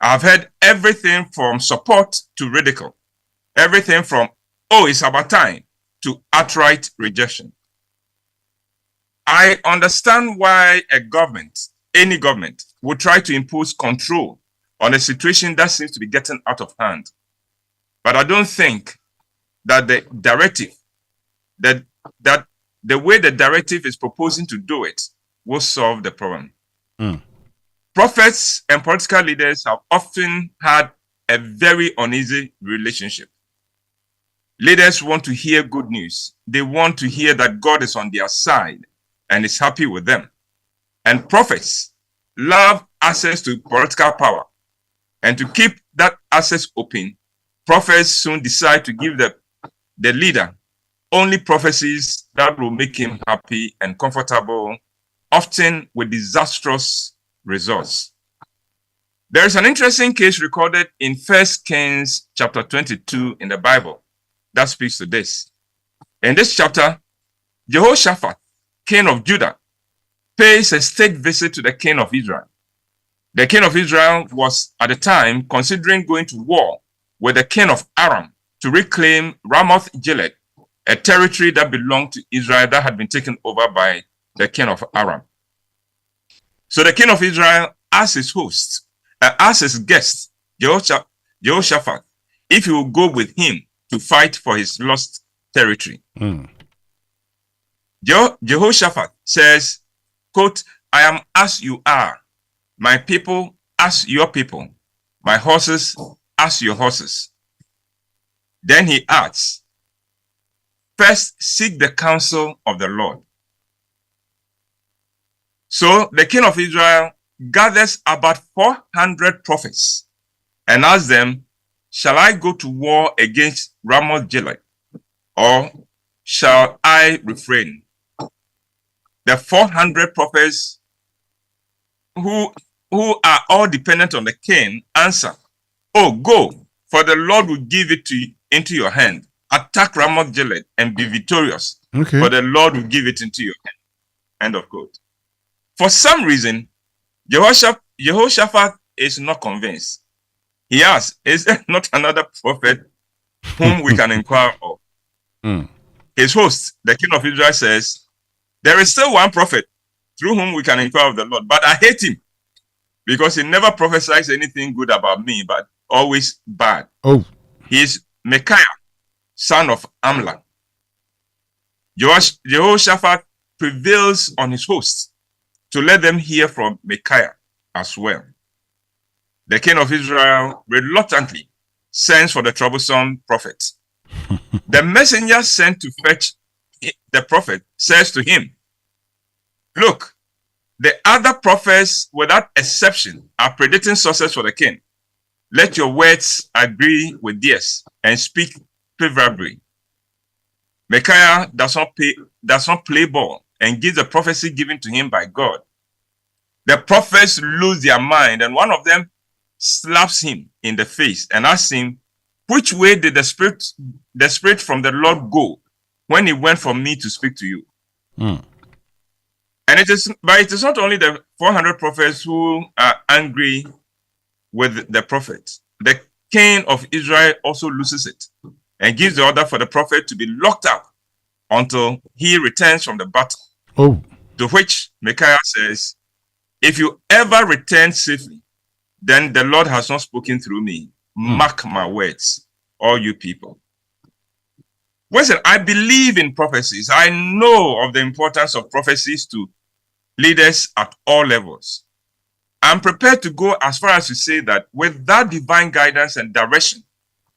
I've heard everything from support to ridicule, everything from, oh, it's about time, to outright rejection. I understand why a government, any government, would try to impose control on a situation that seems to be getting out of hand. But I don't think that the directive, that the way the directive is proposing to do it will solve the problem. Prophets and political leaders have often had a very uneasy relationship. Leaders want to hear good news. They want to hear that God is on their side and is happy with them. And prophets love access to political power. And to keep that access open, prophets soon decide to give the leader only prophecies that will make him happy and comfortable, often with disastrous results. There is an interesting case recorded in 1 Kings chapter 22 in the Bible that speaks to this. In this chapter, Jehoshaphat, king of Judah, pays a state visit to the king of Israel. The king of Israel was at the time considering going to war with the king of Aram to reclaim Ramoth Gilead, a territory that belonged to Israel that had been taken over by the king of Aram. So the king of Israel asked his host, asked his guest, Jehoshaphat, if he will go with him to fight for his lost territory. Jehoshaphat says, quote, I am as you are, my people as your people, my horses as your horses. Then he adds, first seek the counsel of the Lord. So the king of Israel gathers about 400 prophets and asks them, shall I go to war against Ramoth Gilead, or shall I refrain? The 400 prophets who are all dependent on the king answer, oh, go, for the Lord will give it into your hand. Attack Ramoth Gilead and be victorious, for the Lord will give it into your hand. End of quote. For some reason, Jehoshaphat is not convinced. He asks, is there not another prophet whom we can inquire of? His host, the king of Israel, says, there is still one prophet through whom we can inquire of the Lord, but I hate him because he never prophesies anything good about me, but always bad. He is Micaiah, son of Amla. Jehoshaphat prevails on his host to let them hear from Micaiah as well. The king of Israel reluctantly sends for the troublesome prophet. The messenger sent to fetch the prophet says to him, look, the other prophets, without exception, are predicting success for the king. Let your words agree with theirs and speak favorably. Micaiah does not play ball and gives the prophecy given to him by God. The prophets lose their mind, and one of them slaps him in the face and asks him, which way did the spirit from the Lord go when he went from me to speak to you? And it is not only the 400 prophets who are angry with the prophet. The king of Israel also loses it and gives the order for the prophet to be locked up until he returns from the battle. To which Micaiah says, if you ever return safely, then the Lord has not spoken through me. Mark my words, all you people. Listen, I believe in prophecies. I know of the importance of prophecies to leaders at all levels. I'm prepared to go as far as to say that without divine guidance and direction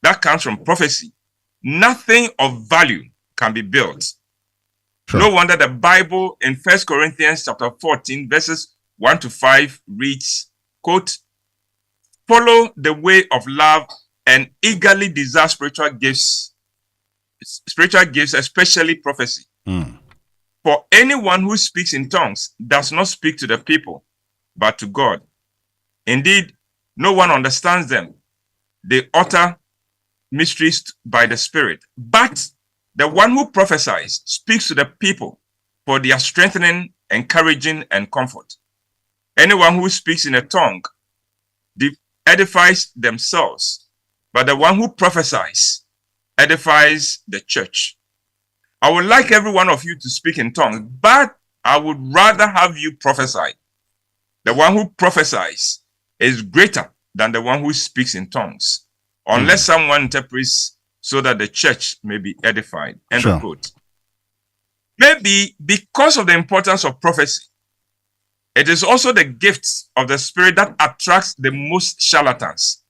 that comes from prophecy, nothing of value can be built. No wonder the Bible in 1 Corinthians chapter 14, verses 1 to 5 reads, quote, follow the way of love and eagerly desire spiritual gifts, especially prophecy. For anyone who speaks in tongues does not speak to the people, but to God. Indeed, no one understands them. They utter mysteries by the Spirit. But the one who prophesies speaks to the people for their strengthening, encouraging, and comfort. Anyone who speaks in a tongue edifies themselves, but the one who prophesies edifies the church. I would like every one of you to speak in tongues, but I would rather have you prophesy. The one who prophesies is greater than the one who speaks in tongues, unless someone interprets so that the church may be edified. End of quote. Maybe because of the importance of prophecy, it is also the gifts of the Spirit that attracts the most charlatans.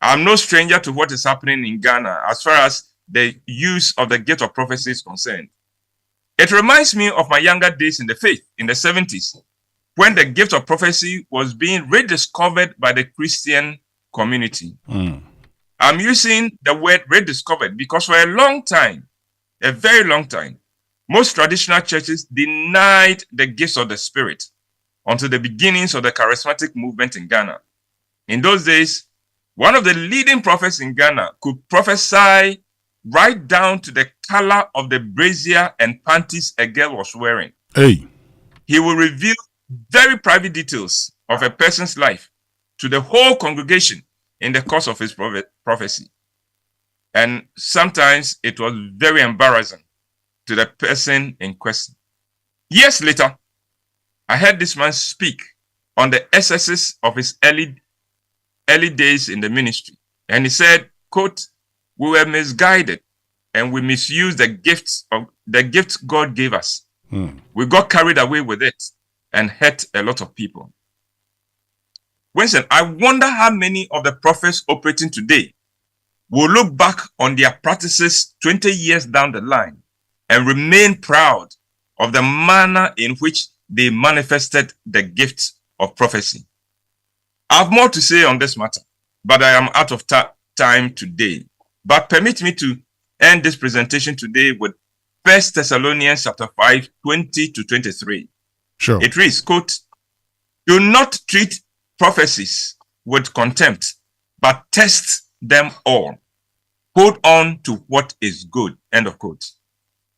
I'm no stranger to what is happening in Ghana as far as the use of the gift of prophecy is concerned. It reminds me of my younger days in the faith, in the 70s, when the gift of prophecy was being rediscovered by the Christian community. I'm using the word rediscovered because for a long time, a very long time, most traditional churches denied the gifts of the Spirit until the beginnings of the charismatic movement in Ghana. In those days, one of the leading prophets in Ghana could prophesy right down to the color of the brassiere and panties a girl was wearing. Hey. He will reveal very private details of a person's life to the whole congregation in the course of his prophecy. And sometimes it was very embarrassing to the person in question. Years later, I heard this man speak on the excesses of his early days in the ministry. And he said, quote, "We were misguided and we misused the gifts God gave us. We got carried away with it and hurt a lot of people." Winston, I wonder how many of the prophets operating today will look back on their practices 20 years down the line and remain proud of the manner in which they manifested the gift of prophecy. I have more to say on this matter, but I am out of time today. But permit me to end this presentation today with 1 Thessalonians chapter 5, 20 to 23. Sure. It reads, quote, "Do not treat prophecies with contempt, but test them all. Hold on to what is good." End of quote.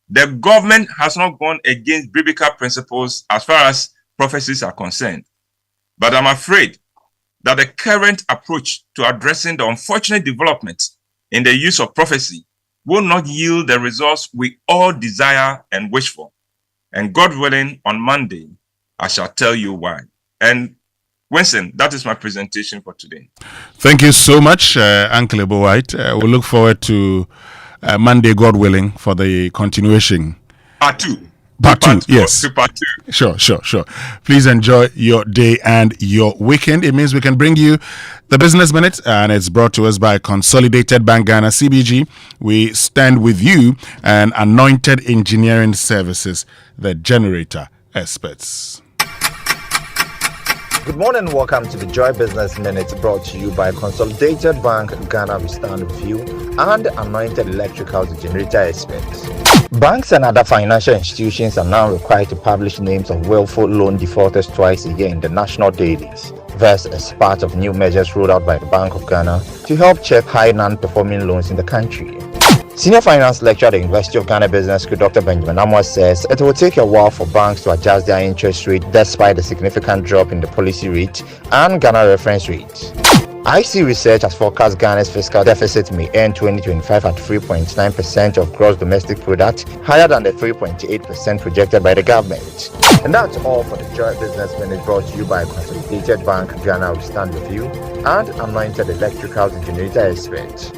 The government has not gone against biblical principles as far as prophecies are concerned. But I'm afraid that the current approach to addressing the unfortunate development in the use of prophecy will not yield the results we all desire and wish for. And God willing, on Monday, I shall tell you why. And Winston, that is my presentation for today. Thank you so much, Uncle Ebo White. We'll look forward to Monday, God willing, for the continuation. Part two. Part two, yes. Part two. Sure. Please enjoy your day and your weekend. It means we can bring you the Business Minute, and it's brought to us by Consolidated Bank Ghana, CBG. We stand with you, and Anointed Engineering Services, the generator experts. Good morning and welcome to the Joy Business Minute, brought to you by Consolidated Bank Ghana, we stand with you, and Anointed Electrical Generator Experts. Banks and other financial institutions are now required to publish names of willful loan defaulters twice a year in the national dailies. This is part of new measures rolled out by the Bank of Ghana to help check high non-performing loans in the country. Senior finance lecturer at the University of Ghana Business School, Dr. Winston Amoah, says it will take a while for banks to adjust their interest rate despite the significant drop in the policy rate and Ghana reference rate. IC Research has forecast Ghana's fiscal deficit may end 2025 at 3.9% of gross domestic product, higher than the 3.8% projected by the government. And that's all for the Joy Business Minute, brought to you by Consolidated Bank Ghana, we stand with you, and Anointed Electrical Generator Expert.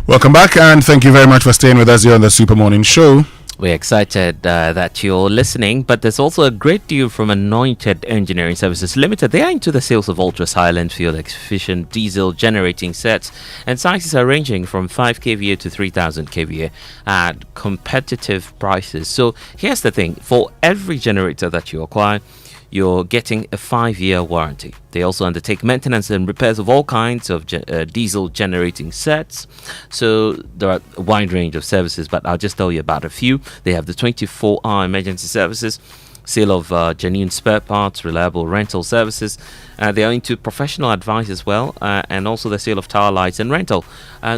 Welcome back, and thank you very much for staying with us here on the Super Morning Show. We're excited that you're listening, but there's also a great deal from Anointed Engineering Services Limited. They are into the sales of ultra-silent, fuel-efficient diesel generating sets, and sizes are ranging from 5 kVA to 3000 kVA at competitive prices. So here's the thing, for every generator that you acquire, you're getting a 5-year warranty. They also undertake maintenance and repairs of all kinds of diesel generating sets. So there are a wide range of services, but I'll just tell you about a few. They have the 24-hour emergency services, sale of genuine spare parts, reliable rental services. They are into professional advice as well, and also the sale of tower lights and rental.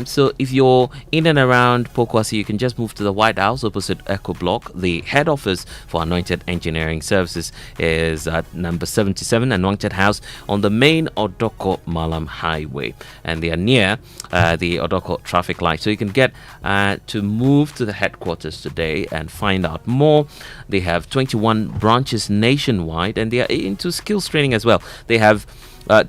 So if you're in and around Pokwasi, you can just move to the White House opposite Echo Block. The head office for Anointed Engineering Services is at number 77 Anointed House on the main Odoko Malam Highway, and they are near the Odoko traffic light. So you can get to move to the headquarters today and find out more. They have 21 branches nationwide, and they are into skills training as well. They have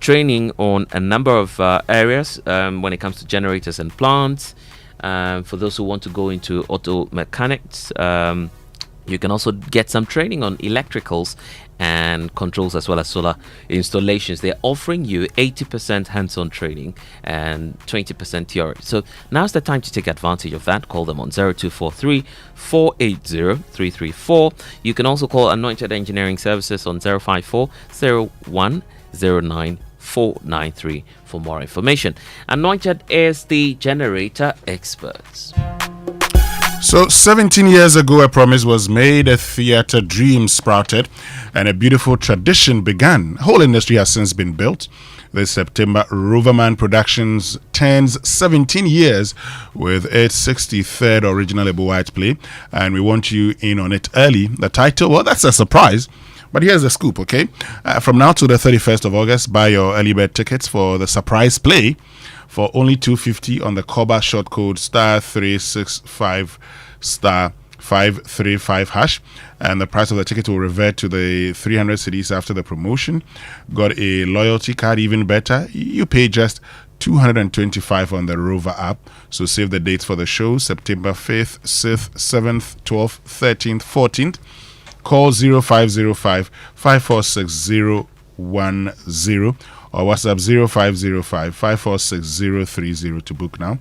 training on a number of areas when it comes to generators and plants. For those who want to go into auto mechanics, you can also get some training on electricals and controls as well as solar installations. They're offering you 80% hands-on training and 20% theory. So now's the time to take advantage of that. Call them on 0243 480 334. You can also call Anointed Engineering Services on 054 0109 493 for more information. Anointed is the generator experts. So 17 years ago, a promise was made, a theatre dream sprouted, and a beautiful tradition began. A whole industry has since been built. This September, Roverman Productions turns 17 years with its 63rd original Ebo White play, and we want you in on it early. The title, well, that's a surprise. But here's the scoop, okay? From now to the 31st of August, buy your early bird tickets for the surprise play for only $250 on the Koba short code *365 *535#, and the price of the ticket will revert to the 300 cedis after the promotion. Got a loyalty card? Even better, you pay just $225 on the Rover app. So save the dates for the show: September 5th, 6th, 7th, 12th, 13th, 14th. Call 0505 546 010 or WhatsApp 0505 546 030 to book now.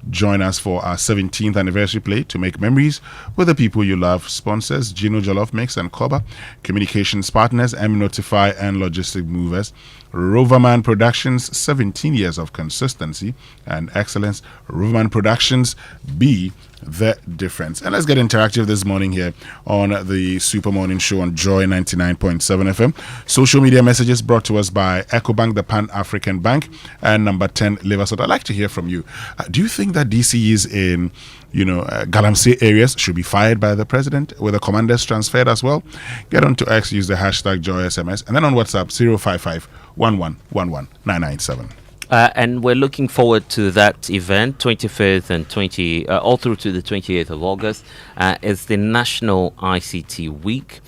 Join us for our 17th anniversary play to make memories with the people you love. Sponsors: Gino Jollof Mix and Koba. Communications partners: M Notify and Logistic Movers. Roverman Productions, 17 years of consistency and excellence. Roverman Productions, be the difference. And let's get interactive this morning here on the Super Morning Show on Joy 99.7 FM. Social media messages brought to us by EcoBank, the Pan-African Bank, and number 10 Liversod. I'd like to hear from you. Do you think that DCEs in galamsey areas should be fired by the president, with the commanders transferred as well? Get on to X, use the hashtag JoySMS, and then on WhatsApp 055 1111 997. And we're looking forward to that event, 25th and all through to the 28th of August. It's the National ICT Week,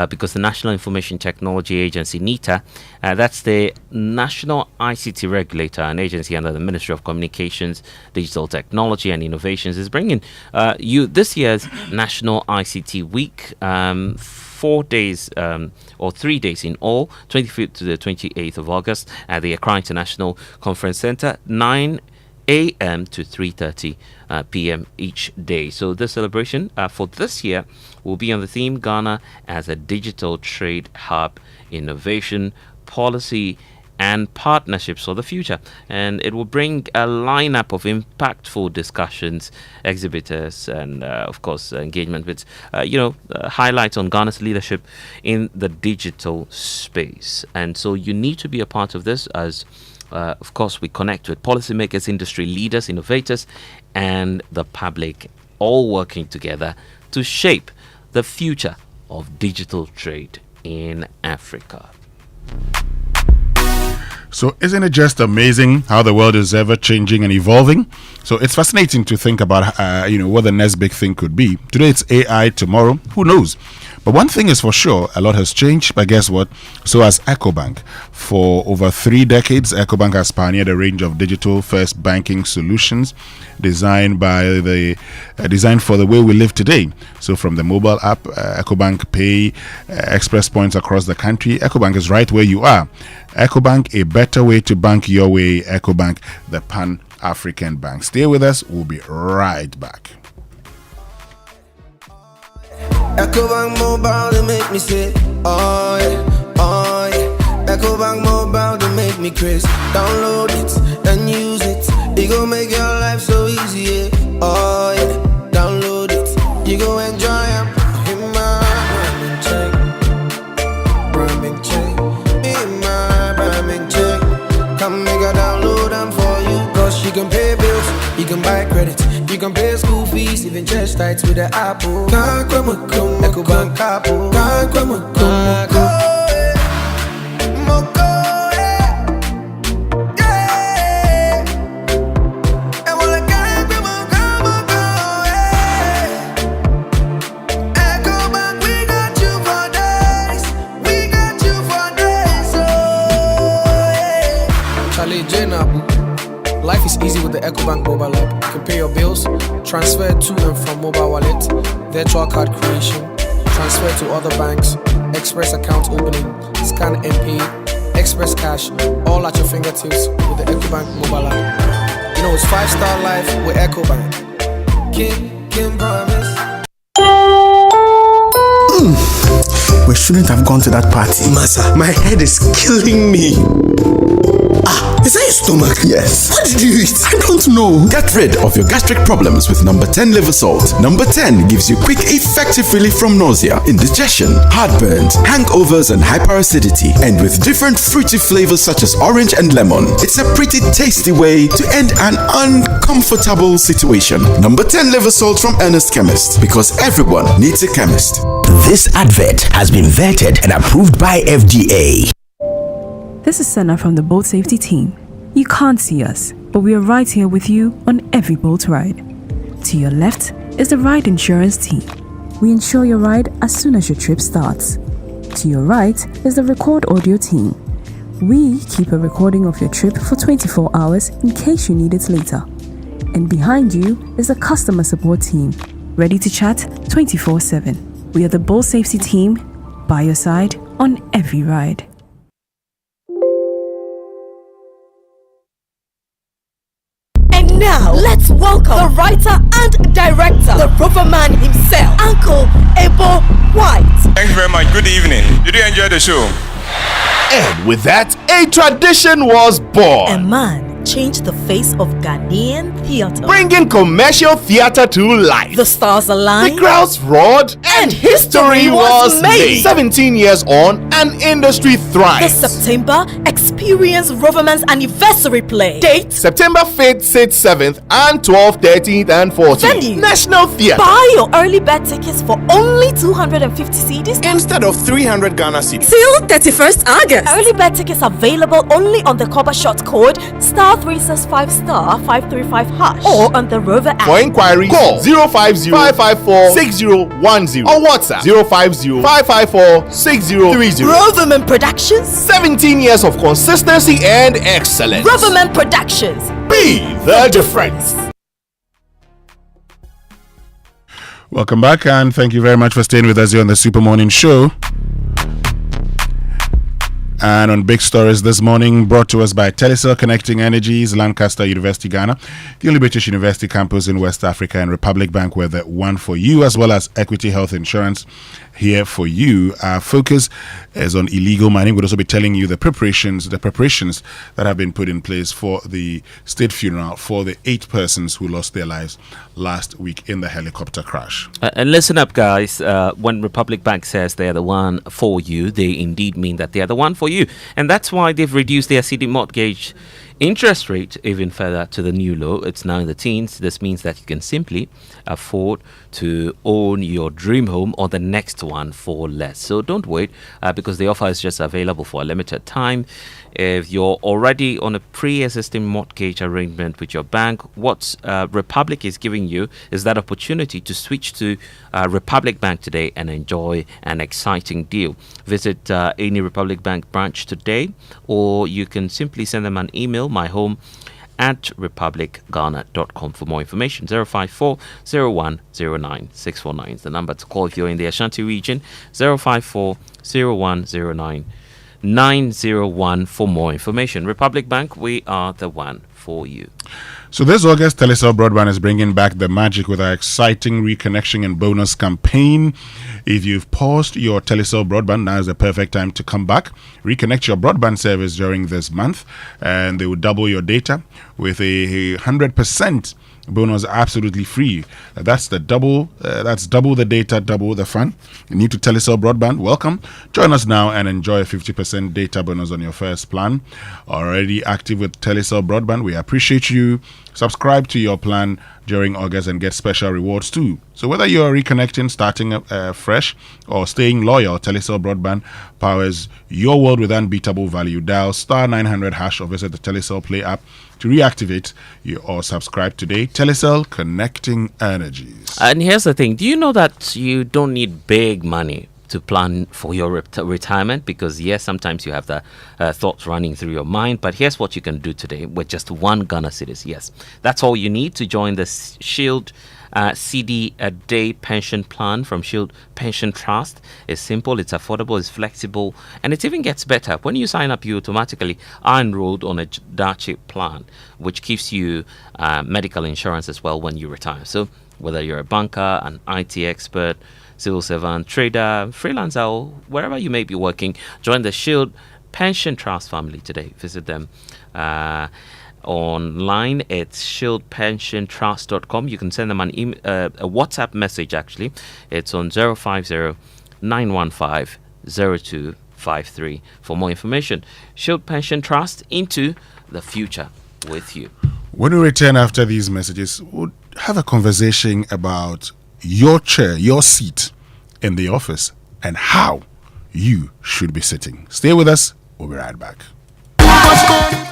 because the National Information Technology Agency, NITA, that's the National ICT Regulator, an agency under the Ministry of Communications, Digital Technology and Innovations, is bringing you this year's National ICT Week. 4 days or 3 days in all, 25th to the 28th of August at the Accra International Conference Center, 9 a.m. to 3:30 p.m. each day. So this celebration for this year will be on the theme Ghana as a digital trade hub, innovation, policy and partnerships for the future. And it will bring a lineup of impactful discussions, exhibitors, and of course engagement with highlights on Ghana's leadership in the digital space. And so you need to be a part of this, as of course we connect with policymakers, industry leaders, innovators, and the public, all working together to shape the future of digital trade in Africa. So isn't it just amazing how the world is ever changing and evolving? So it's fascinating to think about what the next big thing could be. Today it's AI, tomorrow who knows? But one thing is for sure, a lot has changed, but guess what? So has EcoBank. For over 3 decades, EcoBank has pioneered a range of digital-first banking solutions designed for the way we live today. So from the mobile app, EcoBank Pay, express points across the country, EcoBank is right where you are. EcoBank, a better way to bank your way. EcoBank, the Pan-African Bank. Stay with us. We'll be right back. EcoBank Mobile, they make me say, oh yeah, oh yeah. EcoBank Mobile, they make me crazy. Download it and use it. It gon' make your life so easy, yeah. Oh yeah, download it. You gon' enjoy it. You can buy credit, you can pay school fees, even church tights with the Apple. Ecobank Apple. Life is easy with the EcoBank mobile app. You can pay your bills, transfer to and from mobile wallet, virtual card creation, transfer to other banks, express account opening, scan and pay, express cash, all at your fingertips with the EcoBank mobile app. You know it's 5-star life with EcoBank. Can promise. We shouldn't have gone to that party. Massa, my head is killing me. Is that your stomach? Yes. What did you eat? I don't know. Get rid of your gastric problems with number 10 liver salt. Number 10 gives you quick, effective relief from nausea, indigestion, heartburns, hangovers, and hyperacidity. And with different fruity flavors such as orange and lemon, it's a pretty tasty way to end an uncomfortable situation. Number 10 liver salt from Ernest Chemist, because everyone needs a chemist. This advert has been vetted and approved by FDA. This is Senna from the Boat Safety Team. You can't see us, but we are right here with you on every boat ride. To your left is the Ride Insurance Team. We insure your ride as soon as your trip starts. To your right is the Record Audio Team. We keep a recording of your trip for 24 hours in case you need it later. And behind you is the Customer Support Team, ready to chat 24/7. We are the Boat Safety Team, by your side on every ride. Now, let's welcome the writer and director, the proper man himself, Uncle Ebo White. Thank you very much. Good evening. Did you enjoy the show? And with that, a tradition was born. A man changed the face of Ghanaian theatre, bringing commercial theatre to life. The stars aligned, the crowds roared, and history was made. 17 years on, an industry thrives. The September Experience Roverman's anniversary play. Date September 5th, 6th, 7th, and 12th, 13th, and 14th. Venue National Theatre. Buy your early bird tickets for only 250 cedis instead of 300 Ghana cedis. Till 31st August. Early bird tickets available only on the Copper Shot code *365*535# or on the Rover app. For inquiry, call 050-554-6010 or WhatsApp 050-554-6030. Roverman Productions, 17 years of consistency and excellence. Roverman Productions, be the difference. Welcome back, and thank you very much for staying with us here on the Super Morning Show. And on big stories this morning, brought to us by Telecel Connecting Energies, Lancaster University, Ghana, the only British university campus in West Africa, and Republic Bank were the one for you, as well as Equity Health Insurance here for you. Our focus is on illegal mining. We'll also be telling you the preparations that have been put in place for the state funeral for the 8 persons who lost their lives last week in the helicopter crash. And listen up, guys. When Republic Bank says they're the one for you, they indeed mean that they're the one for you. And that's why they've reduced their CD mortgage interest rate even further to the new low. It's now in the teens. This means that you can simply afford to own your dream home or the next one for less. So don't wait, because the offer is just available for a limited time. If you're already on a pre-existing mortgage arrangement with your bank, what Republic is giving you is that opportunity to switch to Republic Bank today and enjoy an exciting deal. Visit any Republic Bank branch today, or you can simply send them an email, myhome@republicghana.com for more information. 054-0109-649 is the number to call if you're in the Ashanti region. 054-0109-901 for more information. Republic Bank, we are the one for you. So this August, Telecel Broadband is bringing back the magic with our exciting reconnection and bonus campaign. If you've paused your Telecel Broadband, now is the perfect time to come back. Reconnect your broadband service during this month, and they will double your data with a 100% bonus, absolutely free. That's double the data, double the fun. You need to Telecel Broadband. Welcome. Join us now and enjoy a 50% data bonus on your first plan. Already active with Telecel Broadband, we appreciate you. subscribe to your plan during August and get special rewards too. So whether you're reconnecting, starting fresh, or staying loyal, Telecel Broadband powers your world with unbeatable value. Dial *900# or visit the Telecel Play app to reactivate or subscribe today. Telecel, connecting energies. And here's the thing. Do you know that you don't need big money to plan for your retirement? Because yes, sometimes you have the thoughts running through your mind, but here's what you can do today with just one Ghana cedis. Yes, that's all you need to join the Shield CD a day pension plan from Shield Pension Trust. It's simple, it's affordable, it's flexible, and it even gets better. When you sign up, you automatically are enrolled on a Dachi plan, which gives you medical insurance as well when you retire. So whether you're a banker, an IT expert, civil servant, trader, freelancer, or wherever you may be working, join the Shield Pension Trust family today. Visit them online. It's shieldpensiontrust.com. You can send them a WhatsApp message, actually. It's on 050-915-0253 for more information. Shield Pension Trust, into the future with you. When we return after these messages, we'll have a conversation about your chair, your seat in the office, and how you should be sitting. Stay with us. We'll be right back.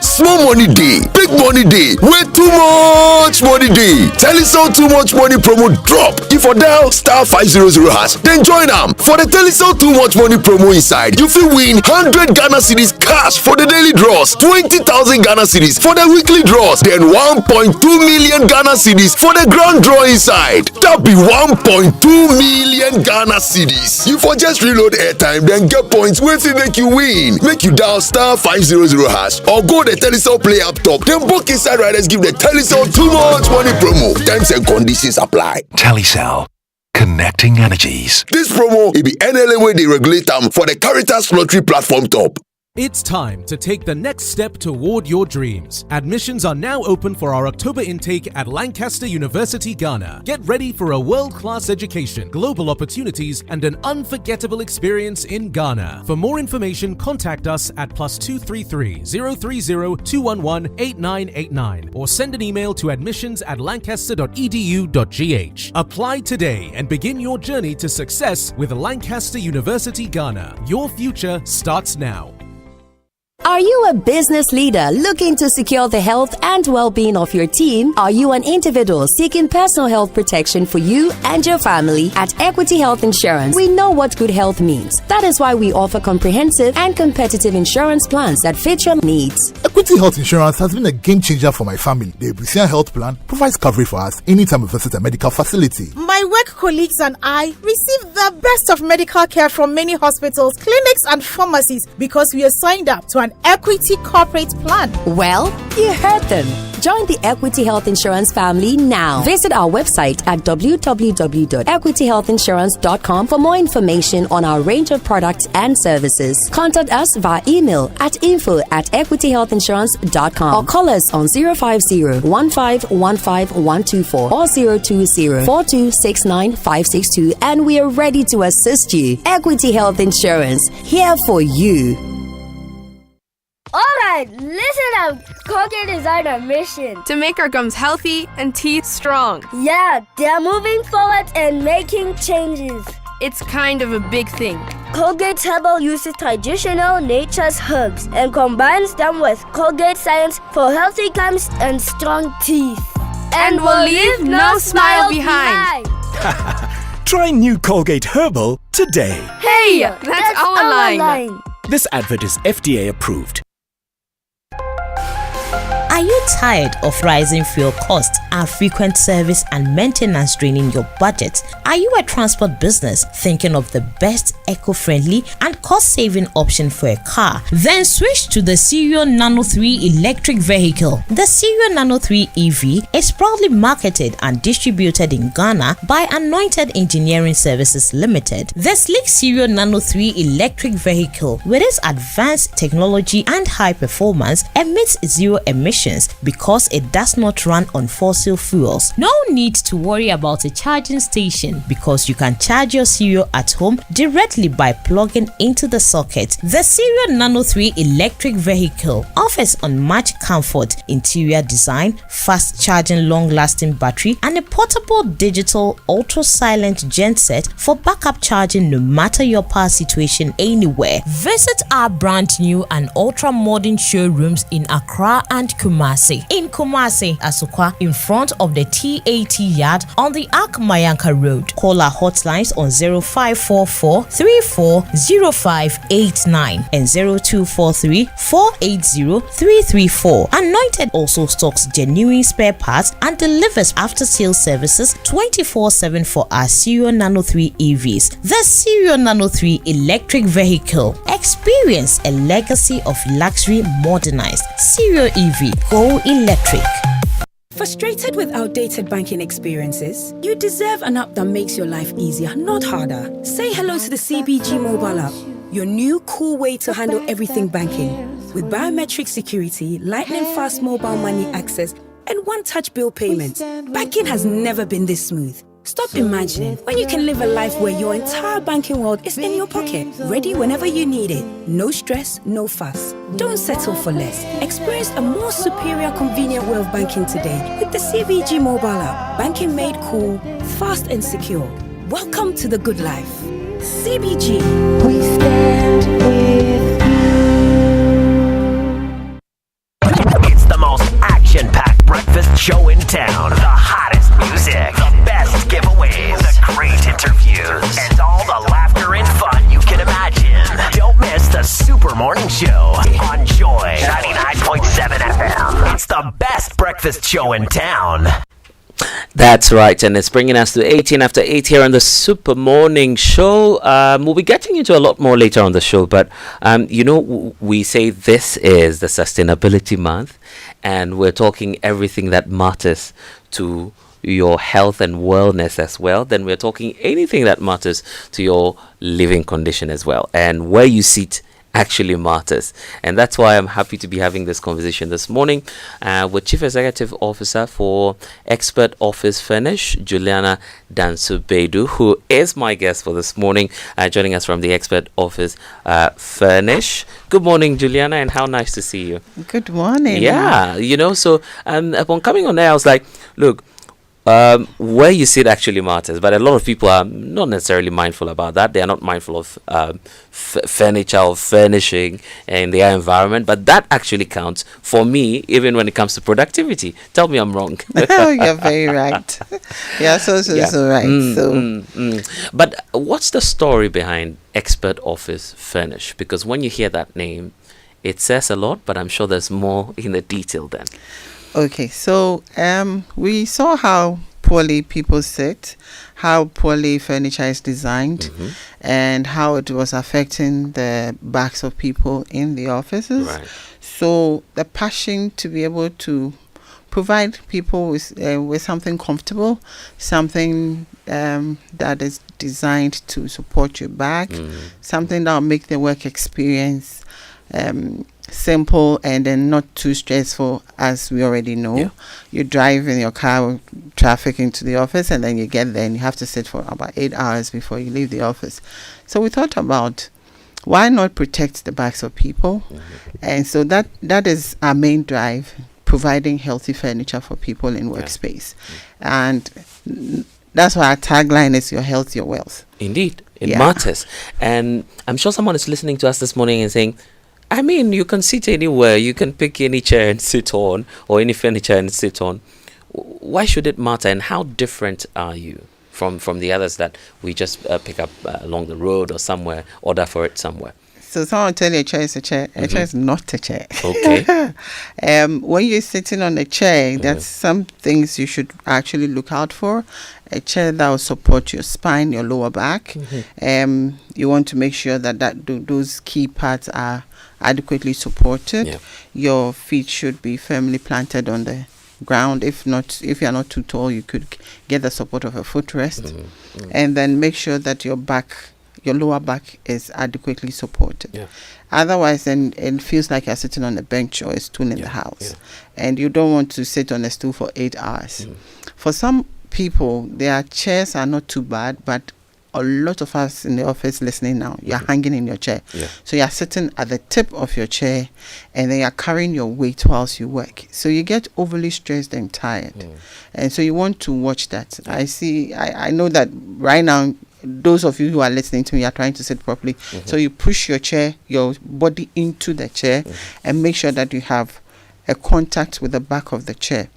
Small money day, big money day, way too much money day. Telecel too much money promo drop. If you dial *500#, then join them for the Telecel too much money promo inside. You will win 100 Ghana cedis cash for the daily draws, 20,000 Ghana cedis for the weekly draws, then 1.2 million Ghana cedis for the grand draw inside. That be 1.2 million Ghana cedis. You for just reload airtime, then get points wey fit make you win. Make you dial *500# or go the Telecel Play app top. Then book inside riders give the Telecel too much money promo. Terms and conditions apply. Telecel, connecting energies. This promo will be NLA way they regulate them for the Caritas Lottery platform top. It's time to take the next step toward your dreams. Admissions are now open for our October intake at Lancaster University, Ghana. Get ready for a world-class education, global opportunities, and an unforgettable experience in Ghana. For more information, contact us at +233 030 211 8989 or send an email to admissions@lancaster.edu.gh. Apply today and begin your journey to success with Lancaster University, Ghana. Your future starts now. Are you a business leader looking to secure the health and well-being of your team? Are you an individual seeking personal health protection for you and your family? At Equity Health Insurance, we know what good health means. That is why we offer comprehensive and competitive insurance plans that fit your needs. Equity Health Insurance has been a game changer for my family. The Ebusian Health Plan provides coverage for us anytime we visit a medical facility. My work colleagues and I receive the best of medical care from many hospitals, clinics, and pharmacies because we are signed up to an Equity corporate plan. Well, you heard them. Join the Equity Health Insurance family now. Visit our website at www.equityhealthinsurance.com for more information on our range of products and services. Contact us via email at info@equityhealthinsurance.com or call us on 050-1515-124 or 020-4269-562 and we are ready to assist you. Equity Health Insurance, here for you. Alright, listen up. Colgate is on a mission to make our gums healthy and teeth strong. Yeah, they're moving forward and making changes. It's kind of a big thing. Colgate Herbal uses traditional nature's herbs and combines them with Colgate Science for healthy gums and strong teeth. And we'll leave no smile behind. Try new Colgate Herbal today. Hey, that's our line. This advert is FDA approved. Are you tired of rising fuel costs and frequent service and maintenance draining your budget? Are you a transport business thinking of the best eco-friendly and cost-saving option for a car? Then switch to the Serial Nano 3 electric vehicle. The Serial Nano 3 EV is proudly marketed and distributed in Ghana by Anointed Engineering Services Limited. The sleek Serial Nano 3 electric vehicle, with its advanced technology and high performance, emits zero emissions because it does not run on fossil fuels. No need to worry about a charging station because you can charge your Cereal at home directly by plugging into the socket. The Cereal Nano 3 electric vehicle offers unmatched comfort, interior design, fast charging, long-lasting battery, and a portable digital ultra-silent genset for backup charging no matter your power situation anywhere. Visit our brand new and ultra-modern showrooms in Accra and Kumasi. In Kumasi, Asukwa, in front of the TAT yard on the Ark Mayanka Road. Call our hotlines on 0544 340589 and 0243 480 334. Anointed also stocks genuine spare parts and delivers after-sales services 24/7 for our Cereal Nano 3 EVs. The Cereal Nano 3 electric vehicle. Experience a legacy of luxury modernized. Cereal EV. Go electric. Frustrated with outdated banking experiences? You deserve an app that makes your life easier, not harder. Say hello to the CBG mobile app, your new cool way to handle everything banking. With biometric security, lightning fast mobile money access, and one-touch bill payments, banking has never been this smooth. Stop imagining when you can live a life where your entire banking world is in your pocket, ready whenever you need it. No stress, no fuss. Don't settle for less. Experience a more superior, convenient way of banking today with the CBG mobile app. Banking made cool, fast and secure. Welcome to the good life. CBG. We stand with you. It's the most action-packed breakfast show in town. The hottest music, the best giveaways, the great interviews, and all the laughter and fun you can imagine. Don't miss the Super Morning Show on Joy 99.7 FM. It's the best breakfast show in town. That's right, and it's bringing us to 18 after 8 here on the Super Morning Show. We'll be getting into a lot more later on the show, but we say this is the Sustainability Month, and we're talking everything that matters to your health and wellness as well. Then we're talking anything that matters to your living condition as well, and where you sit actually matters. And that's why I'm happy to be having this conversation this morning with Chief Executive Officer for Expert Office Furnish, Juliana Dansubedu, who is my guest for this morning, joining us from the Expert Office Furnish. Good morning, Juliana, and how nice to see you. Good morning. Yeah, so upon coming on there, I was like, look, where you sit actually matters, but a lot of people are not necessarily mindful about that. They are not mindful of furniture or furnishing in their environment, but that actually counts for me, even when it comes to productivity. Tell me I'm wrong. You're very right. Yeah, so right. But what's the story behind Expert Office Furnish? Because when you hear that name, it says a lot, but I'm sure there's more in the detail then. Okay, so we saw how poorly people sit, how poorly furniture is designed, and how it was affecting the backs of people in the offices. Right. So the passion to be able to provide people with something comfortable, something that is designed to support your back, something that will make the work experience simple and then not too stressful, as we already know. Yeah. You drive in your car with traffic into the office, and then you get there and you have to sit for about 8 hours before you leave the office. So we thought about why not protect the backs of people, and so that is our main drive, providing healthy furniture for people in workspace. And that's why our tagline is your health, your wealth. Indeed, it matters. And I'm sure someone is listening to us this morning and saying, I mean, you can sit anywhere. You can pick any chair and sit on, or any furniture and sit on. Why should it matter, and how different are you from the others that we just pick up along the road or somewhere, order for it somewhere? So someone tell you a chair is a chair. A chair is not a chair. Okay. When you're sitting on a chair, that's some things you should actually look out for. A chair that will support your spine, your lower back. You want to make sure that those key parts are adequately supported. Yeah. Your feet should be firmly planted on the ground. If you're not too tall, you could get the support of a footrest. And then make sure that your back your lower back is adequately supported. Yeah. Otherwise, then it feels like you're sitting on a bench or a stool in the house, and you don't want to sit on a stool for 8 hours. For some people, their chairs are not too bad, but a lot of us in the office listening now, you're hanging in your chair. So you're sitting at the tip of your chair, and then you're carrying your weight whilst you work. So you get overly stressed and tired. And so you want to watch that. I know that right now, those of you who are listening to me are trying to sit properly. So you push your body into the chair, and make sure that you have a contact with the back of the chair,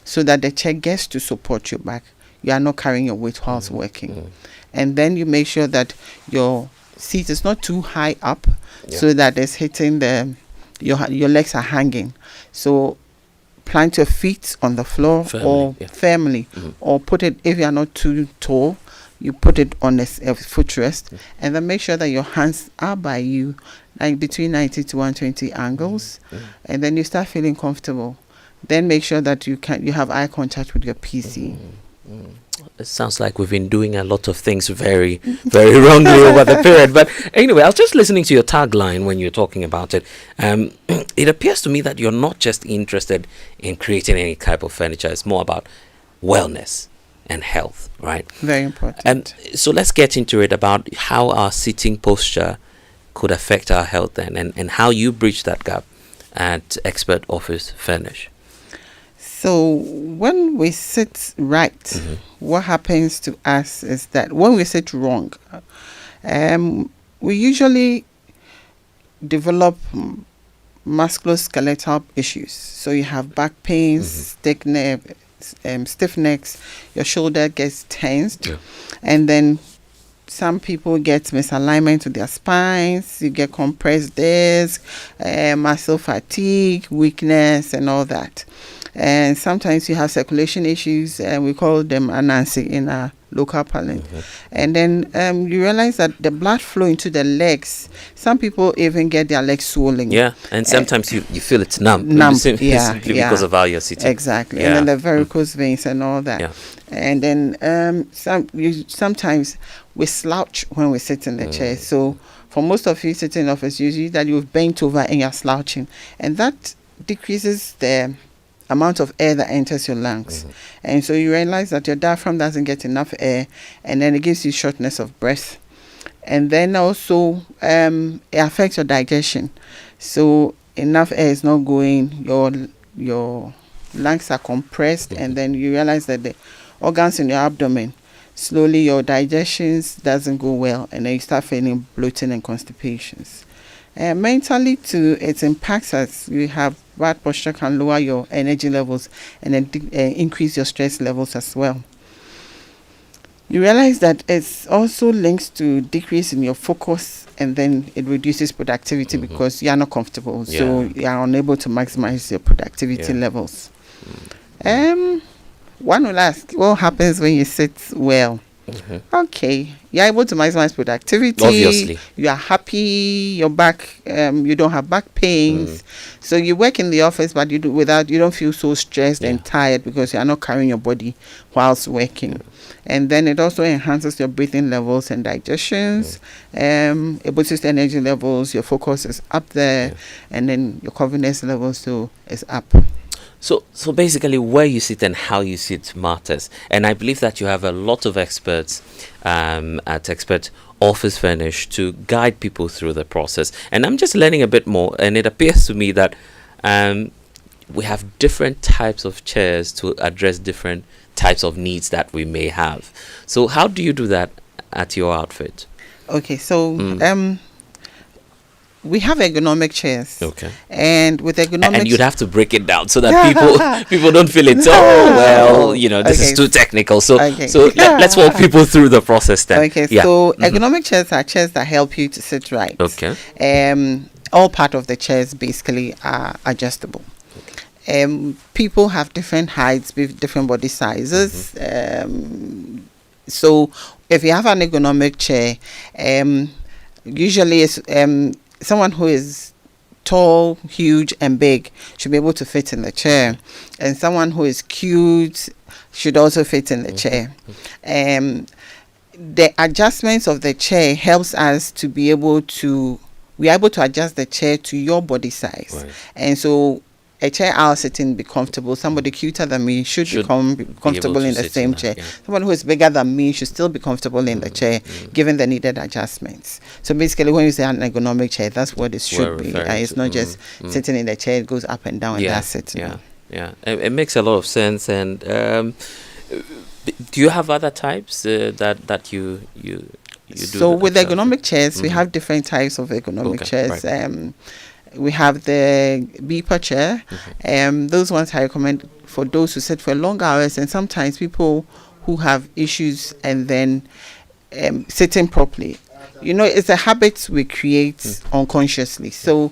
so that the chair gets to support your back. You are not carrying your weight whilst working. And then you make sure that your seat is not too high up, so that it's hitting your legs are hanging. So plant your feet on the floor firmly, or put it, if you are not too tall, you put it on a footrest, and then make sure that your hands are by you, like between 90 to 120 angles, and then you start feeling comfortable. Then make sure that you have eye contact with your PC. It sounds like we've been doing a lot of things very, very wrongly over the period. But anyway, I was just listening to your tagline when you're talking about it. It appears to me that you're not just interested in creating any type of furniture. It's more about wellness and health, right? Very important. And so let's get into it about how our sitting posture could affect our health then, and how you bridge that gap at Expert Office Furnish. So when we sit right, what happens to us is that when we sit wrong, we usually develop musculoskeletal issues. So you have back pains, stiff necks, your shoulder gets tensed, and then some people get misalignment with their spines, you get compressed disc, muscle fatigue, weakness, and all that. And sometimes you have circulation issues, and we call them anansi in our local parlance. And then you realize that the blood flow into the legs, some people even get their legs swollen. Yeah, and sometimes you feel it's numb. Simply because of how you're sitting. Exactly. And then the varicose veins and all that. And then sometimes we slouch when we sit in the chair. So for most of you sitting in office, usually that you've bent over and you're slouching. And that decreases the amount of air that enters your lungs, and so you realize that your diaphragm doesn't get enough air, and then it gives you shortness of breath, and then also it affects your digestion. So enough air is not going, your lungs are compressed, and then you realize that the organs in your abdomen, slowly your digestion doesn't go well, and then you start feeling bloating and constipations. Mentally too, it impacts us. You have bad posture can lower your energy levels and then increase your stress levels as well. You realize that it's also links to decrease in your focus, and then it reduces productivity because you are not comfortable, so you are unable to maximize your productivity levels. One will ask, what happens when you sit well? Okay, you're able to maximize productivity. Obviously, you are happy. Your back, you don't have back pains. So you work in the office, but you don't feel so stressed and tired because you are not carrying your body whilst working. And then it also enhances your breathing levels and digestions. It boosts energy levels. Your focus is up there, and then your confidence levels too is up. So basically, where you sit and how you sit matters. And I believe that you have a lot of experts at Expert Office Furnish to guide people through the process. And I'm just learning a bit more, and it appears to me that we have different types of chairs to address different types of needs that we may have. So how do you do that at your outfit? Okay, so we have ergonomic chairs. Okay. And with ergonomic... And you'd have to break it down so that people don't feel it. This is too technical. So let's walk people through the process then. Okay, so ergonomic chairs are chairs that help you to sit right. Okay. All part of the chairs basically are adjustable. People have different heights with different body sizes. So if you have an ergonomic chair, usually it's... someone who is tall, huge, and big should be able to fit in the chair, and someone who is cute should also fit in the chair. the adjustments of the chair helps us to be able to, we are able to adjust the chair to your body size. Right. And so a chair I'll sit in be comfortable. Somebody cuter than me should be comfortable in the same chair. Yeah. Someone who is bigger than me should still be comfortable in the chair, given the needed adjustments. So basically, when you say an ergonomic chair, that's what it should be. It's not just sitting in the chair; it goes up and down, and that's it. Yeah. It makes a lot of sense. And do you have other types that you do? So with ergonomic chairs, we have different types of ergonomic chairs. Right. We have the beeper chair. Those ones I recommend for those who sit for long hours, and sometimes people who have issues and then sitting properly. You know, it's a habit we create unconsciously. So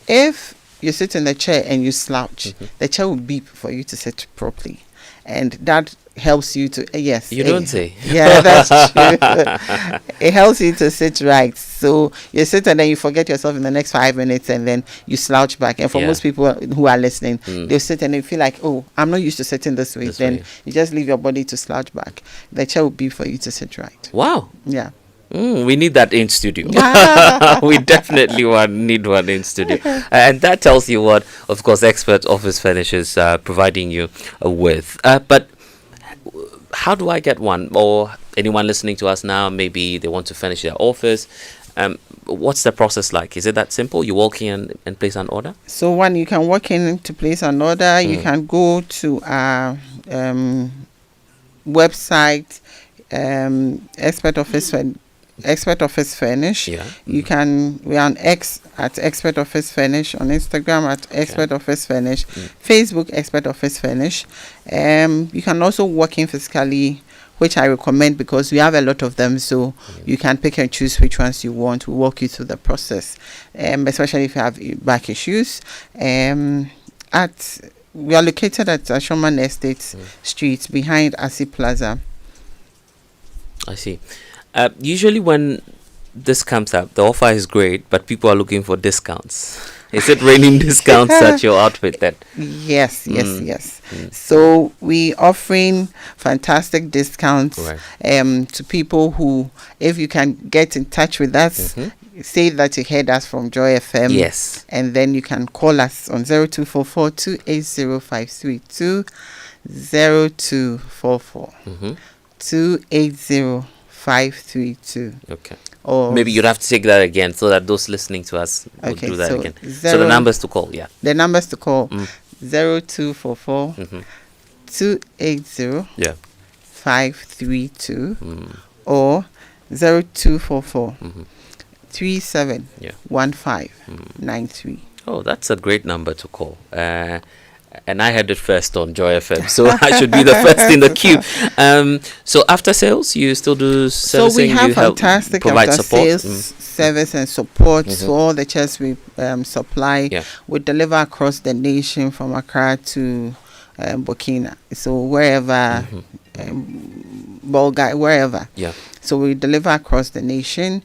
if you sit in the chair and you slouch, the chair will beep for you to sit properly. And that helps you to you don't say. Yeah, that's true. It helps you to sit right. So you sit and then you forget yourself in the next 5 minutes, and then you slouch back. And for most people who are listening, they'll sit and they feel like, oh, I'm not used to sitting this way. Then you just leave your body to slouch back. The chair will be for you to sit right. Wow. Yeah. We need that in studio. We definitely need one in studio. And that tells you what, of course, Expert Office Furnish is providing you with. But how do I get one? Or anyone listening to us now, maybe they want to furnish their office. What's the process like? Is it that simple? You walk in and place an order? So one, you can walk in to place an order. You can go to our website, Expert Office Furnish. You can, we're on X at Expert Office Furnish, on Instagram at Expert Office Furnish, Facebook Expert Office Furnish. You can also walk in physically, which I recommend because we have a lot of them, so you can pick and choose which ones you want. We'll walk you through the process, especially if you have back issues. We are located at Ashoman Estate Street behind Asi Plaza. I see. Usually when this comes up, the offer is great, but people are looking for discounts. Is it raining discounts at your outfit then? Yes. So we offering fantastic discounts to people who, if you can get in touch with us, say that you heard us from Joy FM. Yes. And then you can call us on 0244 280 532 0244 280 532. Okay. Or maybe you'd have to take that again so that those listening to us will do that again. So the numbers to call, The numbers to call 0244 280 532 or 0244 371593. Oh, that's a great number to call. And I had it first on Joy FM, so I should be the first in the queue. So after sales, you still do servicing? So we have fantastic after sales service and support for all the chairs we supply. We deliver across the nation from Accra to Burkina. So wherever, Bulgaria, wherever. So we deliver across the nation.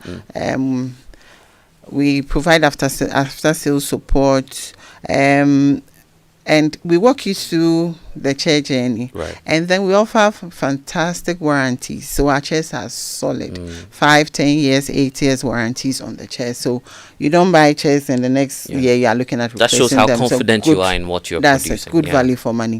We provide after sales support. And we walk you through the chair journey. And then we offer fantastic warranties. So our chairs are solid. 5, 10 years, 8 years warranties on the chair. So you don't buy chairs and the next year you are looking at replacing them. That shows how confident you are in what you're producing. That's good value for money.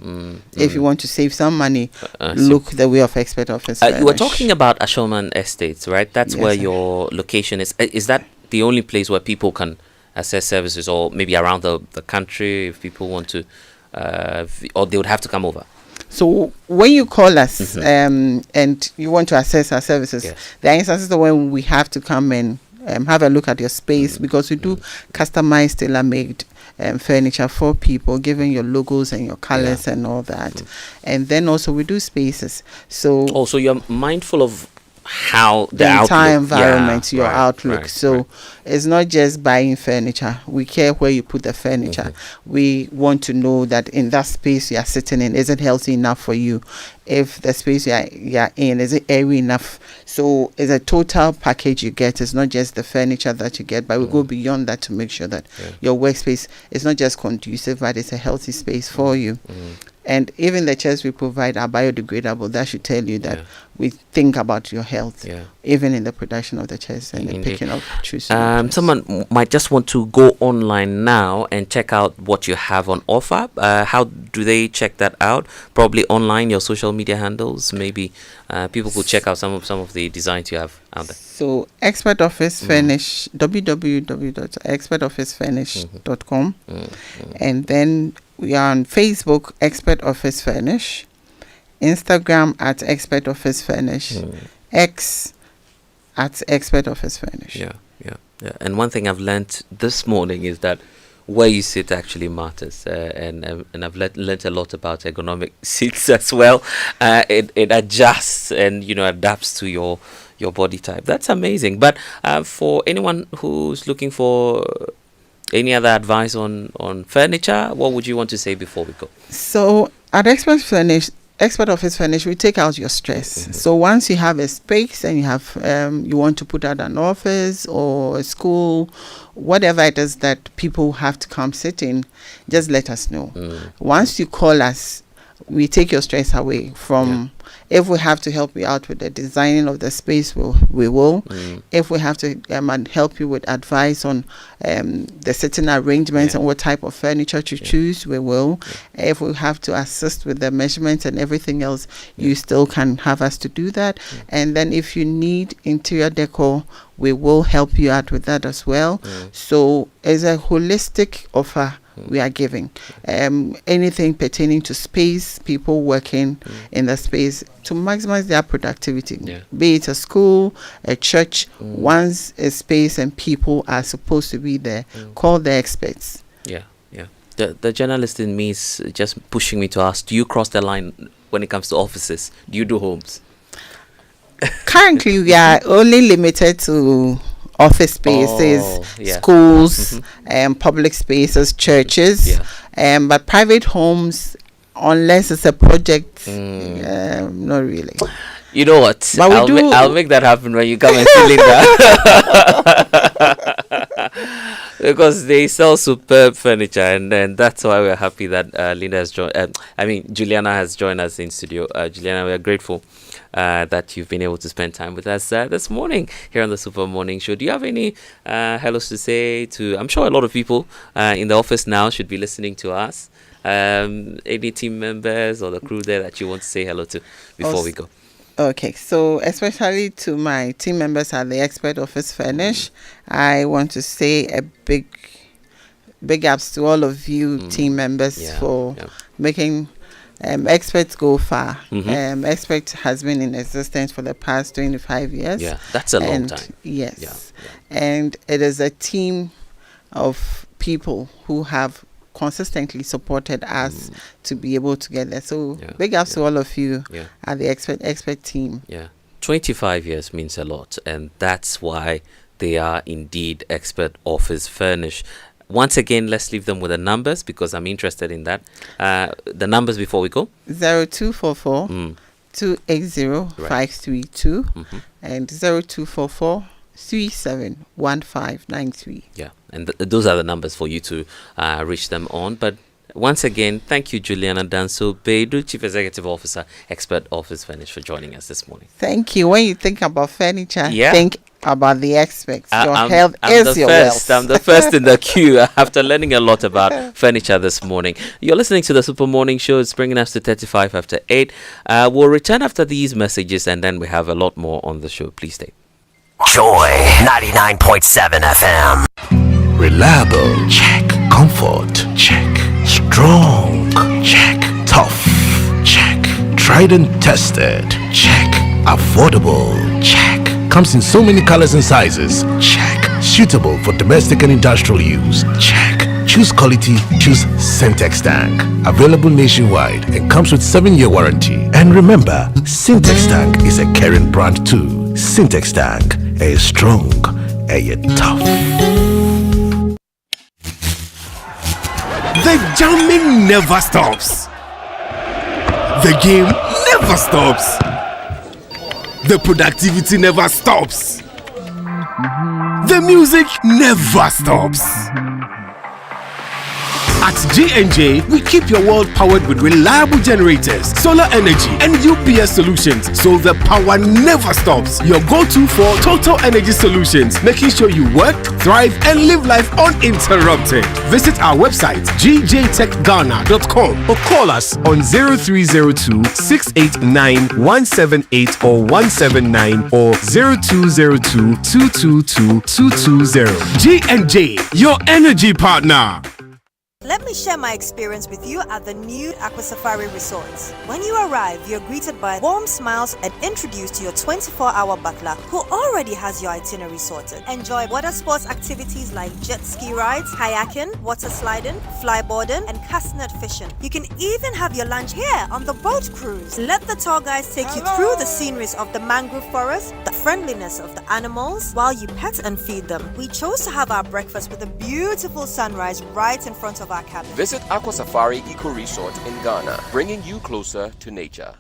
If you want to save some money, look the way of Expert Office. You were talking about Ashoman Estates, right? That's where your location is. Is that the only place where people can access services, or maybe around the country if people want to, or they would have to come over? So when you call us and you want to access our services, there are instances when we have to come and have a look at your space, because we do customized, tailor-made furniture for people, given your logos and your colors and all that. And then also we do spaces. So also you're mindful of how the entire environment, your outlook. So it's not just buying furniture. We care where you put the furniture. We want to know that in that space you are sitting in, is it healthy enough for you? If the space you are in, is it airy enough? So it's a total package you get. It's not just the furniture that you get, but we go beyond that to make sure that your workspace is not just conducive, but it's a healthy space for you. And even the chairs we provide are biodegradable. That should tell you that we think about your health, even in the production of the chairs and the picking up, choosing. Someone might just want to go online now and check out what you have on offer. How do they check that out? Probably online, your social media handles. Maybe people could check out some of the designs you have out there. So, Expert Office Furnish, www.expertofficefurnish.com, and then we are on Facebook, Expert Office Furnish, Instagram at Expert Office Furnish, X at Expert Office Furnish. Yeah. And one thing I've learnt this morning is that where you sit actually matters, and I've learnt a lot about ergonomic seats as well. It adjusts and adapts to your body type. That's amazing. But for anyone who's looking for any other advice on furniture, what would you want to say before we go? So at Expert Office Furnish, we take out your stress. So once you have a space and you have you want to put out an office or a school, whatever it is that people have to come sit in, just let us know. Once you call us, we take your stress away from. If we have to help you out with the designing of the space, we will. If we have to help you with advice on the sitting arrangements and what type of furniture to choose, we will. If we have to assist with the measurements and everything else, you still can have us to do that. And then if you need interior decor, we will help you out with that as well. So it's a holistic offer we are giving. Anything pertaining to space, people working in the space to maximize their productivity, be it a school, a church. Once a space and people are supposed to be there, call the experts. The journalist in me is just pushing me to ask, do you cross the line when it comes to offices? Do you do homes? Currently we are only limited to office spaces, schools, public spaces, churches, but private homes, unless it's a project, not really. You know what? But I'll make that happen when you come and see Linda. Because they sell superb furniture, and that's why we're happy that Linda has joined. Juliana has joined us in studio. Juliana, we are grateful that you've been able to spend time with us this morning here on the Super Morning Show. Do you have any hellos to say to? I'm sure a lot of people in the office now should be listening to us. Any team members or the crew there that you want to say hello to before we go? Okay, so especially to my team members at the Expert Office Furnish, I want to say a big ups to all of you team members for making Experts go far. Expert has been in existence for the past 25 years. Yeah, that's a long time. Yes. And it is a team of people who have consistently supported us to be able to get there. So big ups to all of you at the expert team. 25 years means a lot, and that's why they are indeed Expert Office Furnish. Once again, let's leave them with the numbers because I'm interested in that. The numbers before we go: 0244 280 532 and 0244 371593. Yeah, and those are the numbers for you to reach them on. But once again, thank you, Juliana Danso Beidu, Chief Executive Officer, Expert Office Furnish, for joining us this morning. Thank you. When you think about furniture, think about the experts. Your health is your wealth. I'm the first in the queue after learning a lot about furniture this morning. You're listening to the Super Morning Show. It's bringing us to 35 after 8. We'll return after these messages, and then we have a lot more on the show. Please stay. Joy 99.7 FM. Reliable, check. Comfort, check. Strong, check. Tough, check. Tried and tested, check. Affordable, check. Comes in so many colors and sizes, check. Suitable for domestic and industrial use, check. Choose quality, choose Syntex Tank. Available nationwide and comes with 7-year warranty. And remember, Syntex Tank is a caring brand too. Syntex Tank, a strong, a tough. The jamming never stops. The game never stops. The productivity never stops. The music never stops. At G&J, we keep your world powered with reliable generators, solar energy, and UPS solutions, so the power never stops. Your go-to for total energy solutions, making sure you work, thrive, and live life uninterrupted. Visit our website, gjtechghana.com, or call us on 0302 689 178 or 179 or 0202 222 220. G&J, your energy partner. Let me share my experience with you at the new Aqua Safari Resorts. When you arrive, you're greeted by warm smiles and introduced to your 24-hour butler who already has your itinerary sorted. Enjoy water sports activities like jet ski rides, kayaking, water sliding, flyboarding, and castnet fishing. You can even have your lunch here on the boat cruise. Let the tour guides take you through the sceneries of the mangrove forest, the friendliness of the animals, while you pet and feed them. We chose to have our breakfast with a beautiful sunrise right in front of our cabin. Visit Aqua Safari Eco Resort in Ghana, bringing you closer to nature.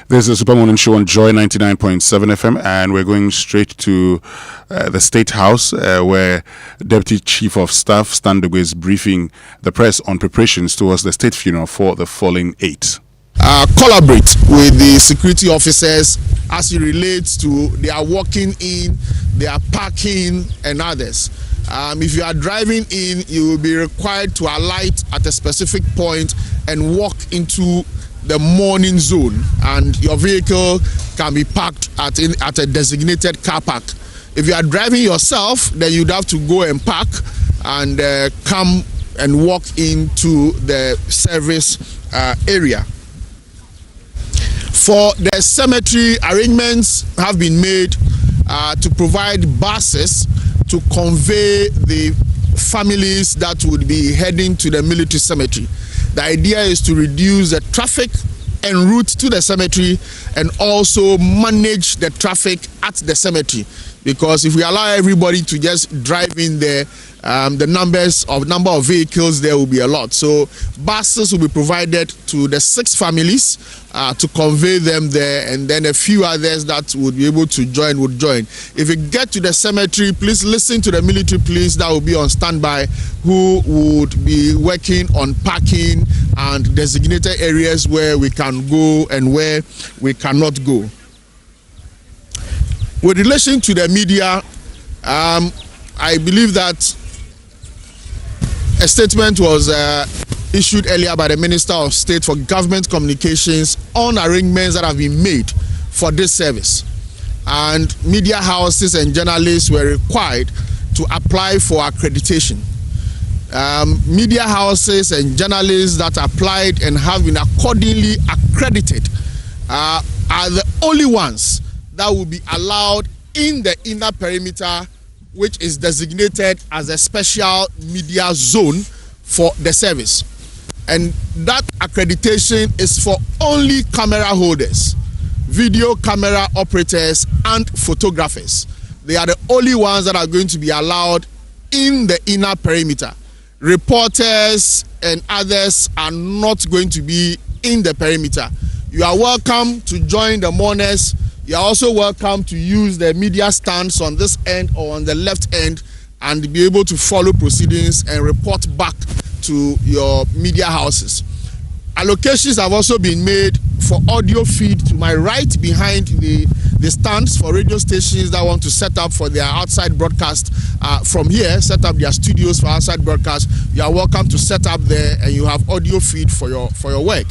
This is the Super Morning Show on Joy 99.7 FM, and we're going straight to the State House, where Deputy Chief of Staff Stan Dogwe is briefing the press on preparations towards the state funeral for the fallen 8. Collaborate with the security officers as it relates to their walking in, their parking, and others. If you are driving in, you will be required to alight at a specific point and walk into the mourning zone, and your vehicle can be parked at a designated car park. If you are driving yourself, then you'd have to go and park and come and walk into the service area. For the cemetery, arrangements have been made to provide buses to convey the families that would be heading to the military cemetery. The idea is to reduce the traffic en route to the cemetery and also manage the traffic at the cemetery, because if we allow everybody to just drive in there, the number of vehicles there will be a lot. So buses will be provided to the 6 families to convey them there, and then a few others that would be able to join would join. If you get to the cemetery, please listen to the military police that will be on standby, who would be working on parking and designated areas where we can go and where we cannot go. With relation to the media, I believe that a statement was issued earlier by the Minister of State for Government Communications on arrangements that have been made for this service. And media houses and journalists were required to apply for accreditation. Media houses and journalists that applied and have been accordingly accredited are the only ones that will be allowed in the inner perimeter, which is designated as a special media zone for the service. And that accreditation is for only camera holders, video camera operators, and photographers. They are the only ones that are going to be allowed in the inner perimeter. Reporters and others are not going to be in the perimeter. You are welcome to join the mourners. You are also welcome to use the media stands on this end or on the left end and be able to follow proceedings and report back to your media houses. Allocations have also been made for audio feed to my right behind the stands for radio stations that want to set up for their outside broadcast from here, set up their studios for outside broadcast. You are welcome to set up there, and you have audio feed for your work.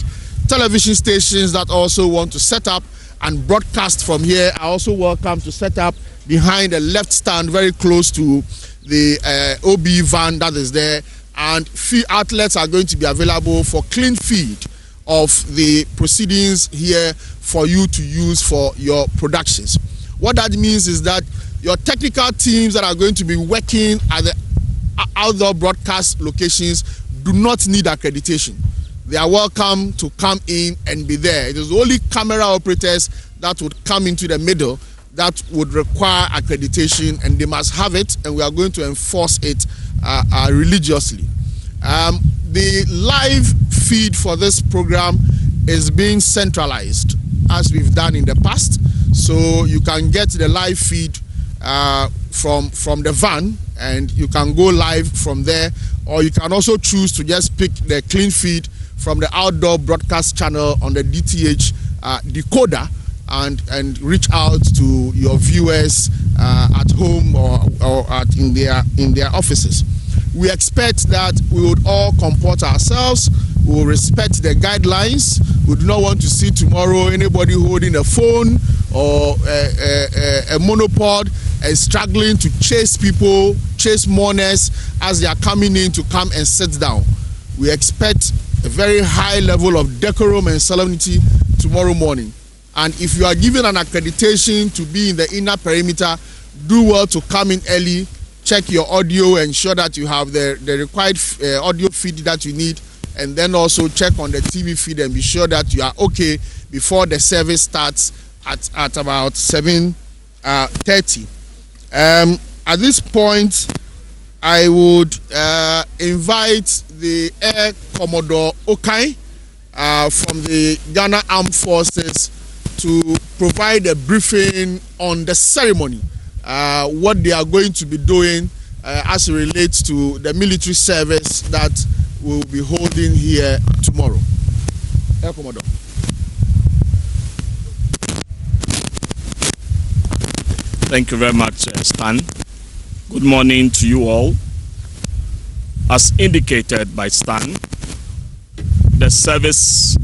Television stations that also want to set up and broadcast from here are also welcome to set up behind the left stand very close to the OB van that is there, and feed outlets are going to be available for clean feed of the proceedings here for you to use for your productions. What that means is that your technical teams that are going to be working at the outdoor broadcast locations do not need accreditation. They are welcome to come in and be there. It is only camera operators that would come into the middle that would require accreditation, and they must have it, and we are going to enforce it religiously. The live feed for this program is being centralized as we've done in the past, so you can get the live feed from the van, and you can go live from there, or you can also choose to just pick the clean feed from the outdoor broadcast channel on the DTH decoder and reach out to your viewers at home or in their offices. We expect that we would all comport ourselves. We will respect the guidelines. We do not want to see tomorrow anybody holding a phone or a monopod and struggling to chase people, chase mourners as they are coming in to come and sit down. We expect a very high level of decorum and solemnity tomorrow morning. And if you are given an accreditation to be in the inner perimeter, do well to come in early, check your audio, ensure that you have the required audio feed that you need, and then also check on the TV feed and be sure that you are okay before the service starts at about 7:30. At this point, I would invite the Air Commodore Okai from the Ghana Armed Forces to provide a briefing on the ceremony, what they are going to be doing as it relates to the military service that we'll be holding here tomorrow. Air Commodore. Thank you very much, Stan. Good morning to you all. As indicated by Stan, the service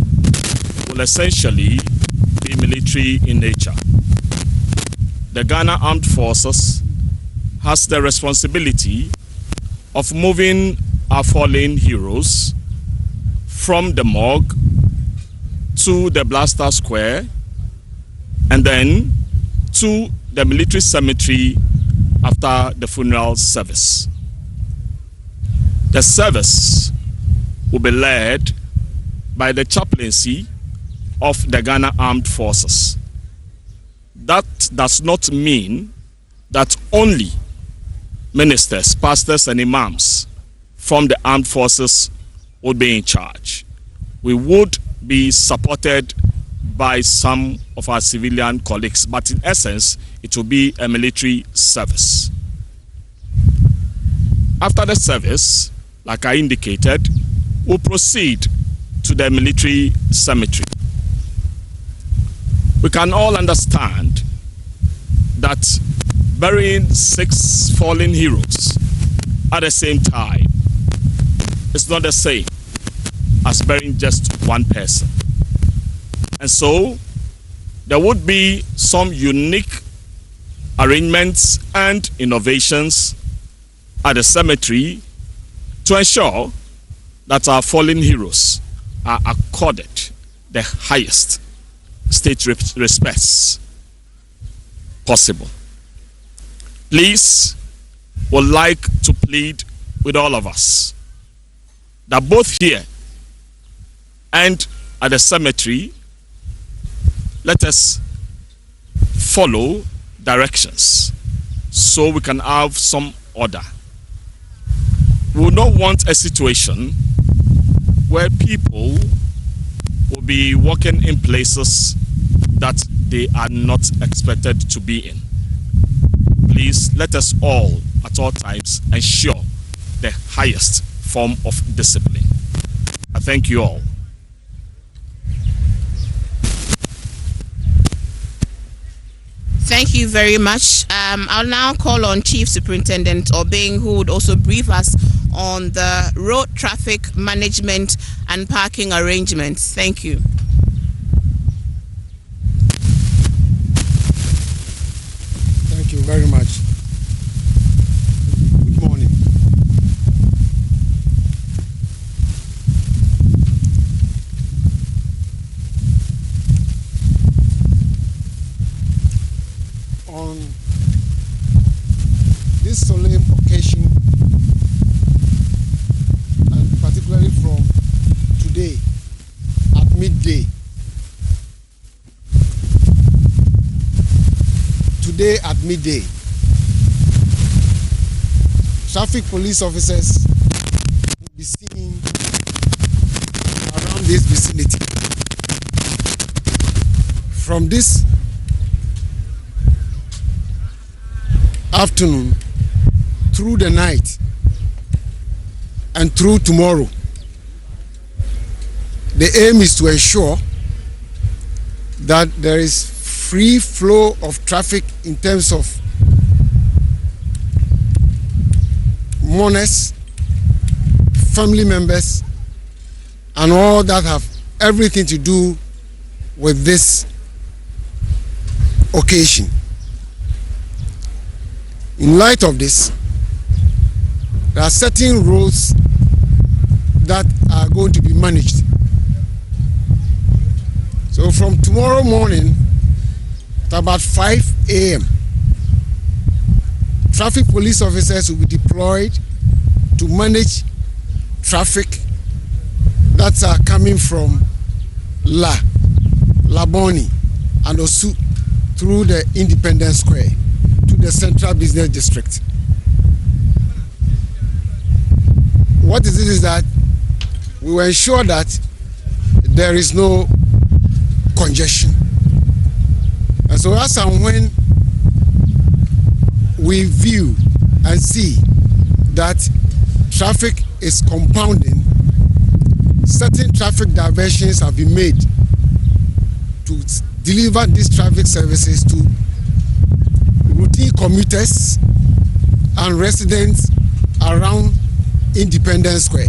will essentially be military in nature. The Ghana Armed Forces has the responsibility of moving our fallen heroes from the morgue to the Blaster Square and then to the military cemetery after the funeral service. The service will be led by the chaplaincy of the Ghana Armed Forces. That does not mean that only ministers, pastors, and imams from the armed forces would be in charge. We would be supported by some of our civilian colleagues, but in essence, it will be a military service. After the service, like I indicated, we'll proceed to the military cemetery. We can all understand that burying 6 fallen heroes at the same time is not the same as burying just one person. And so there would be some unique arrangements and innovations at the cemetery to ensure that our fallen heroes are accorded the highest state respects possible. Please, would like to plead with all of us that both here and at the cemetery, let us follow directions so we can have some order. We will not want a situation where people will be walking in places that they are not expected to be in. Please let us all at all times ensure the highest form of discipline. I thank you all. Thank you very much. I'll now call on Chief Superintendent Obeng, who would also brief us on the road traffic management and parking arrangements. Thank you. Thank you very much. Good morning. On this solemn occasion, and particularly from today at midday, traffic police officers will be seen around this vicinity. From this afternoon through the night, and through tomorrow. The aim is to ensure that there is free flow of traffic in terms of mourners, family members, and all that have everything to do with this occasion. In light of this, there are certain roads that are going to be managed. So from tomorrow morning at about 5 a.m., traffic police officers will be deployed to manage traffic that are coming from Laboni and Osu through the Independence Square to the Central Business District. What is it is that we will ensure that there is no congestion. And so as and when we view and see that traffic is compounding, certain traffic diversions have been made to deliver these traffic services to routine commuters and residents around Independence Square.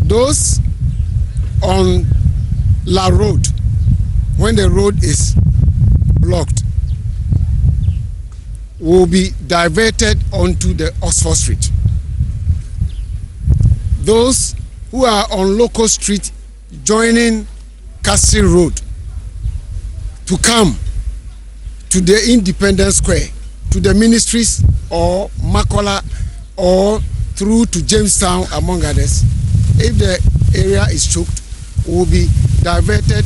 Those on La Road, when the road is blocked, will be diverted onto the Oxford Street. Those who are on Local Street joining Castle Road to come to the Independence Square, to the ministries or Makola or through to Jamestown, among others, if the area is choked, will be diverted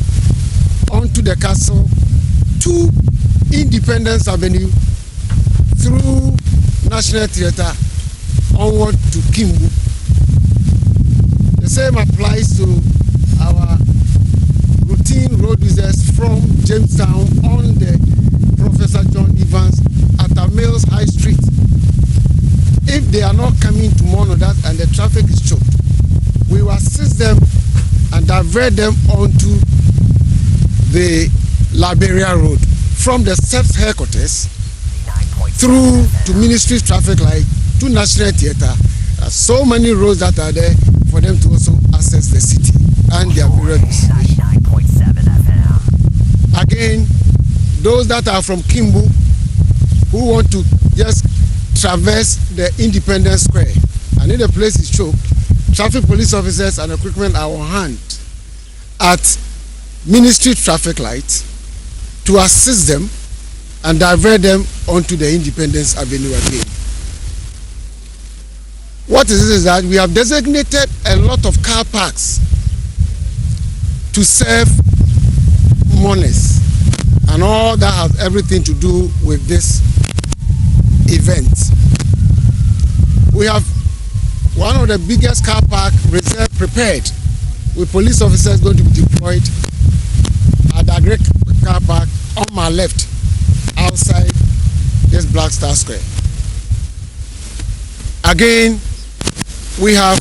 onto the castle to Independence Avenue through National Theatre onward to Kimbu. The same applies to our routine road users from Jamestown on the Professor John Evans at Mills High Street. If they are not coming to Monodat and the traffic is choked, we will assist them and divert them onto the Liberia Road from the SEPS headquarters through to Ministry's traffic light to National Theatre. There are so many roads that are there for them to also access the city and their various again, those that are from Kimbu who want to just traverse the Independence Square and if the place is choked, traffic police officers and equipment are on hand at Ministry traffic lights to assist them and divert them onto the Independence Avenue again. What is that we have designated a lot of car parks to serve mourners and all that has everything to do with this event. We have one of the biggest car park reserve prepared with police officers going to be deployed at the Great car park on my left outside this Black Star Square. Again, we have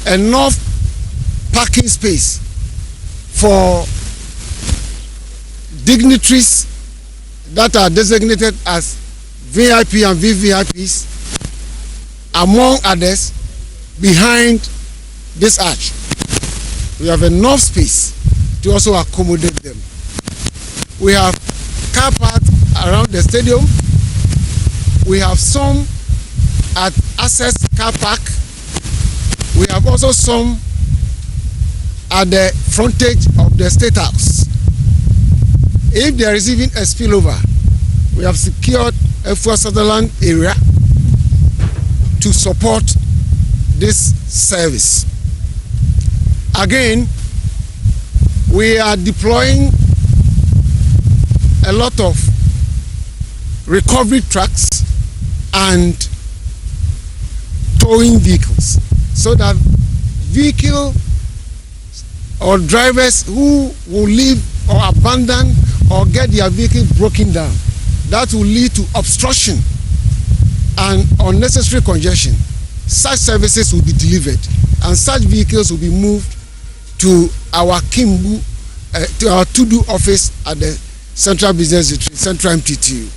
enough parking space for dignitaries that are designated as VIP and VVIPs, among others, behind this arch. We have enough space to also accommodate them. We have car parks around the stadium. We have some at Access Car Park. We have also some at the frontage of the State House. If there is even a spillover, we have secured a Fuwa Sutherland area to support this service. Again, we are deploying a lot of recovery trucks and towing vehicles so that vehicle or drivers who will leave or abandon or get their vehicle broken down, that will lead to obstruction and unnecessary congestion. such services will be delivered, and such vehicles will be moved to our Kimbu, to our Tudu office at the Central Business District, Central MTTU,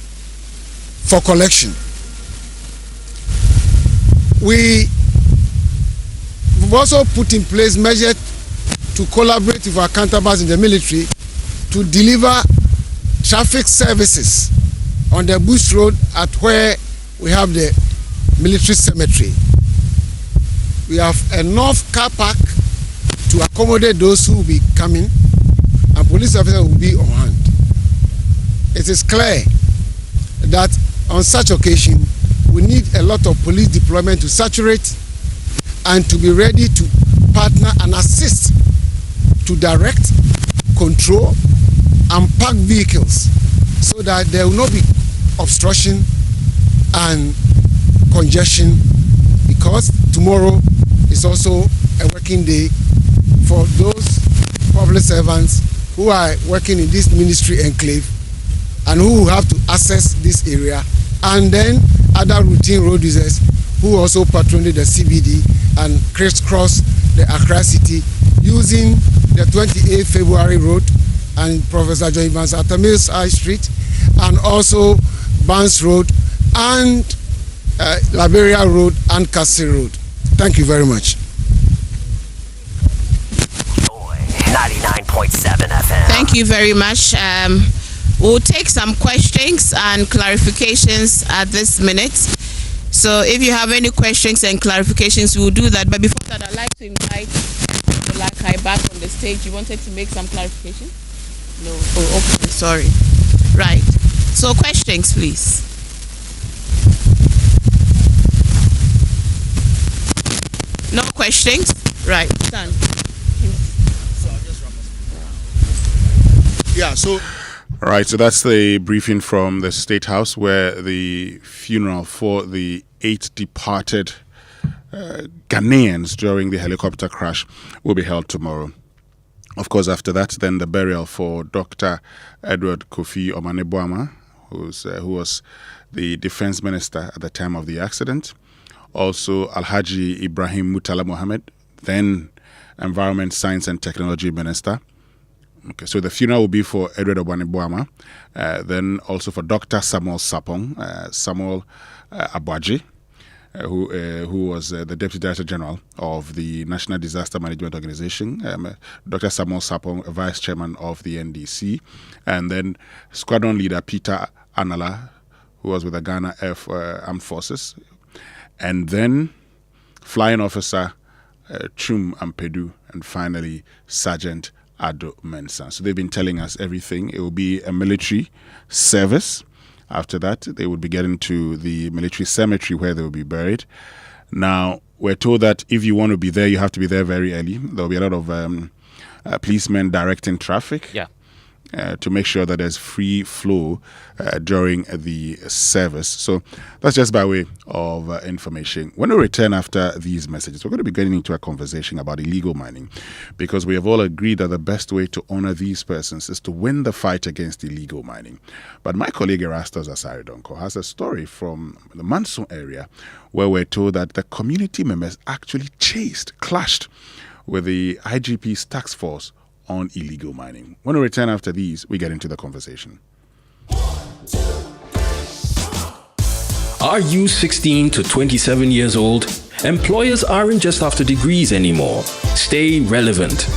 for collection. We've also put in place measures to collaborate with our counterparts in the military to deliver traffic services on the Bush Road at where we have the military cemetery. We have enough car park to accommodate those who will be coming, and police officers will be on hand. It is clear that on such occasion, we need a lot of police deployment to saturate and to be ready to partner and assist to direct, control, and park vehicles so that there will not be obstruction and congestion, because tomorrow is also a working day for those public servants who are working in this ministry enclave and who will have to access this area, and then other routine road users who also patronage the CBD and crisscross the Accra city using the 28th February road and Professor John Evans Atamils High Street, and also Barnes Road and Liberia Road and Castle Road. Thank you very much. 99.7 FM. Thank you very much. We'll take some questions and clarifications at this minute. So if you have any questions and clarifications, we'll do that. But before that, I'd like to invite Olakai back on the stage. You wanted to make some clarification? No. Oh, okay. Sorry. Right. So questions, please. No questions? Right. Done. Yeah, so... All right, so that's the briefing from the State House, where the funeral for the 8 departed Ghanaians during the helicopter crash will be held tomorrow. Of course, after that, then the burial for Dr. Edward Kofi Omaneboama, who was the defense minister at the time of the accident. Also, Alhaji Ibrahim Mutala Mohammed, then Environment, Science and Technology Minister. Okay, so the funeral will be for Edward Omaneboama, then also for Dr. Samuel Sapong, Samuel Abwaji, who was the Deputy Director General of the National Disaster Management Organization, Dr. Samuel Sapong, Vice Chairman of the NDC, and then Squadron Leader Peter Anala, who was with the Ghana Armed Forces, and then Flying Officer Chum Ampedu, and finally Sergeant Ado Mensah. So they've been telling us everything. It will be a military service. After that, they would be getting to the military cemetery where they will be buried. Now, we're told that if you want to be there, you have to be there very early. There will be a lot of policemen directing traffic. Yeah. To make sure that there's free flow during the service. So that's just by way of information. When we return after these messages, we're going to be getting into a conversation about illegal mining, because we have all agreed that the best way to honor these persons is to win the fight against illegal mining. But my colleague Erastus Asari Donko has a story from the Manson area where we're told that the community members actually clashed with the IGP's task force on illegal mining. When we return after these, we get into the conversation. Are you 16 to 27 years old? Employers aren't just after degrees anymore. Stay relevant.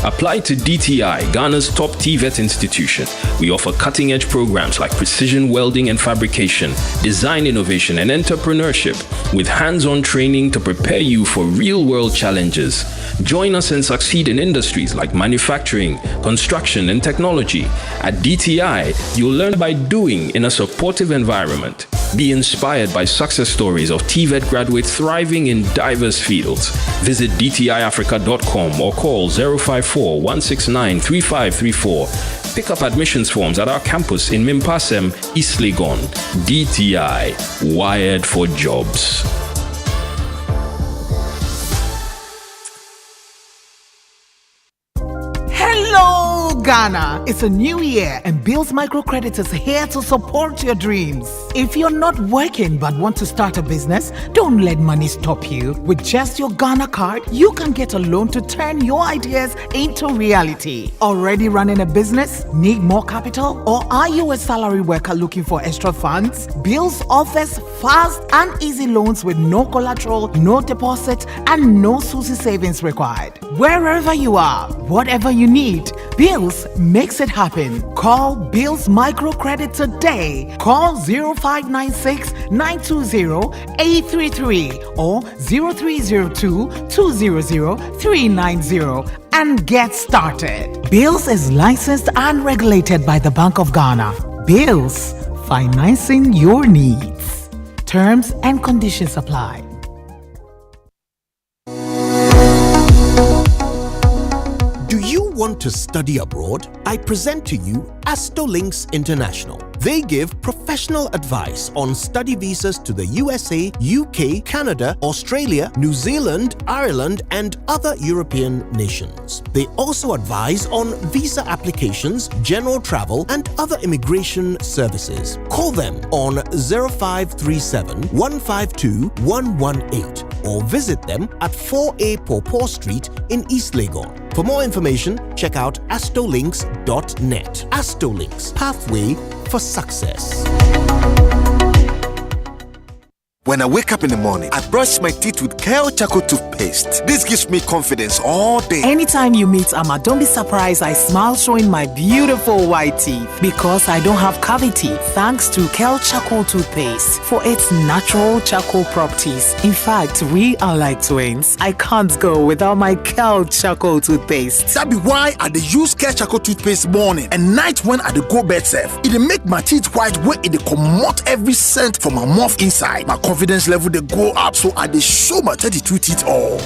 Apply to DTI, Ghana's top TVET institution. We offer cutting-edge programs like precision welding and fabrication, design innovation and entrepreneurship, with hands-on training to prepare you for real-world challenges. Join us and succeed in industries like manufacturing, construction and technology. At DTI, you'll learn by doing in a supportive environment. Be inspired by success stories of TVET graduates thriving in diverse fields. Visit dtiafrica.com or call 054-169-3534. Pick up admissions forms at our campus in Mimpasem, East Legon. DTI, wired for jobs. Hello, Ghana, it's a new year and Bills Microcredit is here to support your dreams. If you're not working but want to start a business, don't let money stop you. With just your Ghana card, you can get a loan to turn your ideas into reality. Already running a business? Need more capital? Or are you a salary worker looking for extra funds? Bills offers fast and easy loans with no collateral, no deposit, and no SUSI savings required. Wherever you are, whatever you need, Bills makes it happen. Call Bills Microcredit today. Call 0596 920 833 or 0302 200 390 and get started. Bills is licensed and regulated by the Bank of Ghana. Bills, financing your needs. Terms and conditions apply. Do you want to study abroad? I present to you Astolinks International. They give professional advice on study visas to the USA, UK, Canada, Australia, New Zealand, Ireland, and other European nations. They also advise on visa applications, general travel, and other immigration services. Call them on 0537 152 118 or visit them at 4A Pawpaw Street in East Legon. For more information, check out astolinks.net. Astolinks, pathway for success. When I wake up in the morning, I brush my teeth with Kale Charcoal toothpaste. This gives me confidence all day. Anytime you meet Amma, don't be surprised I smile showing my beautiful white teeth because I don't have cavity thanks to Kale Charcoal toothpaste for its natural charcoal properties. In fact, we are like twins. I can't go without my Kale Charcoal toothpaste. That be why I dey use Kale Charcoal toothpaste morning and night when I dey go bed safe. It dey make my teeth white when it dey comot every scent from my mouth inside. My confidence level they go up, so I dey show my 32 teeth all.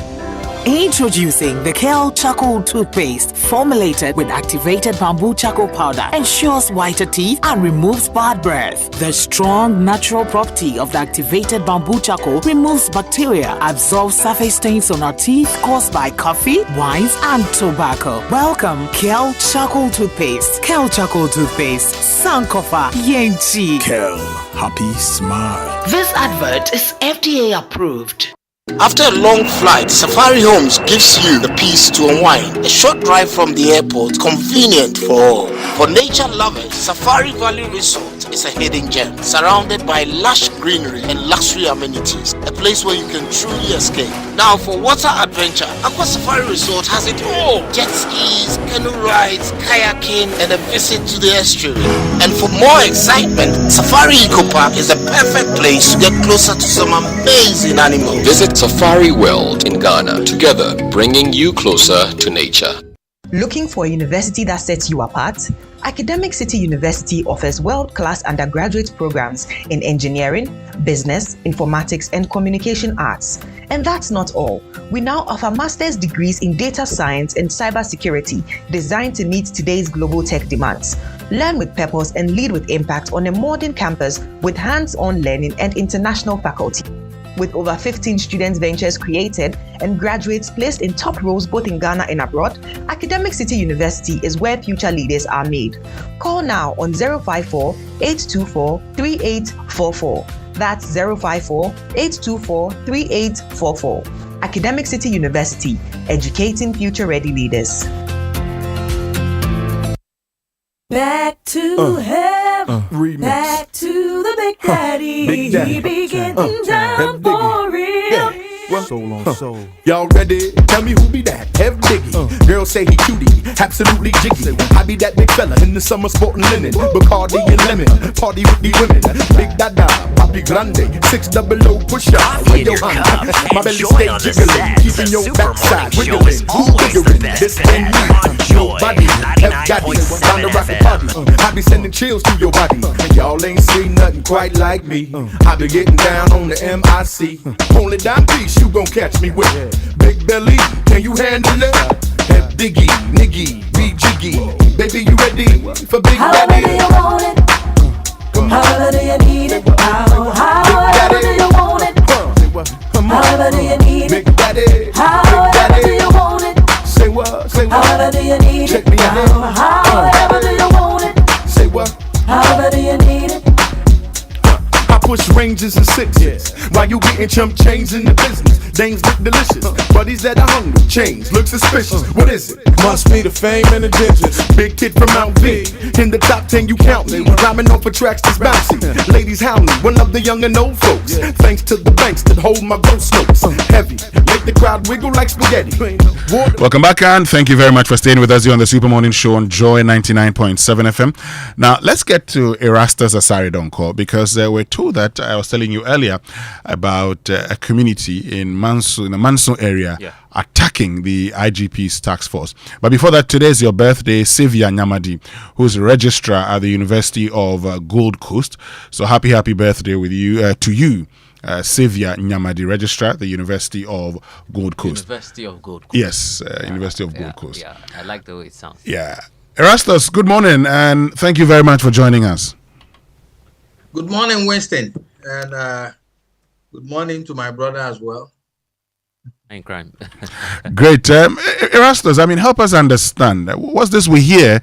Introducing the Kale Charcoal toothpaste, formulated with activated bamboo charcoal powder, ensures whiter teeth and removes bad breath. The strong natural property of the activated bamboo charcoal removes bacteria, absorbs surface stains on our teeth caused by coffee, wines, and tobacco. Welcome, Kale Charcoal toothpaste. Kale Charcoal toothpaste, Sankofa Yenchi. Kale, happy smile. This advert is FDA approved. After a long flight, Safari Homes gives you the peace to unwind. A short drive from the airport, convenient for all. For nature lovers, Safari Valley Resort is a hidden gem, surrounded by lush greenery and luxury amenities. A place where you can truly escape. Now for water adventure, Aqua Safari Resort has it all. Jet skis, canoe rides, kayaking, and a visit to the estuary. And for more excitement, Safari Eco Park is the perfect place to get closer to some amazing animals. Visit Safari World in Ghana, together bringing you closer to nature. Looking for a university that sets you apart? Academic City University offers world-class undergraduate programs in engineering, business, informatics, and communication arts. And that's not all. We now offer master's degrees in data science and cybersecurity designed to meet today's global tech demands. Learn with purpose and lead with impact on a modern campus with hands-on learning and international faculty. With over 15 student ventures created and graduates placed in top roles both in Ghana and abroad, Academic City University is where future leaders are made. Call now on 054-824-3844. That's 054-824-3844. Academic City University, educating future-ready leaders. Back to heaven, back to the Big Daddy. He be getting down for real. Soul on soul. Y'all ready? Tell me who be that? F Diggy. Girls say he cutie, absolutely jiggy. I be that big fella in the summer sporting linen, Bacardi and lemon. Party with the women. Big Dada, Papi Grande, 600 push up. Where your hand? My belly stay jiggling, keeping your backside wiggling. Who's figuring this and me? Nobody. F Daddy, down the rocket party. I be sending chills to your body. Y'all ain't seen nothing quite like me. I be getting down on the MIC. Only down piece you gon' catch me with. Big belly, can you handle it? F Diggy, niggy, be jiggy. Baby, you ready for Big Daddy? However do you want it? However do you need it? However do you want it? However do you need it? Big Daddy, However do you want it? Say what? Say what? However do you need it? Check me out. ranges and sixes. While you getting chump chains in the business. Dames look delicious. Buddies that are hungry. Chains look suspicious. What is it? Must be the fame and the digits. Big kid from Mount V. In the top 10 you count me. Rhyming off for tracks that's bouncy. Ladies hound me. One of the young and old folks. Thanks to the banks that hold my ghost notes. Heavy. Make the crowd wiggle like spaghetti. Welcome back, and thank you very much for staying with us here on the Super Morning Show on Joy 99.7 FM. Now, let's get to Erastus Asare Donko, because we're told that I was telling you earlier about a community in the Manso area attacking the IGP's task force. But before that, today is your birthday, Sylvia Nyamadi, who's a registrar at the University of Gold Coast. So happy birthday with you to you. Sylvia Nyamadi, registrar at the University of Gold Coast. University of Gold Coast. Yes, University of Gold Coast. Yeah, I like the way it sounds. Yeah. Erastus, good morning, and thank you very much for joining us. Good morning, Winston, and good morning to my brother as well. Ain't crime. Great. Erastus, help us understand. What's this we hear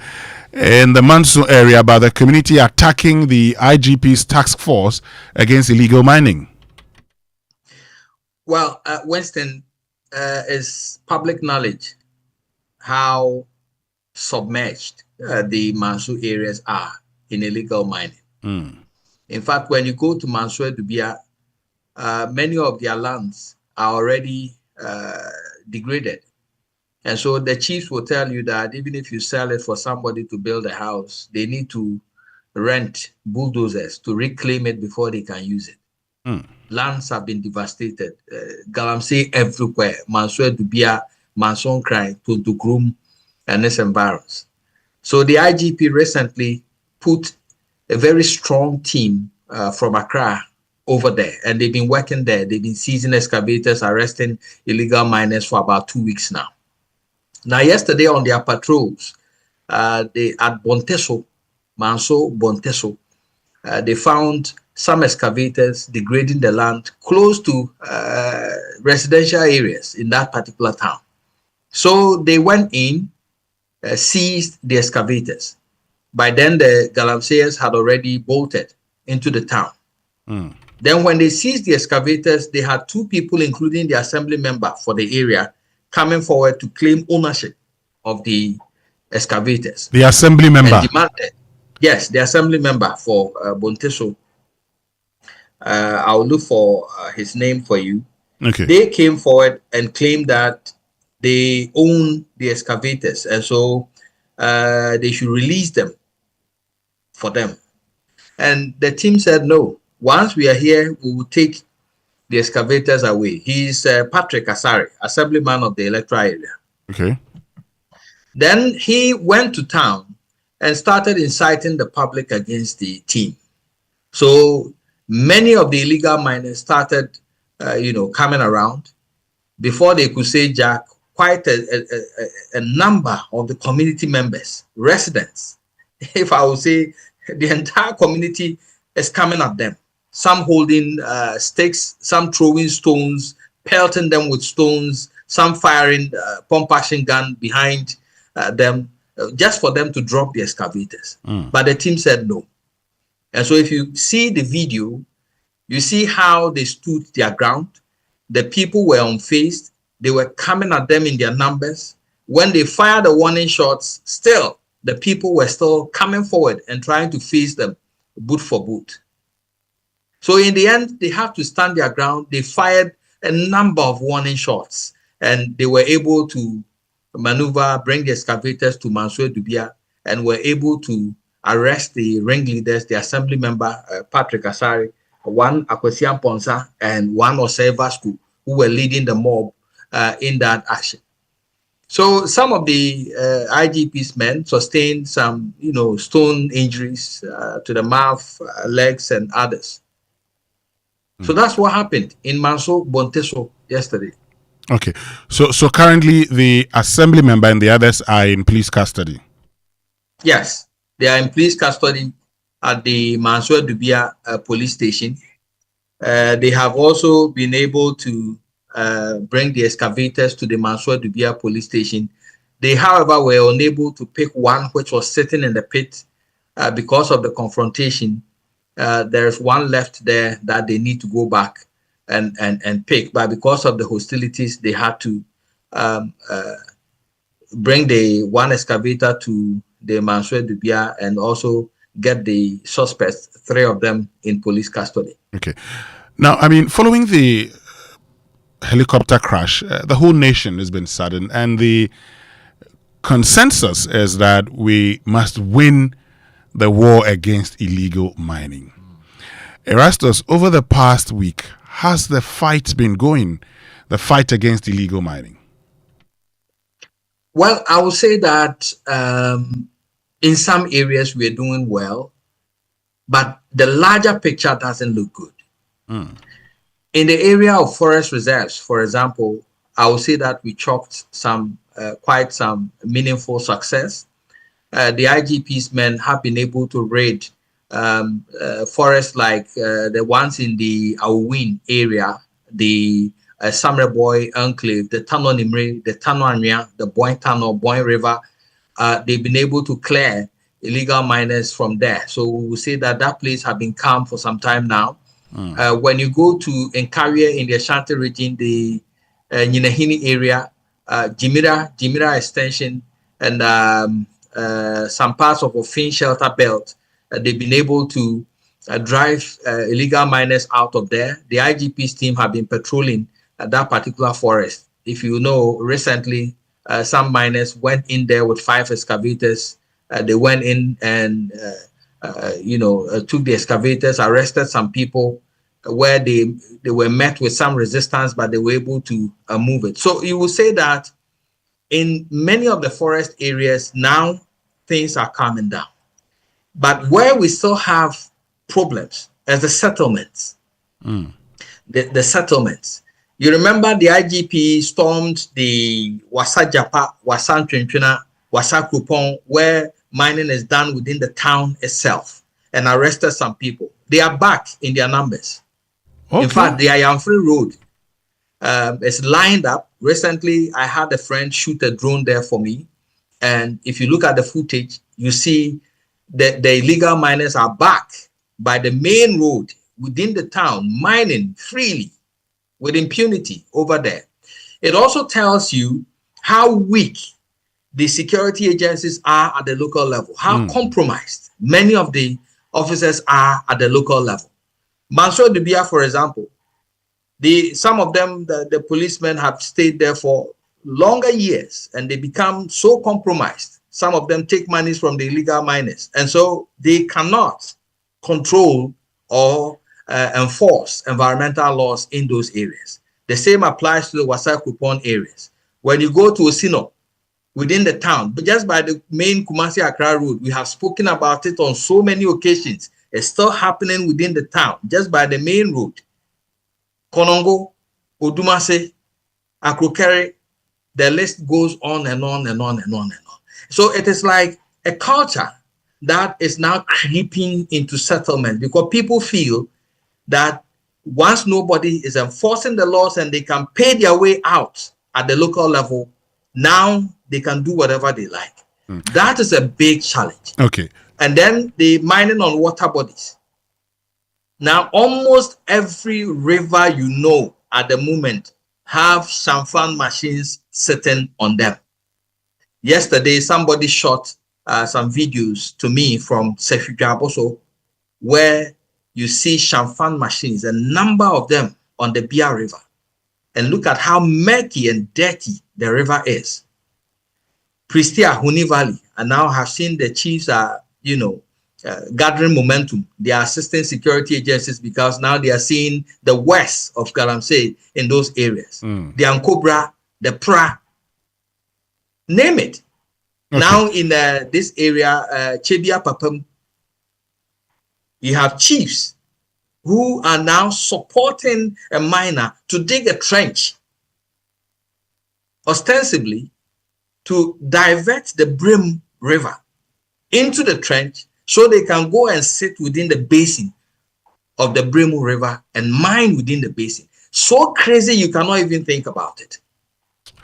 in the Manso area about the community attacking the IGP's task force against illegal mining? Well, Winston, is public knowledge how submerged the Manso areas are in illegal mining. In fact, when you go to Manso Dubia, many of their lands are already degraded. And so the chiefs will tell you that even if you sell it for somebody to build a house, they need to rent bulldozers to reclaim it before they can use it. Lands have been devastated. Galamsey everywhere. Manso Dubia, Manson Cry, Tuntugrum, and its environs. So the IGP recently put a very strong team from Accra over there, and they've been working there. They've been seizing excavators, arresting illegal miners for about 2 weeks now. Now, yesterday on their patrols, they at Bonteso, Manso Bonteso, they found some excavators degrading the land close to residential areas in that particular town. So they went in, seized the excavators. By then, the galamseyers had already bolted into the town. Then when they seized the excavators, they had 2 people, including the assembly member for the area, coming forward to claim ownership of the excavators. The assembly member? And demanded, yes, the assembly member for Bonteso. I'll look for his name for you. Okay. They came forward and claimed that they own the excavators, and so they should release them for them. And the team said, no, once we are here, we will take the excavators away. He's Patrick Asare, assemblyman of the electoral area. Okay. Then he went to town and started inciting the public against the team. So many of the illegal miners started, coming around. Before they could say Jack, quite a number of the community members, residents, if I would say, the entire community is coming at them. Some holding sticks, some throwing stones, pelting them with stones, some firing pump action gun behind them, just for them to drop the excavators. But the team said no. And so if you see the video, you see how they stood their ground. The people were unfazed. They were coming at them in their numbers. When they fired the warning shots, still, the people were still coming forward and trying to face them boot for boot. So in the end, they have to stand their ground. They fired a number of warning shots, and they were able to maneuver, bring the excavators to Manso Dubia, and were able to arrest the ringleaders, the assembly member, Patrick Asare, one Akwesiam Ponsa, and one Osei Vasco, who were leading the mob in that action. So some of the IGP's men sustained some, stone injuries to the mouth, legs, and others. So that's what happened in Manso Bonteso yesterday. Okay. So currently the assembly member and the others are in police custody? Yes, they are in police custody at the Manso Dubia police station. They have also been able to bring the excavators to the Manso Dubia police station. They, however, were unable to pick one which was sitting in the pit because of the confrontation. there's one left there that they need to go back and pick. But because of the hostilities, they had to bring the one excavator to the Mansour Dubia and also get the suspects, 3 of them, in police custody. Okay. Now, I mean, following the helicopter crash, the whole nation has been saddened, and the consensus is that we must win the war against illegal mining. Erastus, over the past week, has the fight been going, the fight against illegal mining? Well, I would say that in some areas we're doing well, but the larger picture doesn't look good. In the area of forest reserves, for example, I would say that we chalked quite some meaningful success. The IGP's men have been able to raid forests like the ones in the Awin area, the Samreboy Enclave, the Tano Nimri, the Tano Anya, the Boy Tano, Boy River. They've been able to clear illegal miners from there. So we will say that that place has been calm for some time now. When you go to Nkaria in the Ashanti region, the Nyinahini area, Jimira Extension, and some parts of Ofin Shelter Belt, they've been able to drive illegal miners out of there. The IGP's team have been patrolling that particular forest. If you know, recently, some miners went in there with 5 excavators. They went in and, took the excavators, arrested some people where they were met with some resistance, but they were able to move it. So you will say that in many of the forest areas, now things are calming down. But where we still have problems as the settlements, the settlements. You remember the IGP stormed the Wasa Japa, Wasa Ntwentwena, Wasa Krupong, where mining is done within the town itself, and arrested some people. They are back in their numbers. Okay. In fact, the Ayamfree Road is lined up. Recently, I had a friend shoot a drone there for me. And if you look at the footage, you see that the illegal miners are back by the main road within the town, mining freely with impunity over there. It also tells you how weak the security agencies are at the local level, how compromised many of the officers are at the local level. Mansour Dubia, for example, some of them, the policemen have stayed there for longer years, and they become so compromised. Some of them take monies from the illegal miners, and so they cannot control or enforce environmental laws in those areas. The same applies to the Wasa Krupon areas. When you go to Osino, within the town, but just by the main Kumasi Accra road, we have spoken about it on so many occasions. It's still happening within the town, just by the main road. Konongo, Odumase, Akrokere, the list goes on and on and on and on and on. So it is like a culture that is now creeping into settlement, because people feel that once nobody is enforcing the laws and they can pay their way out at the local level, now they can do whatever they like. That is a big challenge. Okay. And then the mining on water bodies. Now, almost every river you know at the moment have Shamfan machines sitting on them. Yesterday, somebody shot some videos to me from Sefijaboso, where you see Shamfan machines, a number of them on the Bia River. And look at how murky and dirty the river is. Pristia, Huni Valley, and now have seen the chiefs are, gathering momentum. They are assisting security agencies because now they are seeing the west of galamsey in those areas. The Ankobra, the Pra, name it. Okay. Now in this area, Chebia Papam, you have chiefs who are now supporting a miner to dig a trench, ostensibly to divert the Brim River into the trench so they can go and sit within the basin of the Brim River and mine within the basin. So crazy you cannot even think about it.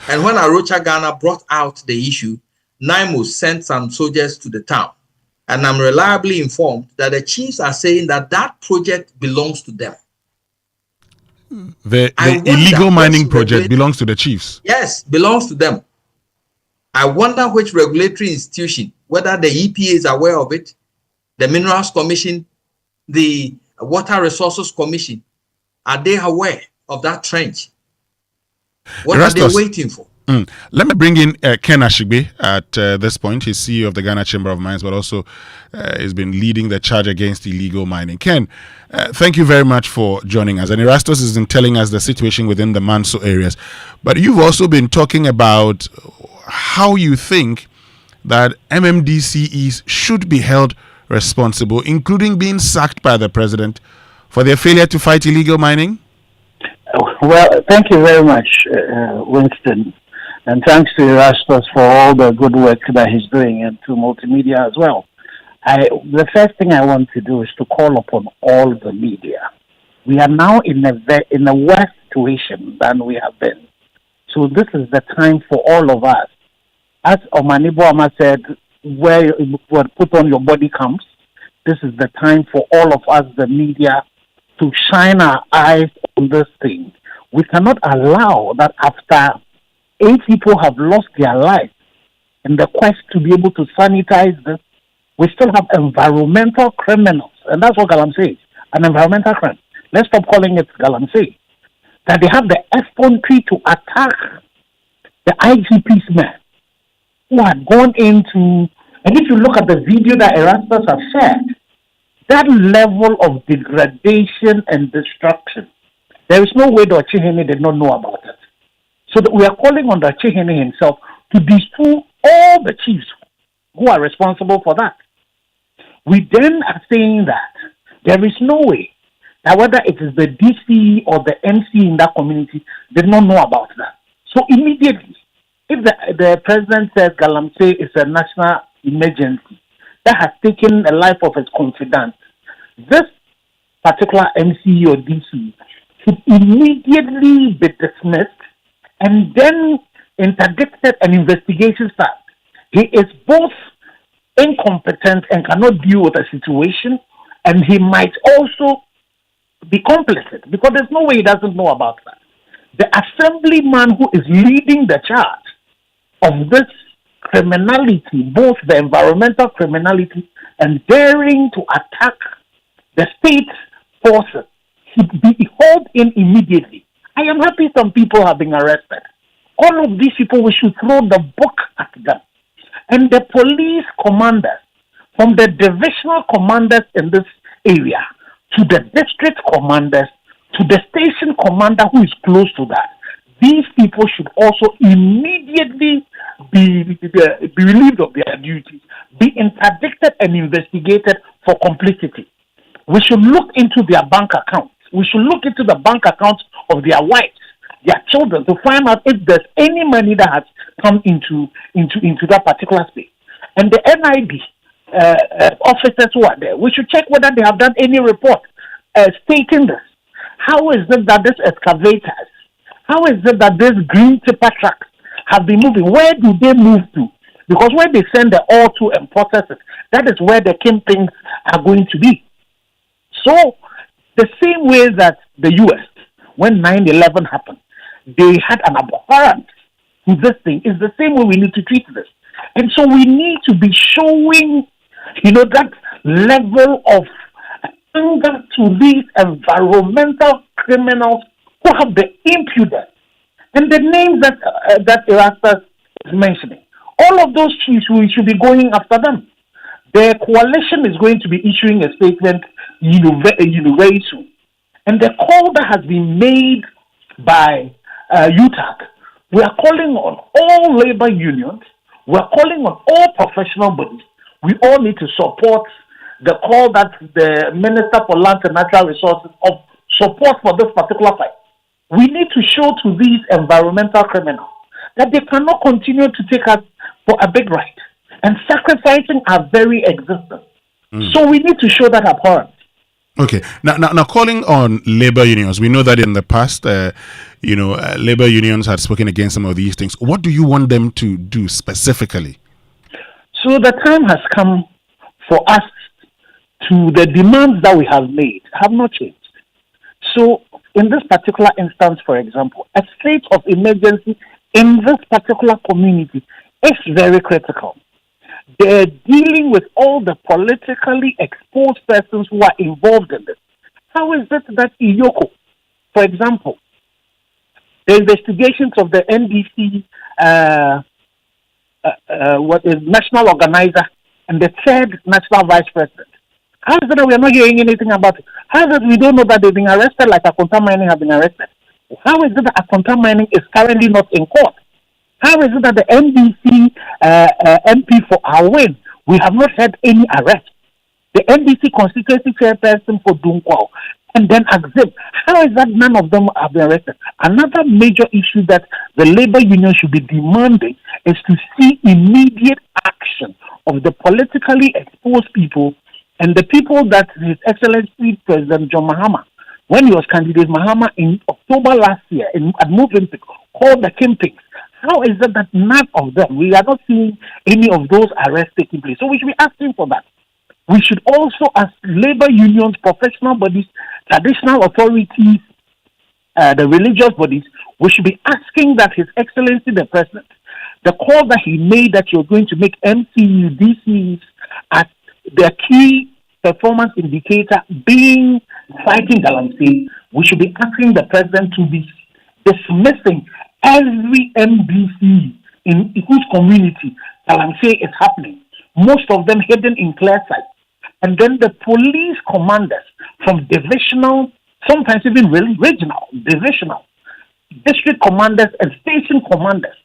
And when Arocha Ghana brought out the issue, Naimo sent some soldiers to the town and I'm reliably informed that the chiefs are saying that that project belongs to them. The illegal mining project belongs to the chiefs. Yes, belongs to them. I wonder which regulatory institution, whether the EPA is aware of it, the Minerals Commission, the Water Resources Commission, are they aware of that trench? What are they waiting for? Let me bring in Ken Ashigbe at this point. He's CEO of the Ghana Chamber of Mines, but also has been leading the charge against illegal mining. Ken, thank you very much for joining us. And Erastus has been telling us the situation within the Manso areas. But you've also been talking about how you think that MMDCEs should be held responsible, including being sacked by the president for their failure to fight illegal mining. Well, thank you very much, Winston. And thanks to Erastus for all the good work that he's doing, and to multimedia as well. The first thing I want to do is to call upon all the media. We are now in a worse situation than we have been. So this is the time for all of us. As Amoah said, where put on your body cams, this is the time for all of us, the media, to shine our eyes on this thing. We cannot allow that after 8 people have lost their lives in the quest to be able to sanitize this, we still have environmental criminals. And that's what galamsey is, an environmental crime. Let's stop calling it galamsey. That they have the effrontery to attack the IGP's men who had gone into, and if you look at the video that Erastus has shared, that level of degradation and destruction, there is no way the Chihene did not know about it. So that we are calling on the Chihene himself to destroy all the chiefs who are responsible for that. We then are saying that there is no way that whether it is the DC or the MC in that community did not know about that. So immediately, if the president says galamsey is a national emergency that has taken the life of his confidant, this particular MC or DC should immediately be dismissed and then interdicted an investigation start. He is both incompetent and cannot deal with a situation, and he might also be complicit because there's no way he doesn't know about that. The assemblyman who is leading the charge of this criminality, both the environmental criminality and daring to attack the state forces, should be hauled in immediately. I am happy some people have been arrested. All of these people, we should throw the book at them. And the police commanders, from the divisional commanders in this area, to the district commanders, to the station commander who is close to that, these people should also immediately be relieved of their duties, be interdicted and investigated for complicity. We should look into their bank accounts. We should look into the bank accounts of their wives, their children, to find out if there's any money that has come into that particular space. And the NIB officers who are there, we should check whether they have done any report stating this. How is it that these excavators, how is it that these green tipper trucks have been moving? Where do they move to? Because when they send the ore to and process it, that is where the kingpins are going to be. So, the same way that the U.S., when 9/11 happened, they had an abhorrence to this thing, is the same way we need to treat this. And so we need to be showing, that level of anger to these environmental criminals who have the impudence. And the names that Erastus is mentioning, all of those chiefs, we should be going after them. The coalition is going to be issuing a statement very soon. And the call that has been made by UTAC, we are calling on all labor unions, we are calling on all professional bodies. We all need to support the call that the Minister for Lands and Natural Resources of support for this particular fight. We need to show to these environmental criminals that they cannot continue to take us for a big ride and sacrificing our very existence. So we need to show that abhorrence. Okay. Now, calling on labor unions, we know that in the past, labor unions had spoken against some of these things. What do you want them to do specifically? So the time has come for us to the demands that we have made have not changed. So in this particular instance, for example, a state of emergency in this particular community is very critical. They're dealing with all the politically exposed persons who are involved in this. How is it that Iyoko, for example, the investigations of the NDC, what is national organizer, and the third national vice president, how is it that we are not hearing anything about it? How is it we don't know that they've been arrested like Akonta Mining have been arrested? How is it that Akonta Mining is currently not in court? How is it that the NDC MP for our win, we have not had any arrest? The NDC constituency chairperson for Dunkwao, and then Axim. How is that none of them have been arrested? Another major issue that the labor union should be demanding is to see immediate action of the politically exposed people and the people that His Excellency President John Mahama, when he was candidate Mahama in October last year at Movenpick, called the kingpins. How is it that none of them, we are not seeing any of those arrests taking place? So we should be asking for that. We should also, as labor unions, professional bodies, traditional authorities, the religious bodies, we should be asking that His Excellency the President, the call that he made that you're going to make MCU, DCs as the key performance indicator being fighting galamsey, we should be asking the President to be dismissing every MDC in whose community galamsey is happening, most of them hidden in clear sight. And then the police commanders from divisional, sometimes even regional, divisional, district commanders and station commanders,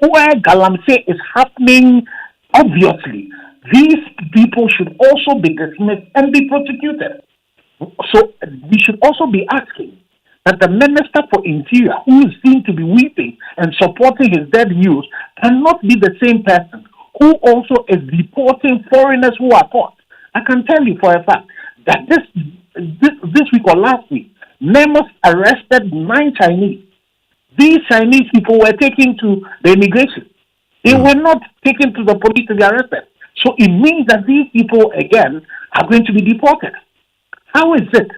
where galamsey is happening, obviously, these people should also be dismissed and be prosecuted. So we should also be asking that the Minister for Interior, who is seen to be weeping and supporting his dead youth, cannot be the same person who also is deporting foreigners who are caught. I can tell you for a fact that this week or last week, NEMOS arrested 9 Chinese. These Chinese people were taken to the immigration. They were not taken to the police to be arrested. So it means that these people, again, are going to be deported. How is it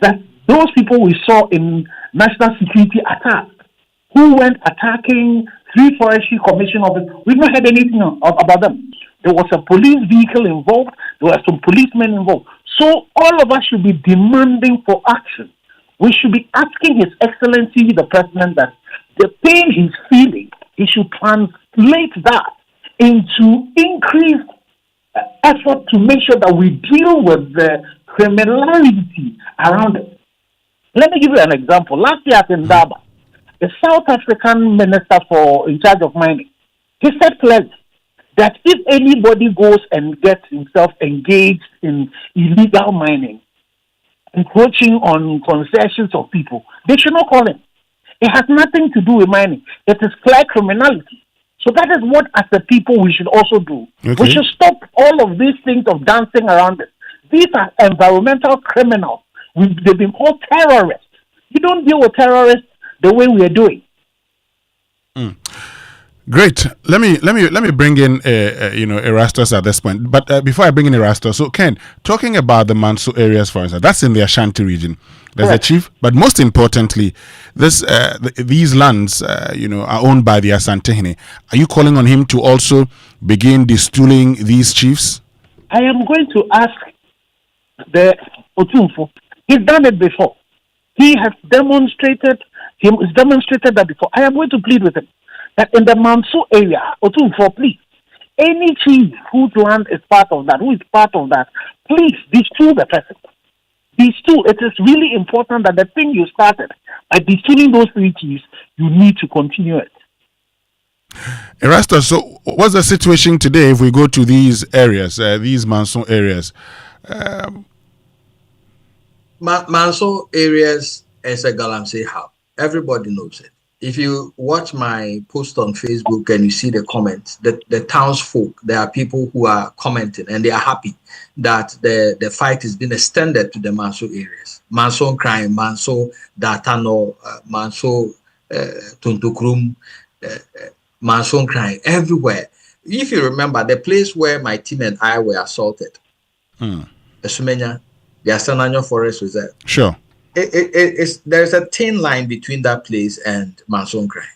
that those people we saw in national security attack, who went attacking 3 forestry commission officers, we've not heard anything about them. There was a police vehicle involved. There were some policemen involved. So all of us should be demanding for action. We should be asking His Excellency, the President, that the pain he's feeling, he should translate that into increased effort to make sure that we deal with the criminality around it. Let me give you an example. Last year at Ndaba, the South African minister in charge of mining, he said clearly that if anybody goes and gets himself engaged in illegal mining, encroaching on concessions of people, they should not call him. It has nothing to do with mining. It is clear criminality. So that is what, as a people, we should also do. Okay. We should stop all of these things of dancing around it. These are environmental criminals. They've been called terrorists. You don't deal with terrorists the way we are doing. Great. Let me bring in Erastus at this point. But before I bring in Erastus, so Ken, talking about the Manso areas, for instance, that's in the Ashanti region. There's a chief, but most importantly, these lands, are owned by the Asantehene. Are you calling on him to also begin destooling these chiefs? I am going to ask the Otunfo. He's done it before. He has demonstrated that before. I am going to plead with him that in the Manso area, Otunfo, please, any chief whose land is part of that, who is part of that, please destool the person. Destool. It is really important that the thing you started by destooling those 3 chiefs, you need to continue it. Erastus, so what's the situation today if we go to these areas, these Manso areas? Manso areas is a galamsey hub. Everybody knows it. If you watch my post on Facebook and you see the comments, the townsfolk, there are people who are commenting and they are happy that the fight has been extended to the Manso areas. Manso Crime, Manso Datano, Manso Tuntukrum, Manso Crime, everywhere. If you remember, the place where my team and I were assaulted, Esumenya, the Asananyo Forest Reserve. Sure. There's a thin line between that place and Mansonkrai.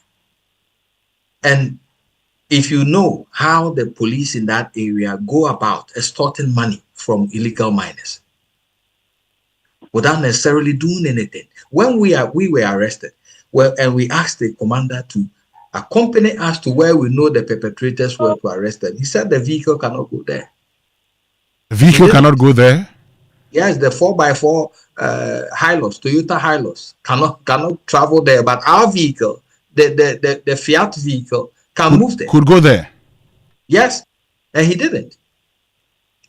And if you know how the police in that area go about extorting money from illegal miners without necessarily doing anything. When we were arrested, and we asked the commander to accompany us to where we know the perpetrators were to arrest them, he said the vehicle cannot go there. The vehicle cannot go there? Yes, the 4x4 Hilux, Toyota Hilux, cannot travel there. But our vehicle, the Fiat vehicle, can move there. Could go there? Yes, and he didn't.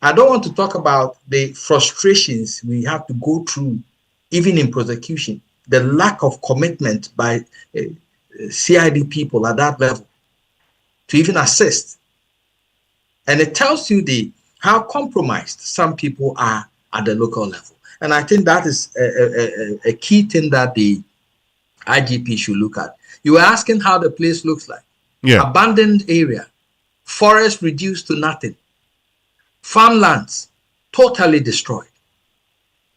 I don't want to talk about the frustrations we have to go through, even in prosecution, the lack of commitment by CID people at that level to even assist. And it tells you how compromised some people are at the local level. And I think that is a key thing that the IGP should look at. You were asking how the place looks like. Yeah. Abandoned area, forest reduced to nothing, farmlands totally destroyed.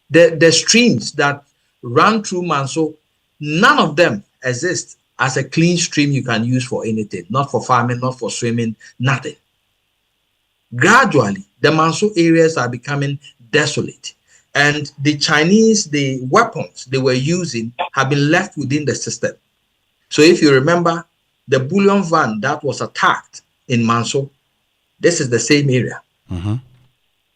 The streams that run through Manso, none of them exist as a clean stream you can use for anything, not for farming, not for swimming, nothing. Gradually, the Manso areas are becoming desolate. And the Chinese, the weapons they were using have been left within the system. So if you remember, the bullion van that was attacked in Manso, this is the same area.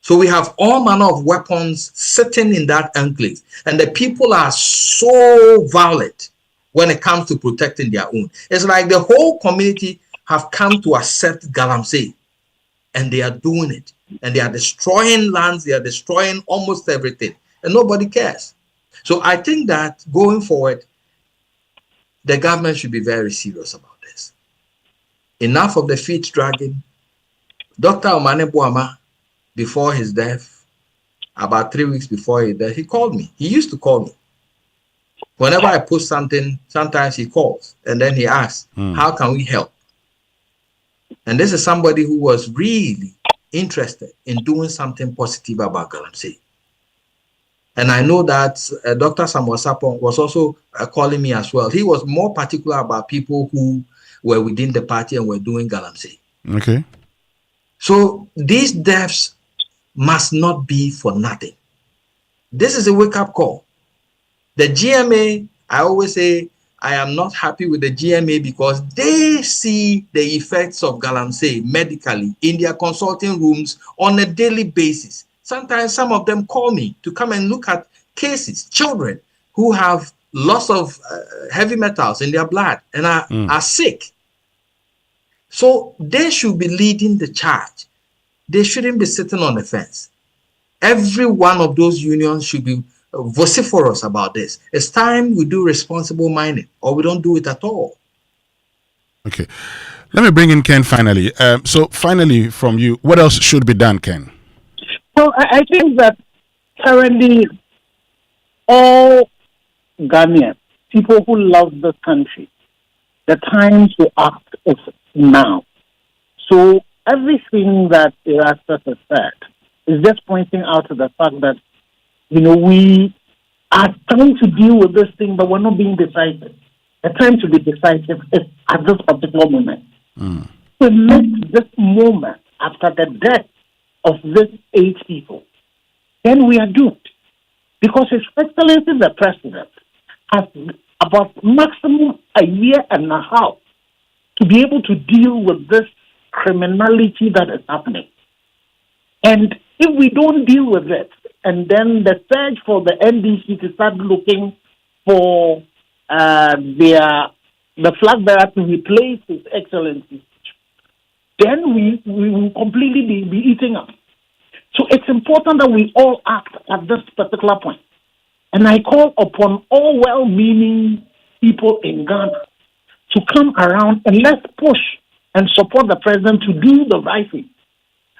So we have all manner of weapons sitting in that enclave. And the people are so violent when it comes to protecting their own. It's like the whole community have come to accept galamsey. And they are doing it. And they are destroying lands. They are destroying almost everything. And nobody cares. So I think that going forward, the government should be very serious about this. Enough of the feet dragging. Dr. Amoah, before his death, about 3 weeks before his death, he called me. He used to call me. Whenever I post something, sometimes he calls. And then he asks, how can we help? And this is somebody who was really interested in doing something positive about galamsey. And I know that Dr. Samuel Sapon was also calling me as well. He was more particular about people who were within the party and were doing galamsey. Okay. So these deaths must not be for nothing. This is a wake-up call. The GMA, I always say, I am not happy with the GMA because they see the effects of galamsey medically in their consulting rooms on a daily basis. Sometimes some of them call me to come and look at cases, children who have loss of heavy metals in their blood and are sick. So they should be leading the charge. They shouldn't be sitting on the fence. Every one of those unions should be vociferous about this. It's time we do responsible mining or we don't do it at all. Okay. Let me bring in Ken finally. So finally from you, what else should be done, Ken? Well, I think that currently all Ghanaians, people who love the country, the time to act is now. So everything that Erastus has said is just pointing out to the fact that, we are trying to deal with this thing, but we're not being decisive. The time to be decisive is at this particular moment. So next this moment, after the death of these 8 people, then we are doomed. Because His Excellency the President has about maximum a year and a half to be able to deal with this criminality that is happening. And if we don't deal with it, and then the search for the NDC to start looking for the flag bearer to replace His Excellency, then we will completely be eating up. So it's important that we all act at this particular point. And I call upon all well-meaning people in Ghana to come around and let's push and support the president to do the right thing,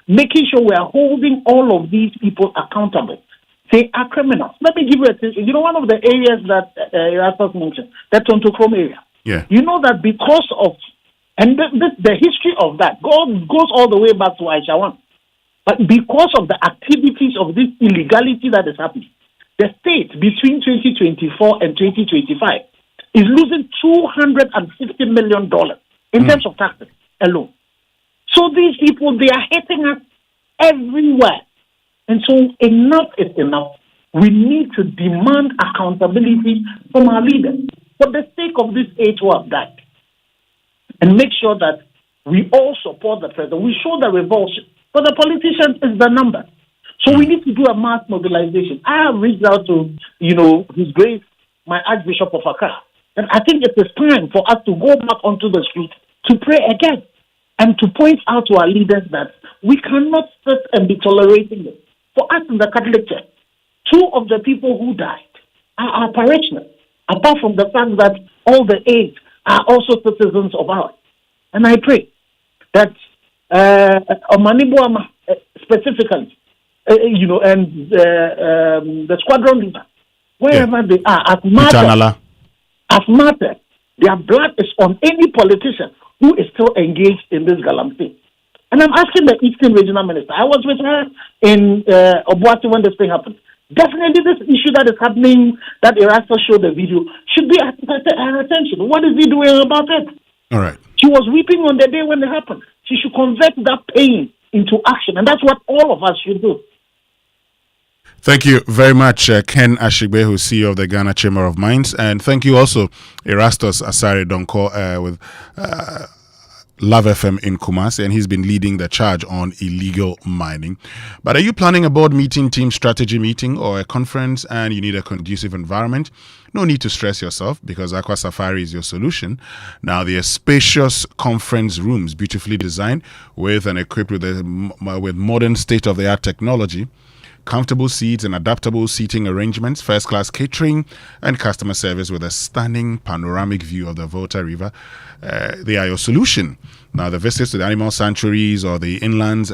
making sure we are holding all of these people accountable. They are criminals. Let me give you a thing. One of the areas that Erastus mentioned, the Tontokrom area. Yeah. You know that because of, and the history of that goes all the way back to Aisha 1. But because of the activities of this illegality that is happening, the state between 2024 and 2025 is losing $260 million in terms of taxes alone. So these people, they are hitting us everywhere. And so enough is enough. We need to demand accountability from our leaders for the sake of this age who have died. And make sure that we all support the president. We show the revulsion. But the politicians is the number. So we need to do a mass mobilization. I have reached out to, His Grace, my Archbishop of Accra. And I think it is time for us to go back onto the street to pray again and to point out to our leaders that we cannot sit and be tolerating it. For us in the Catholic Church, 2 of the people who died are our parishioners, apart from the fact that all the 8 are also citizens of ours. And I pray that Omanibuama specifically, and the squadron leader, wherever they are, as martyrs, their blood is on any politician who is still engaged in this galamsey. And I'm asking the Eastern Regional Minister. I was with her in Obuasi when this thing happened. Definitely this issue that is happening, that Erasmus showed the video, should be at her attention. What is he doing about it? All right. She was weeping on the day when it happened. She should convert that pain into action. And that's what all of us should do. Thank you very much, Ken Ashigbe, who's CEO of the Ghana Chamber of Mines. And thank you also, Erastus Asare Donko, with Love FM in Kumasi, and he's been leading the charge on illegal mining. But are you planning a board meeting, team strategy meeting, or a conference, and you need a conducive environment? No need to stress yourself, because Aqua Safari is your solution. Now, there are spacious conference rooms, beautifully designed with and equipped with modern state-of-the-art technology, comfortable seats and adaptable seating arrangements, first-class catering, and customer service with a stunning panoramic view of the Volta River. They are your solution. Now, the visits to the animal sanctuaries or the inlands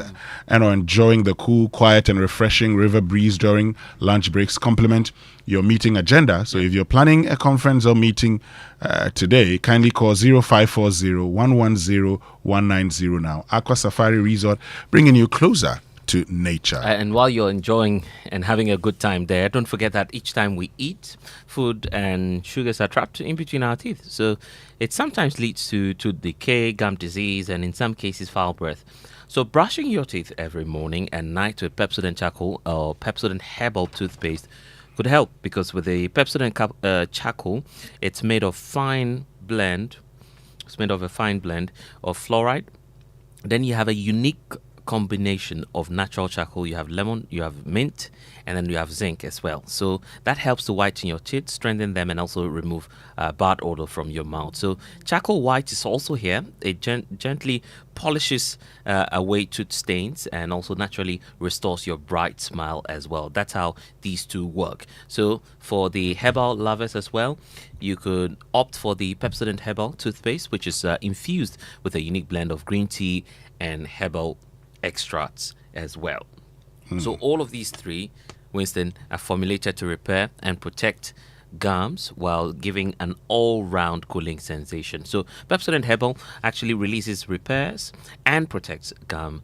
and are enjoying the cool, quiet, and refreshing river breeze during lunch breaks complement your meeting agenda. So if you're planning a conference or meeting today, kindly call 0540-110-190 now. Aqua Safari Resort, bringing you closer to nature. And while you're enjoying and having a good time there, don't forget that each time we eat, food and sugars are trapped in between our teeth. So it sometimes leads to decay, gum disease, and in some cases foul breath. So brushing your teeth every morning and night with Pepsodent charcoal or Pepsodent herbal toothpaste could help, because with the Pepsodent charcoal, it's made of a fine blend of fluoride. Then you have a unique combination of natural charcoal. You have lemon, you have mint, and then you have zinc as well. So that helps to whiten your teeth, strengthen them, and also remove bad odor from your mouth. So charcoal white is also here. It gently polishes away tooth stains and also naturally restores your bright smile as well. That's how these two work. So for the herbal lovers as well, you could opt for the Pepsodent herbal toothpaste, which is infused with a unique blend of green tea and herbal extracts as well. So all of these three, Winston, are formulated to repair and protect gums while giving an all-round cooling sensation. So Pepsodent Herbal actually releases, repairs, and protects gum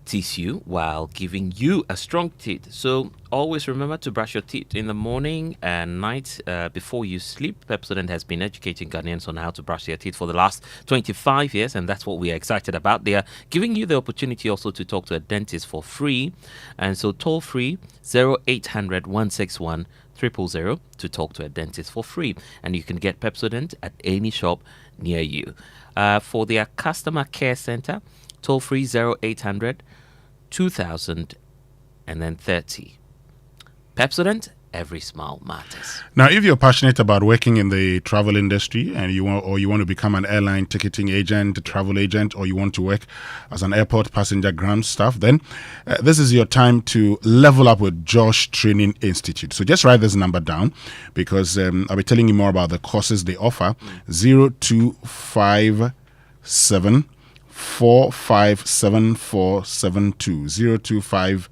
tissue while giving you a strong teeth. So always remember to brush your teeth in the morning and night before you sleep. Pepsodent has been educating Ghanaians on how to brush their teeth for the last 25 years, and that's what we are excited about. They are giving you the opportunity also to talk to a dentist for free, and so toll free 0800 161 000 to talk to a dentist for free, and you can get Pepsodent at any shop near you. For their customer care center, toll free 0800 2000 and then 30. Pepsodent, every smile matters. Now, if you're passionate about working in the travel industry and you want to become an airline ticketing agent, a travel agent, or you want to work as an airport passenger ground staff, then this is your time to level up with Josh Training Institute. So just write this number down, because I'll be telling you more about the courses they offer. 0257 457472 0257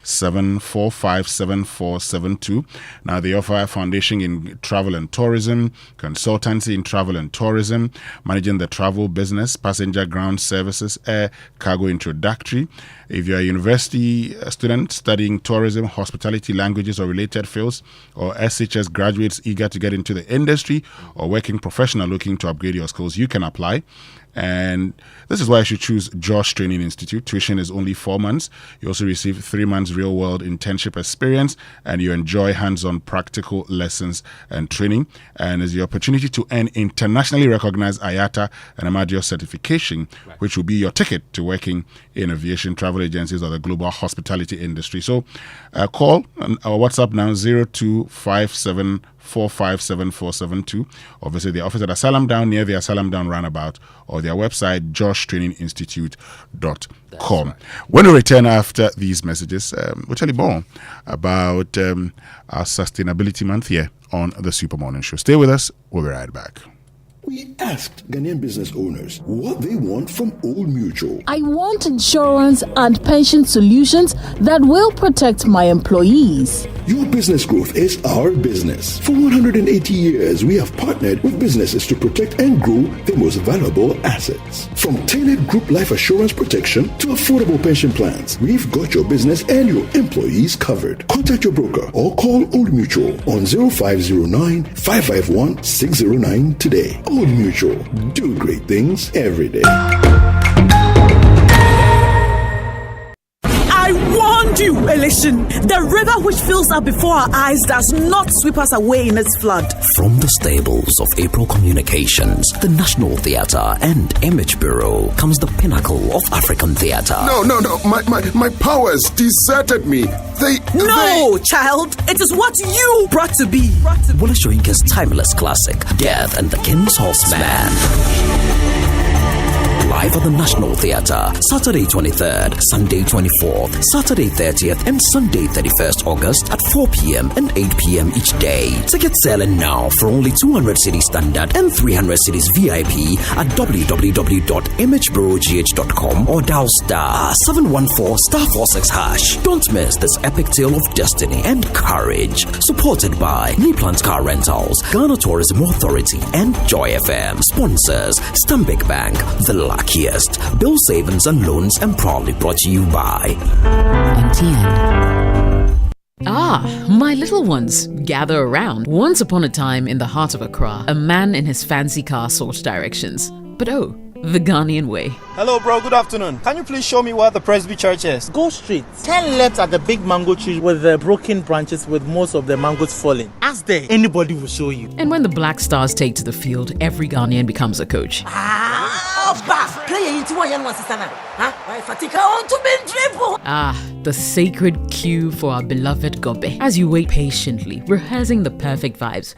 080-745-7472. Now, they offer foundation in travel and tourism, consultancy in travel and tourism, managing the travel business, passenger ground services, air cargo introductory. If you're a university student studying tourism, hospitality, languages, or related fields, or SHS graduates eager to get into the industry, or working professional looking to upgrade your skills, you can apply. And this is why you should choose Josh Training Institute. Tuition is only 4 months. You also receive 3 months real-world internship experience, and you enjoy hands-on practical lessons and training. And it's the opportunity to earn internationally recognized IATA and Amadio certification, which will be your ticket to working in aviation, travel agencies, or the global hospitality industry. So call our WhatsApp now, 0257457472, or visit the office at Asylum Down near the Asylum Down roundabout, or their website, joshtraininginstitute.com. Right. When we return after these messages, we'll tell you more about our Sustainability Month here on the Super Morning Show. Stay with us. We'll be right back. We asked Ghanaian business owners what they want from Old Mutual. I want insurance and pension solutions that will protect my employees. Your business growth is our business. For 180 years, we have partnered with businesses to protect and grow their most valuable assets. From tailored group life assurance protection to affordable pension plans, we've got your business and your employees covered. Contact your broker or call Old Mutual on 0509-551-609 today. Old Mutual, do great things every day. I warned you, Elation. The river which fills up before our eyes does not sweep us away in its flood. From the stables of April Communications, the National Theatre and Image Bureau comes the pinnacle of African theatre. No. My powers deserted me. No, child. It is what you brought to be. Wole Soyinka's timeless classic, Death and the King's Horseman. Live at the National Theatre, Saturday 23rd, Sunday 24th, Saturday 30th, and Sunday 31st August at 4 p.m. and 8 p.m. each day. Tickets selling now for only 200 cedis standard and 300 cedis VIP at www.imagebureaugh.com or dial *714*46#. Don't miss this epic tale of destiny and courage. Supported by Neplant Car Rentals, Ghana Tourism Authority, and Joy FM. Sponsors: Stanbic Bank, The Luckiest, Bill Savings and Loans, and proudly brought to you by MTN. Ah, my little ones, gather around. Once upon a time in the heart of Accra, a man in his fancy car sought directions. But oh, the Ghanaian way. Hello, bro. Good afternoon. Can you please show me where the Presby Church is? Go straight. 10 left at the big mango tree with the broken branches with most of the mangoes falling. Ask there. Anybody will show you. And when the Black Stars take to the field, every Ghanaian becomes a coach. The sacred cue for our beloved Gobe. As you wait patiently, rehearsing the perfect vibes.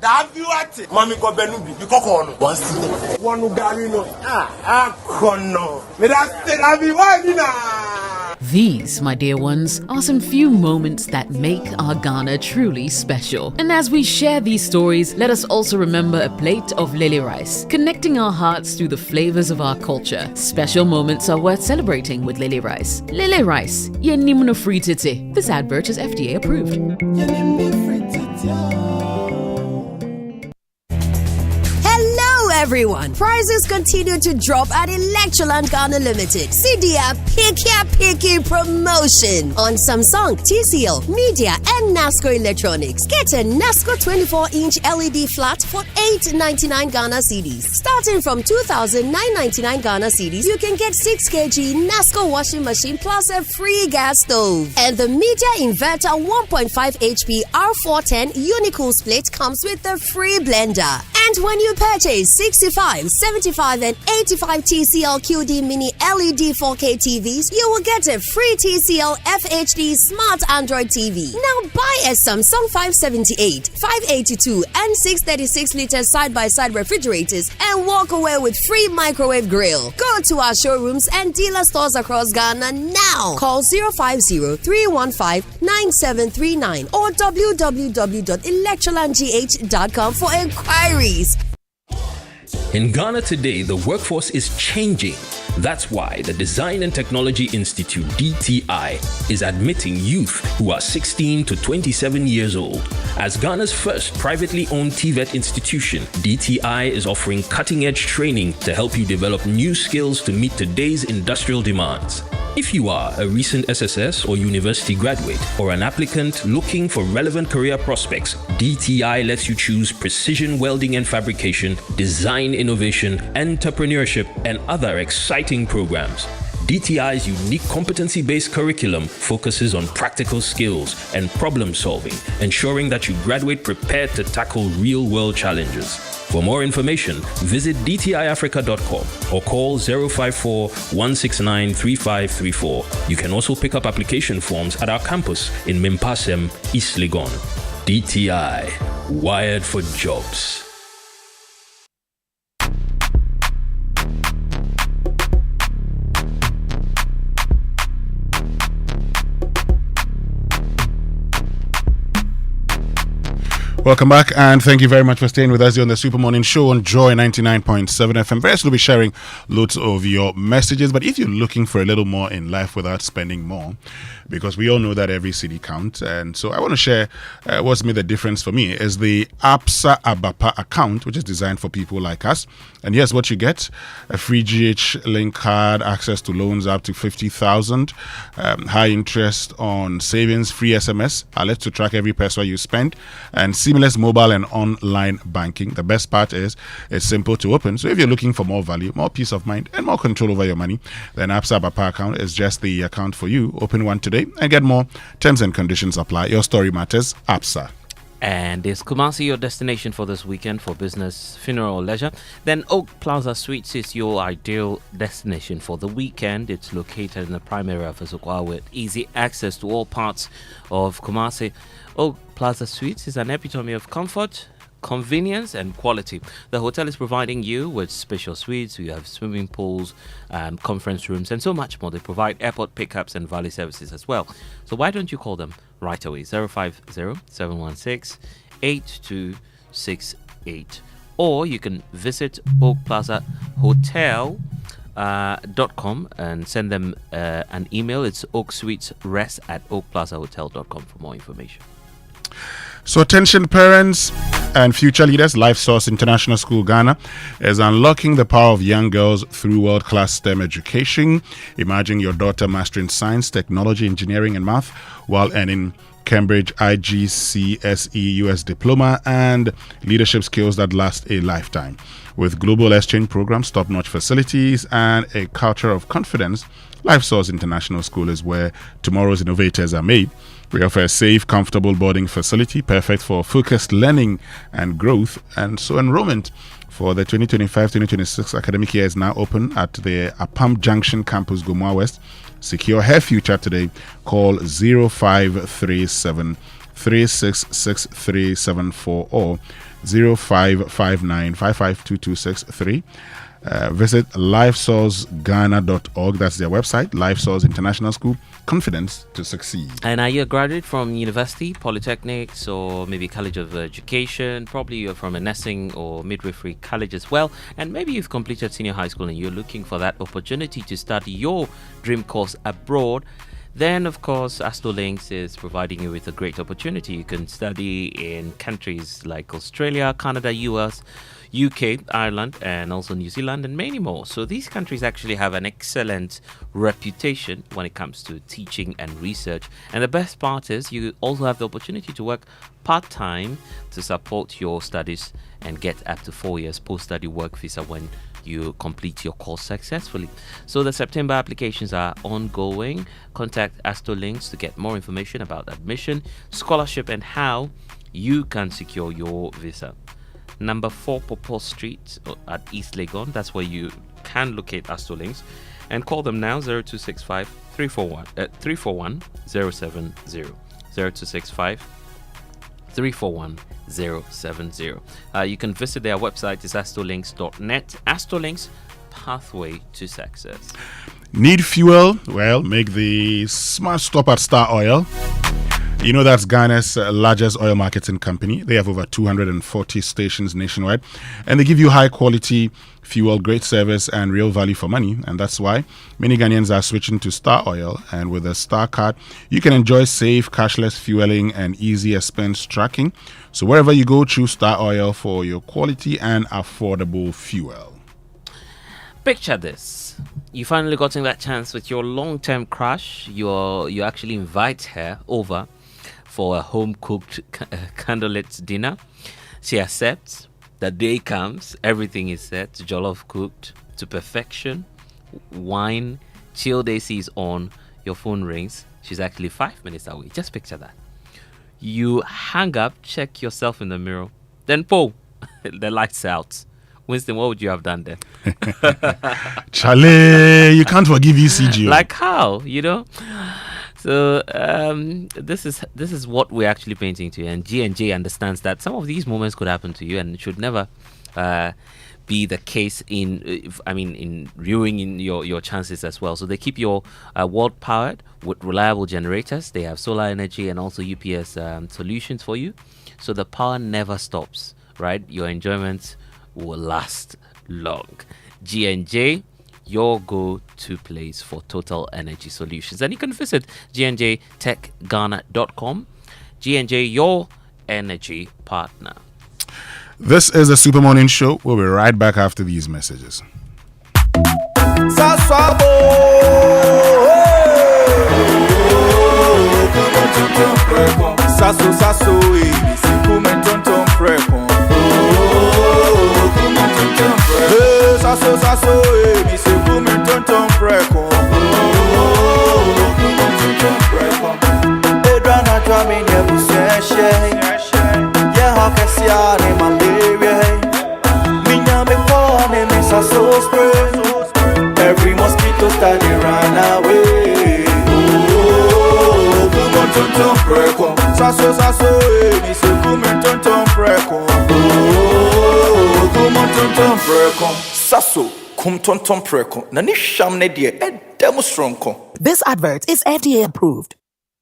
These, my dear ones, are some few moments that make our Ghana truly special. And as we share these stories, let us also remember a plate of lily rice, connecting our hearts through the flavors of our culture. Special moments are worth celebrating with lily rice. Lily rice, yenimno free tete. This advert is FDA approved. Everyone, prices continue to drop at Electroland Ghana Limited. CDA Picky promotion on Samsung, TCL, Media, and NASCO Electronics. Get a NASCO 24-inch LED flat for $899 Ghana cedis. Starting from 2,999 Ghana cedis, you can get 6 kg NASCO washing machine plus a free gas stove. And the Media Inverter 1.5 HP R410 Unicool split comes with a free blender. And when you purchase 65, 75, and 85 TCL QD Mini LED 4K TVs, you will get a free TCL FHD Smart Android TV. Now buy a Samsung 578, 582, and 636-liter side-by-side refrigerators and walk away with free microwave grill. Go to our showrooms and dealer stores across Ghana now. Call 050-315-9739 or www.electrolandgh.com for inquiries. In Ghana today, the workforce is changing. That's why the Design and Technology Institute, DTI, is admitting youth who are 16 to 27 years old. As Ghana's first privately owned TVET institution, DTI is offering cutting-edge training to help you develop new skills to meet today's industrial demands. If you are a recent SSS or university graduate or an applicant looking for relevant career prospects, DTI lets you choose precision welding and fabrication, design innovation, entrepreneurship, and other exciting programs. DTI's unique competency-based curriculum focuses on practical skills and problem solving, ensuring that you graduate prepared to tackle real-world challenges. For more information, visit dtiafrica.com or call 054-169-3534. You can also pick up application forms at our campus in Mimpasem, East Legon. DTI, wired for jobs. Welcome back, and thank you very much for staying with us here on the Super Morning Show on Joy 99.7 FM. Very soon we'll be sharing loads of your messages, but if you're looking for a little more in life without spending more, because we all know that every city counts, and so I want to share what's made the difference for me is the ABSA Abapa account, which is designed for people like us. And here's what you get: a free GH link card, access to loans up to 50,000, high interest on savings, free SMS, alerts to track every peso you spend, and seamless mobile and online banking. The best part is it's simple to open. So if you're looking for more value, more peace of mind, and more control over your money, then ABSA Abapa account is just the account for you. Open one today and get more. Terms and conditions apply. Your story matters. ABSA. And is Kumasi your destination for this weekend for business, funeral, or leisure? Then Oak Plaza Suites is your ideal destination for the weekend. It's located in the prime area of Sogah with easy access to all parts of Kumasi. Oak Plaza Suites is an epitome of comfort, convenience, and quality. The hotel is providing you with special suites. You have swimming pools, conference rooms, and so much more. They provide airport pickups and valet services as well. So why don't you call them right away? 050-716-8268. Or you can visit Oak Plaza Hotel.com and send them an email. It's oaksuitesrest@oakplazahotel.com for more information. So attention parents and future leaders, LifeSource International School Ghana is unlocking the power of young girls through world-class STEM education. Imagine your daughter mastering science, technology, engineering, and math while earning Cambridge IGCSE US diploma and leadership skills that last a lifetime. With global exchange programs, top-notch facilities, and a culture of confidence, LifeSource International School is where tomorrow's innovators are made. We offer a safe, comfortable boarding facility perfect for focused learning and growth. And so enrollment for the 2025-2026 academic year is now open at the Apam Junction campus, Gomua West. Secure her future today. Call 0537 366374 or 0559 552263. Visit lifesourceghana.org. That's their website. LifeSource International School. Confidence to succeed. And are you a graduate from university, polytechnics, or maybe college of education? Probably you're from a nursing or midwifery college as well. And maybe you've completed senior high school and you're looking for that opportunity to study your dream course abroad. Then, of course, Astolinks is providing you with a great opportunity. You can study in countries like Australia, Canada, US, UK, Ireland, and also New Zealand, and many more. So these countries actually have an excellent reputation when it comes to teaching and research. And the best part is you also have the opportunity to work part-time to support your studies and get up to 4 years post-study work visa when you complete your course successfully. So the September applications are ongoing. Contact Astolinks to get more information about admission, scholarship, and how you can secure your visa. Number 4 Popo Street at East Legon. That's where you can locate Astolinks. And call them now, 0265 341 070. 0265 341 070. You can visit their website, is astolinks.net. Astolinks, pathway to success. Need fuel? Well, make the smart stop at Star Oil. You know, that's Ghana's largest oil marketing company. They have over 240 stations nationwide, and they give you high quality fuel, great service, and real value for money. And that's why many Ghanaians are switching to Star Oil. And with a Star card, you can enjoy safe, cashless fueling and easy expense tracking. So wherever you go, choose Star Oil for your quality and affordable fuel. Picture this. You finally gotten that chance with your long-term crush. You actually invite her over for a home-cooked candlelit dinner. She accepts. The day comes, everything is set, jollof cooked to perfection, wine, chilled AC is on, your phone rings. She's actually 5 minutes away. Just picture that. You hang up, check yourself in the mirror, then the lights out. Winston, what would you have done then? Charlie, you can't forgive ECG. Like how, you know? So this is what we're actually painting to you, and G&J understands that some of these moments could happen to you, and it should never be the case in ruining your chances as well. So they keep your world powered with reliable generators. They have solar energy and also UPS solutions for you, so the power never stops. Right, your enjoyment will last long. G&J, your go-to place for total energy solutions. And you can visit gnjtechghana.com. G&J, your energy partner. This is the Super Morning Show. We'll be right back after these messages. Every mosquito study run away. This advert is FDA approved.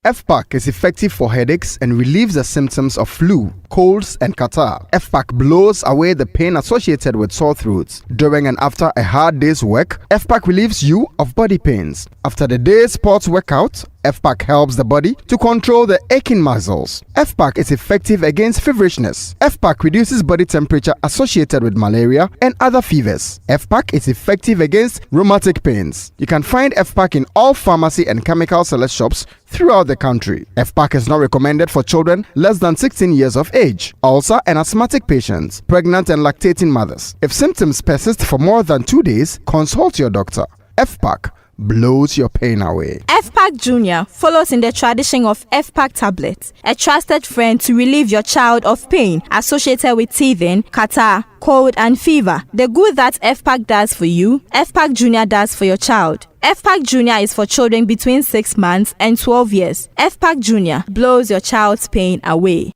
FPAC is effective for headaches and relieves the symptoms of flu, colds, and catarrh. FPAC blows away the pain associated with sore throats. During and after a hard day's work, FPAC relieves you of body pains. After the day's sports workout, FPAC helps the body to control the aching muscles. FPAC is effective against feverishness. FPAC reduces body temperature associated with malaria and other fevers. FPAC is effective against rheumatic pains. You can find FPAC in all pharmacy and chemical select shops throughout the country. FPAC is not recommended for children less than 16 years of age, ulcer and asthmatic patients, pregnant and lactating mothers. If symptoms persist for more than 2 days, consult your doctor. FPAC blows your pain away. FPAC Junior follows in the tradition of FPAC tablets, a trusted friend to relieve your child of pain associated with teething, catarrh, cold, and fever. The good that FPAC does for you, FPAC Junior does for your child. FPAC Junior is for children between 6 months and 12 years. FPAC Junior blows your child's pain away.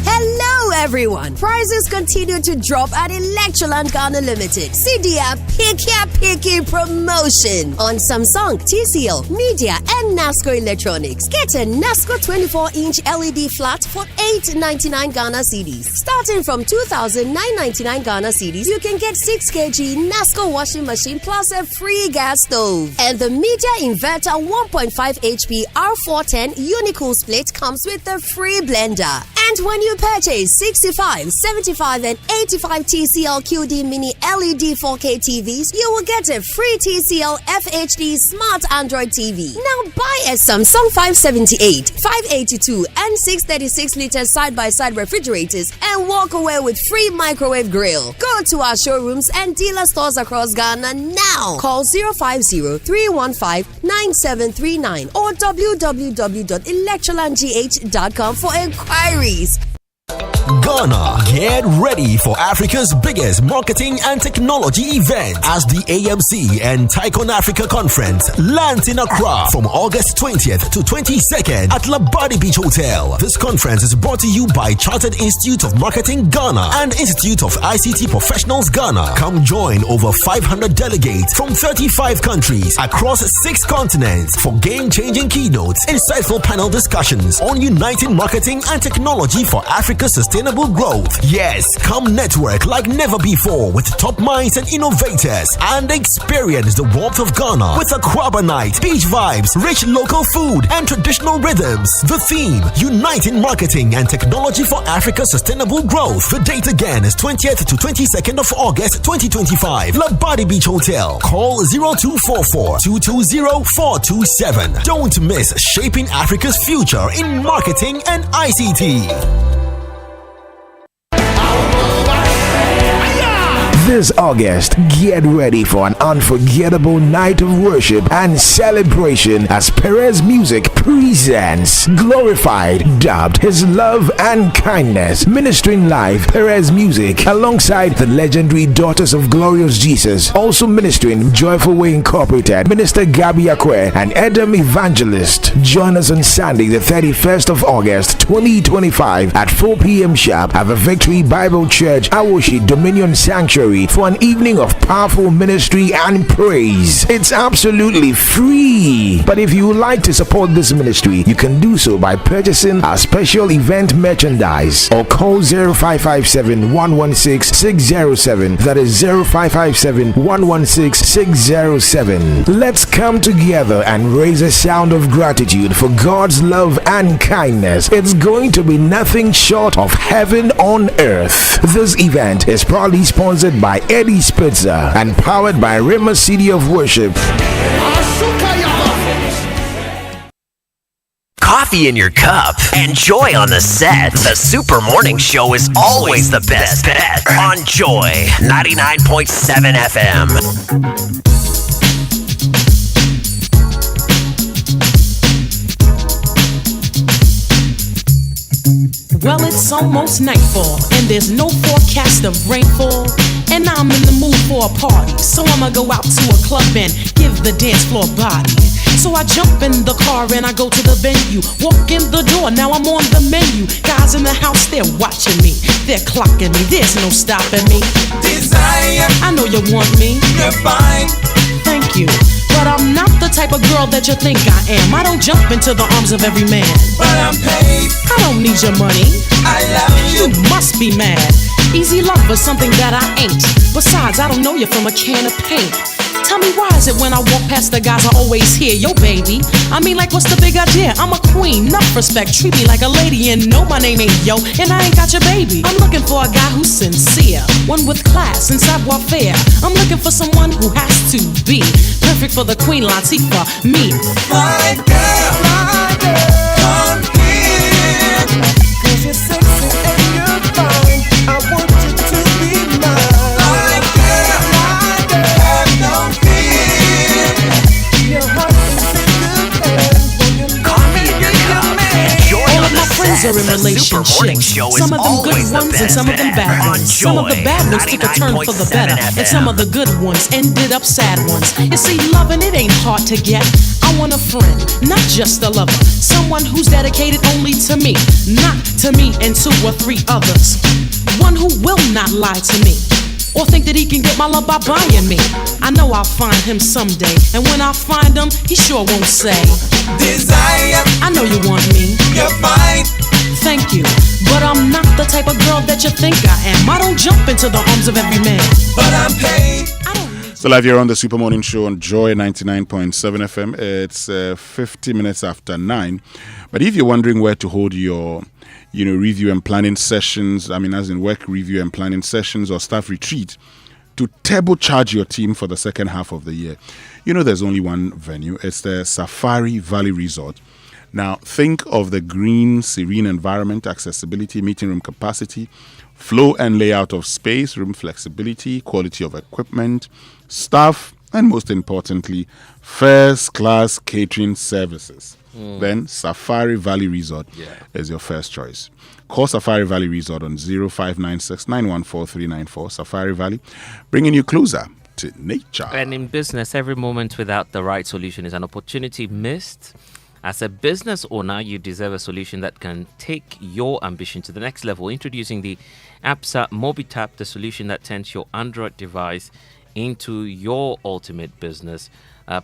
Hello everyone! Prices continue to drop at Electroland Ghana Limited. CDA Picky promotion on Samsung, TCL, Media, and NASCO Electronics. Get a NASCO 24-inch LED flat for $899 Ghana cedis. Starting from 2,999 Ghana cedis, you can get 6 kg NASCO washing machine plus a free gas stove. And the Media Inverter 1.5 HP R410 Unicool split comes with a free blender. And when you purchase 65, 75, and 85 TCL QD Mini LED 4K TVs, you will get a free TCL FHD Smart Android TV. Now buy a Samsung 578, 582, and 636-liter side-by-side refrigerators and walk away with free microwave grill. Go to our showrooms and dealer stores across Ghana now. Call 050-315-9739 or www.electrolandgh.com for inquiries. Ghana. Get ready for Africa's biggest marketing and technology event as the AMC and Tycoon Africa Conference lands in Accra from August 20th to 22nd at Labadi Beach Hotel. This conference is brought to you by Chartered Institute of Marketing Ghana and Institute of ICT Professionals Ghana. Come join over 500 delegates from 35 countries across 6 continents for game-changing keynotes, insightful panel discussions on uniting marketing and technology for Africa's sustainable growth. Yes, come network like never before with top minds and innovators and experience the warmth of Ghana with a Kwaba night, beach vibes, rich local food and traditional rhythms. The theme, uniting marketing and technology for Africa's sustainable growth. The date again is 20th to 22nd of August 2025. Labadi Beach Hotel. Call 0244-220-427. Don't miss shaping Africa's future in marketing and ICT. This August, get ready for an unforgettable night of worship and celebration as Perez Music presents Glorified, dubbed His Love and Kindness. Ministering live, Perez Music alongside the legendary Daughters of Glorious Jesus. Also ministering Joyful Way Incorporated, Minister Gabi Akwe and Edom Evangelist. Join us on Sunday, the 31st of August, 2025 at 4 p.m. sharp at the Victory Bible Church, Awoshi Dominion Sanctuary for an evening of powerful ministry and praise. It's absolutely free. But if you would like to support this ministry, you can do so by purchasing our special event merchandise or call 0557-116-607. That is 0557-116-607. Let's come together and raise a sound of gratitude for God's love and kindness. It's going to be nothing short of heaven on earth. This event is proudly sponsored by Eddie Spitzer and powered by Rima City of Worship. Coffee in your cup and joy on the set. The Super Morning Show is always the best bet on Joy 99.7 FM. Well, it's almost nightfall, and there's no forecast of rainfall. And I'm in the mood for a party, so I'ma go out to a club and give the dance floor body. So I jump in the car and I go to the venue. Walk in the door, now I'm on the menu. Guys in the house, they're watching me. They're clocking me, there's no stopping me. Desire, I know you want me. You're fine. Thank you. But I'm not the type of girl that you think I am. I don't jump into the arms of every man. But I'm paid. I don't need your money. I love you. You must be mad. Easy love is something that I ain't. Besides, I don't know you from a can of paint. Tell me, why is it when I walk past the guys I always hear, yo baby? I mean, like, what's the big idea? I'm a queen, enough respect, treat me like a lady. And no, my name ain't yo, and I ain't got your baby. I'm looking for a guy who's sincere, one with class and savoir-faire. I'm looking for someone who has to be perfect for the Queen Latifah, me. My girl, come here, 'cause you're sexy and you're fine. I want you to be mine. My girl, have no fear. Your heart is in good hands when you're coffee in your cup. All of my friends are in relationships. Some of them good ones and some of them bad ones. Some of the bad ones took a turn for the better, and some of the good ones ended up sad ones. You see, loving it ain't hard to get. I want a friend, not just a lover. Someone who's dedicated only to me, not to me and 2 or 3 others. One who will not lie to me or think that he can get my love by buying me. I know I'll find him someday, and when I find him, he sure won't say desire. I know you want me. You're fine. Thank you, but I'm not the type of girl that you think I am. I don't jump into the arms of every man, but I'm paid. So live here on the Super Morning Show on Joy 99.7 FM. It's 50 minutes after 9. But if you're wondering where to hold your review and planning sessions, I mean, as in work review and planning sessions or staff retreat, to turbocharge your team for the second half of the year, there's only one venue. It's the Safari Valley Resort. Now, think of the green, serene environment, accessibility, meeting room capacity, flow and layout of space, room flexibility, quality of equipment, staff, and most importantly, first-class catering services. Then Safari Valley Resort is your first choice. Call Safari Valley Resort on 0596 914 394. Safari Valley, bringing you closer to nature. And in business, every moment without the right solution is an opportunity missed. As a business owner, you deserve a solution that can take your ambition to the next level. Introducing the Absa MobiTap, the solution that turns your Android device into your ultimate business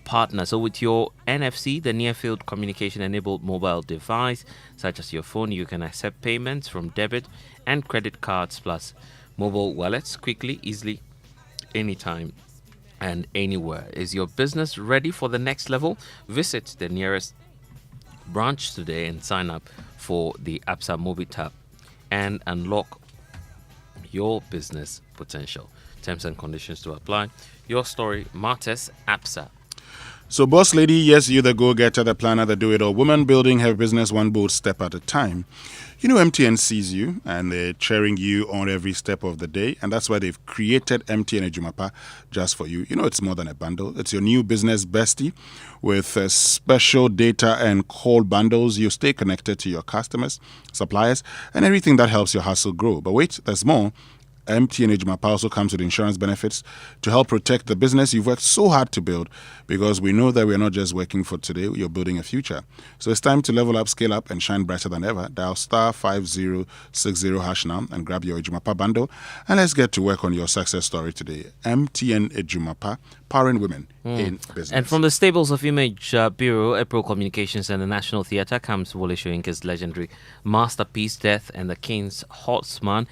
partner. So with your NFC, the near field communication enabled mobile device, such as your phone, you can accept payments from debit and credit cards plus mobile wallets quickly, easily, anytime and anywhere. Is your business ready for the next level? Visit the nearest branch today and sign up for the Absa MobiTap and unlock your business potential. Terms and conditions to apply. Your story matters. Absa. So, boss lady, yes, you the go-getter, the planner, the do-it-all woman, building her business one bold step at a time. You know, MTN sees you and they're cheering you on every step of the day, and that's why they've created MTN Ejumapa just for you. You know, it's more than a bundle. It's your new business bestie with special data and call bundles. You stay connected to your customers, suppliers, and everything that helps your hustle grow. But wait, there's more. MTN Ejumapa also comes with insurance benefits to help protect the business you've worked so hard to build, because we know that we're not just working for today, you're building a future. So it's time to level up, scale up, and shine brighter than ever. Dial star 5060 hash now and grab your Ejumapa bundle, and let's get to work on your success story today. MTN Ejumapa, powering women in business. And from the stables of Image Bureau, April Communications, and the National Theatre comes Wole Soyinka's legendary masterpiece, Death and the King's Horseman.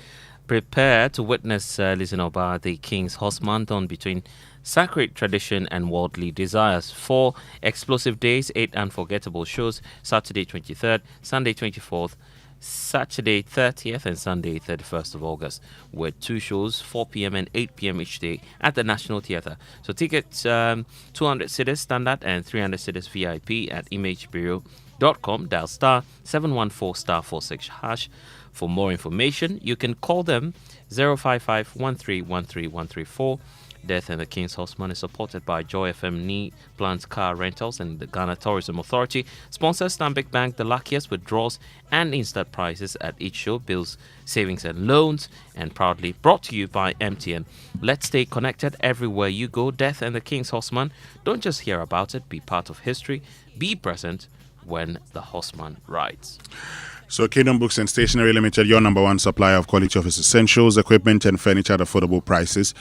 Prepare to witness Lizzie Oba, the King's Horseman, done between sacred tradition and worldly desires. 4 explosive days, 8 unforgettable shows, Saturday 23rd, Sunday 24th, Saturday 30th, and Sunday 31st of August, with 2 shows, 4 p.m. and 8 p.m. each day at the National Theatre. So tickets, 200 cedis standard and 300 cedis VIP at imagebureau.com. Dial star 714 star 46 hash. For more information, you can call them 055-1313-134. Death and the King's Horseman is supported by Joy FM, Knee Plant Car Rentals, and the Ghana Tourism Authority. Sponsors Stanbic Bank, the luckiest withdrawals and instant prices at each show, bills, savings and loans, and proudly brought to you by MTN. Let's stay connected everywhere you go. Death and the King's Horseman. Don't just hear about it, be part of history. Be present when the horseman rides. So Kingdom Books and Stationery Limited, your number one supplier of quality office essentials, equipment and furniture at affordable prices.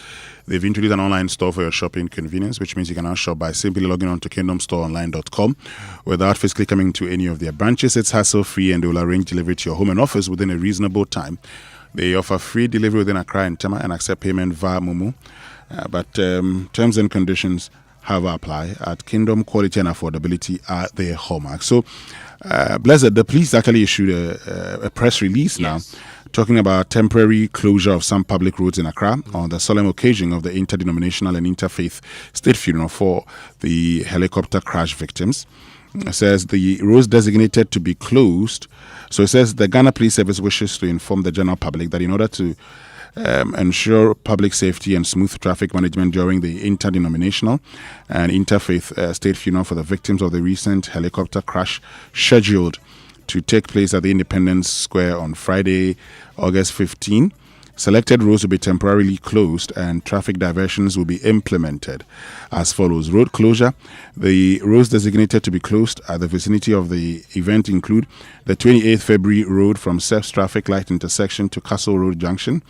They've introduced an online store for your shopping convenience, which means you can now shop by simply logging on to kingdomstoreonline.com without physically coming to any of their branches. It's hassle-free and they will arrange delivery to your home and office within a reasonable time. They offer free delivery within Accra and Tema and accept payment via Momo. But terms and conditions have apply at Kingdom. Quality and affordability are their hallmark. So, Blessed, the police actually issued a press release now talking about temporary closure of some public roads in Accra on the solemn occasion of the interdenominational and interfaith state funeral for the helicopter crash victims. It says the roads designated to be closed. So it says the Ghana Police Service wishes to inform the general public that in order to ensure public safety and smooth traffic management during the interdenominational and interfaith state funeral for the victims of the recent helicopter crash scheduled to take place at the Independence Square on Friday, August 15. Selected roads will be temporarily closed and traffic diversions will be implemented as follows. Road closure. The roads designated to be closed at the vicinity of the event include the 28th February Road from Seps Traffic Light intersection to Castle Road Junction,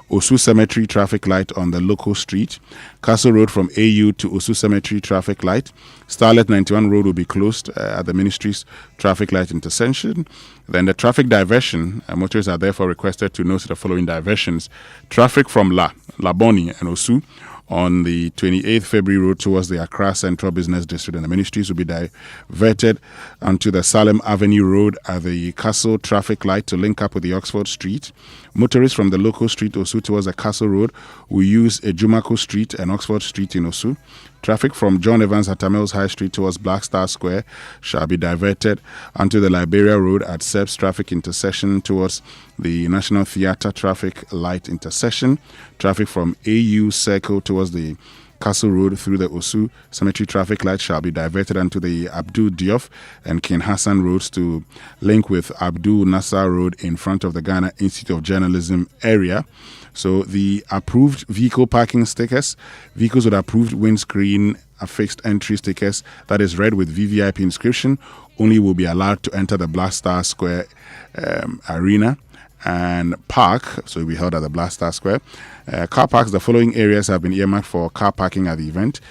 Osu Cemetery Traffic Light on the local street, Castle Road from AU to Osu Cemetery Traffic Light. Starlet 91 Road will be closed at the Ministry's Traffic Light intersection. Then the traffic diversion, motorists are therefore requested to note the following diversions. Traffic from Laboni and Osu on the 28th February Road towards the Accra Central Business District and the Ministries will be diverted onto the Salem Avenue Road at the Castle Traffic Light to link up with the Oxford Street. Motorists from the local street Osu towards the Castle Road will use Ejumako Street and Oxford Street in Osu. Traffic from John Evans Hatamels High Street towards Black Star Square shall be diverted onto the Liberia Road at Seps Traffic Intersection towards the National Theatre Traffic Light Intersection. Traffic from AU Circle towards the Castle Road through the Osu Cemetery traffic light shall be diverted onto the Abdul Diop and King Hassan roads to link with Abdul Nasser Road in front of the Ghana Institute of Journalism area. So the approved vehicle parking stickers, vehicles with approved windscreen affixed entry stickers that is red with VVIP inscription only will be allowed to enter the Black Star Square arena and park. So we held at the Black Star Square. Car parks, the following areas have been earmarked for car parking at the event: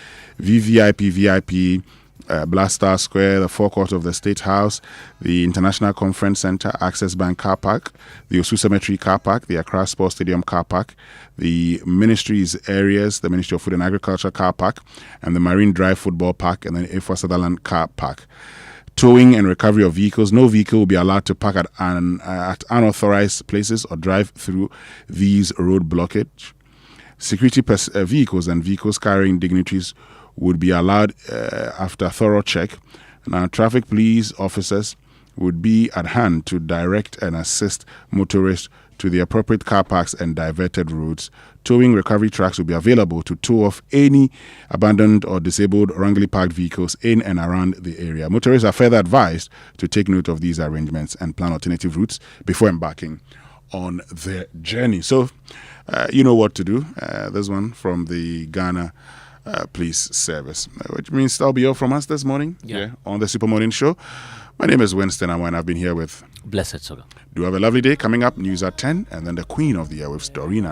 VVIP, VIP, Black Star Square, the forecourt of the State House, the International Conference Center, Access Bank Car Park, the Osu Cemetery Car Park, the Accra Sports Stadium Car Park, the Ministry's areas, the Ministry of Food and Agriculture Car Park, and the Marine Drive Football Park, and then A4 Sutherland Car Park. Towing and recovery of vehicles. No vehicle will be allowed to park at unauthorized places or drive through these road blockage. Security vehicles and vehicles carrying dignitaries would be allowed after thorough check. Now, traffic police officers would be at hand to direct and assist motorists to the appropriate car parks and diverted roads. Towing recovery trucks will be available to tow off any abandoned or disabled wrongly parked vehicles in and around the area. Motorists are further advised to take note of these arrangements and plan alternative routes before embarking on their journey. So, you know what to do. This one from the Ghana Police Service, which means that'll be all from us this morning on the Super Morning Show. My name is Winston Amoah, and I've been here with Blessed Sogah. Do have a lovely day. Coming up, news at 10, and then the Queen of the Airwaves, Dorina.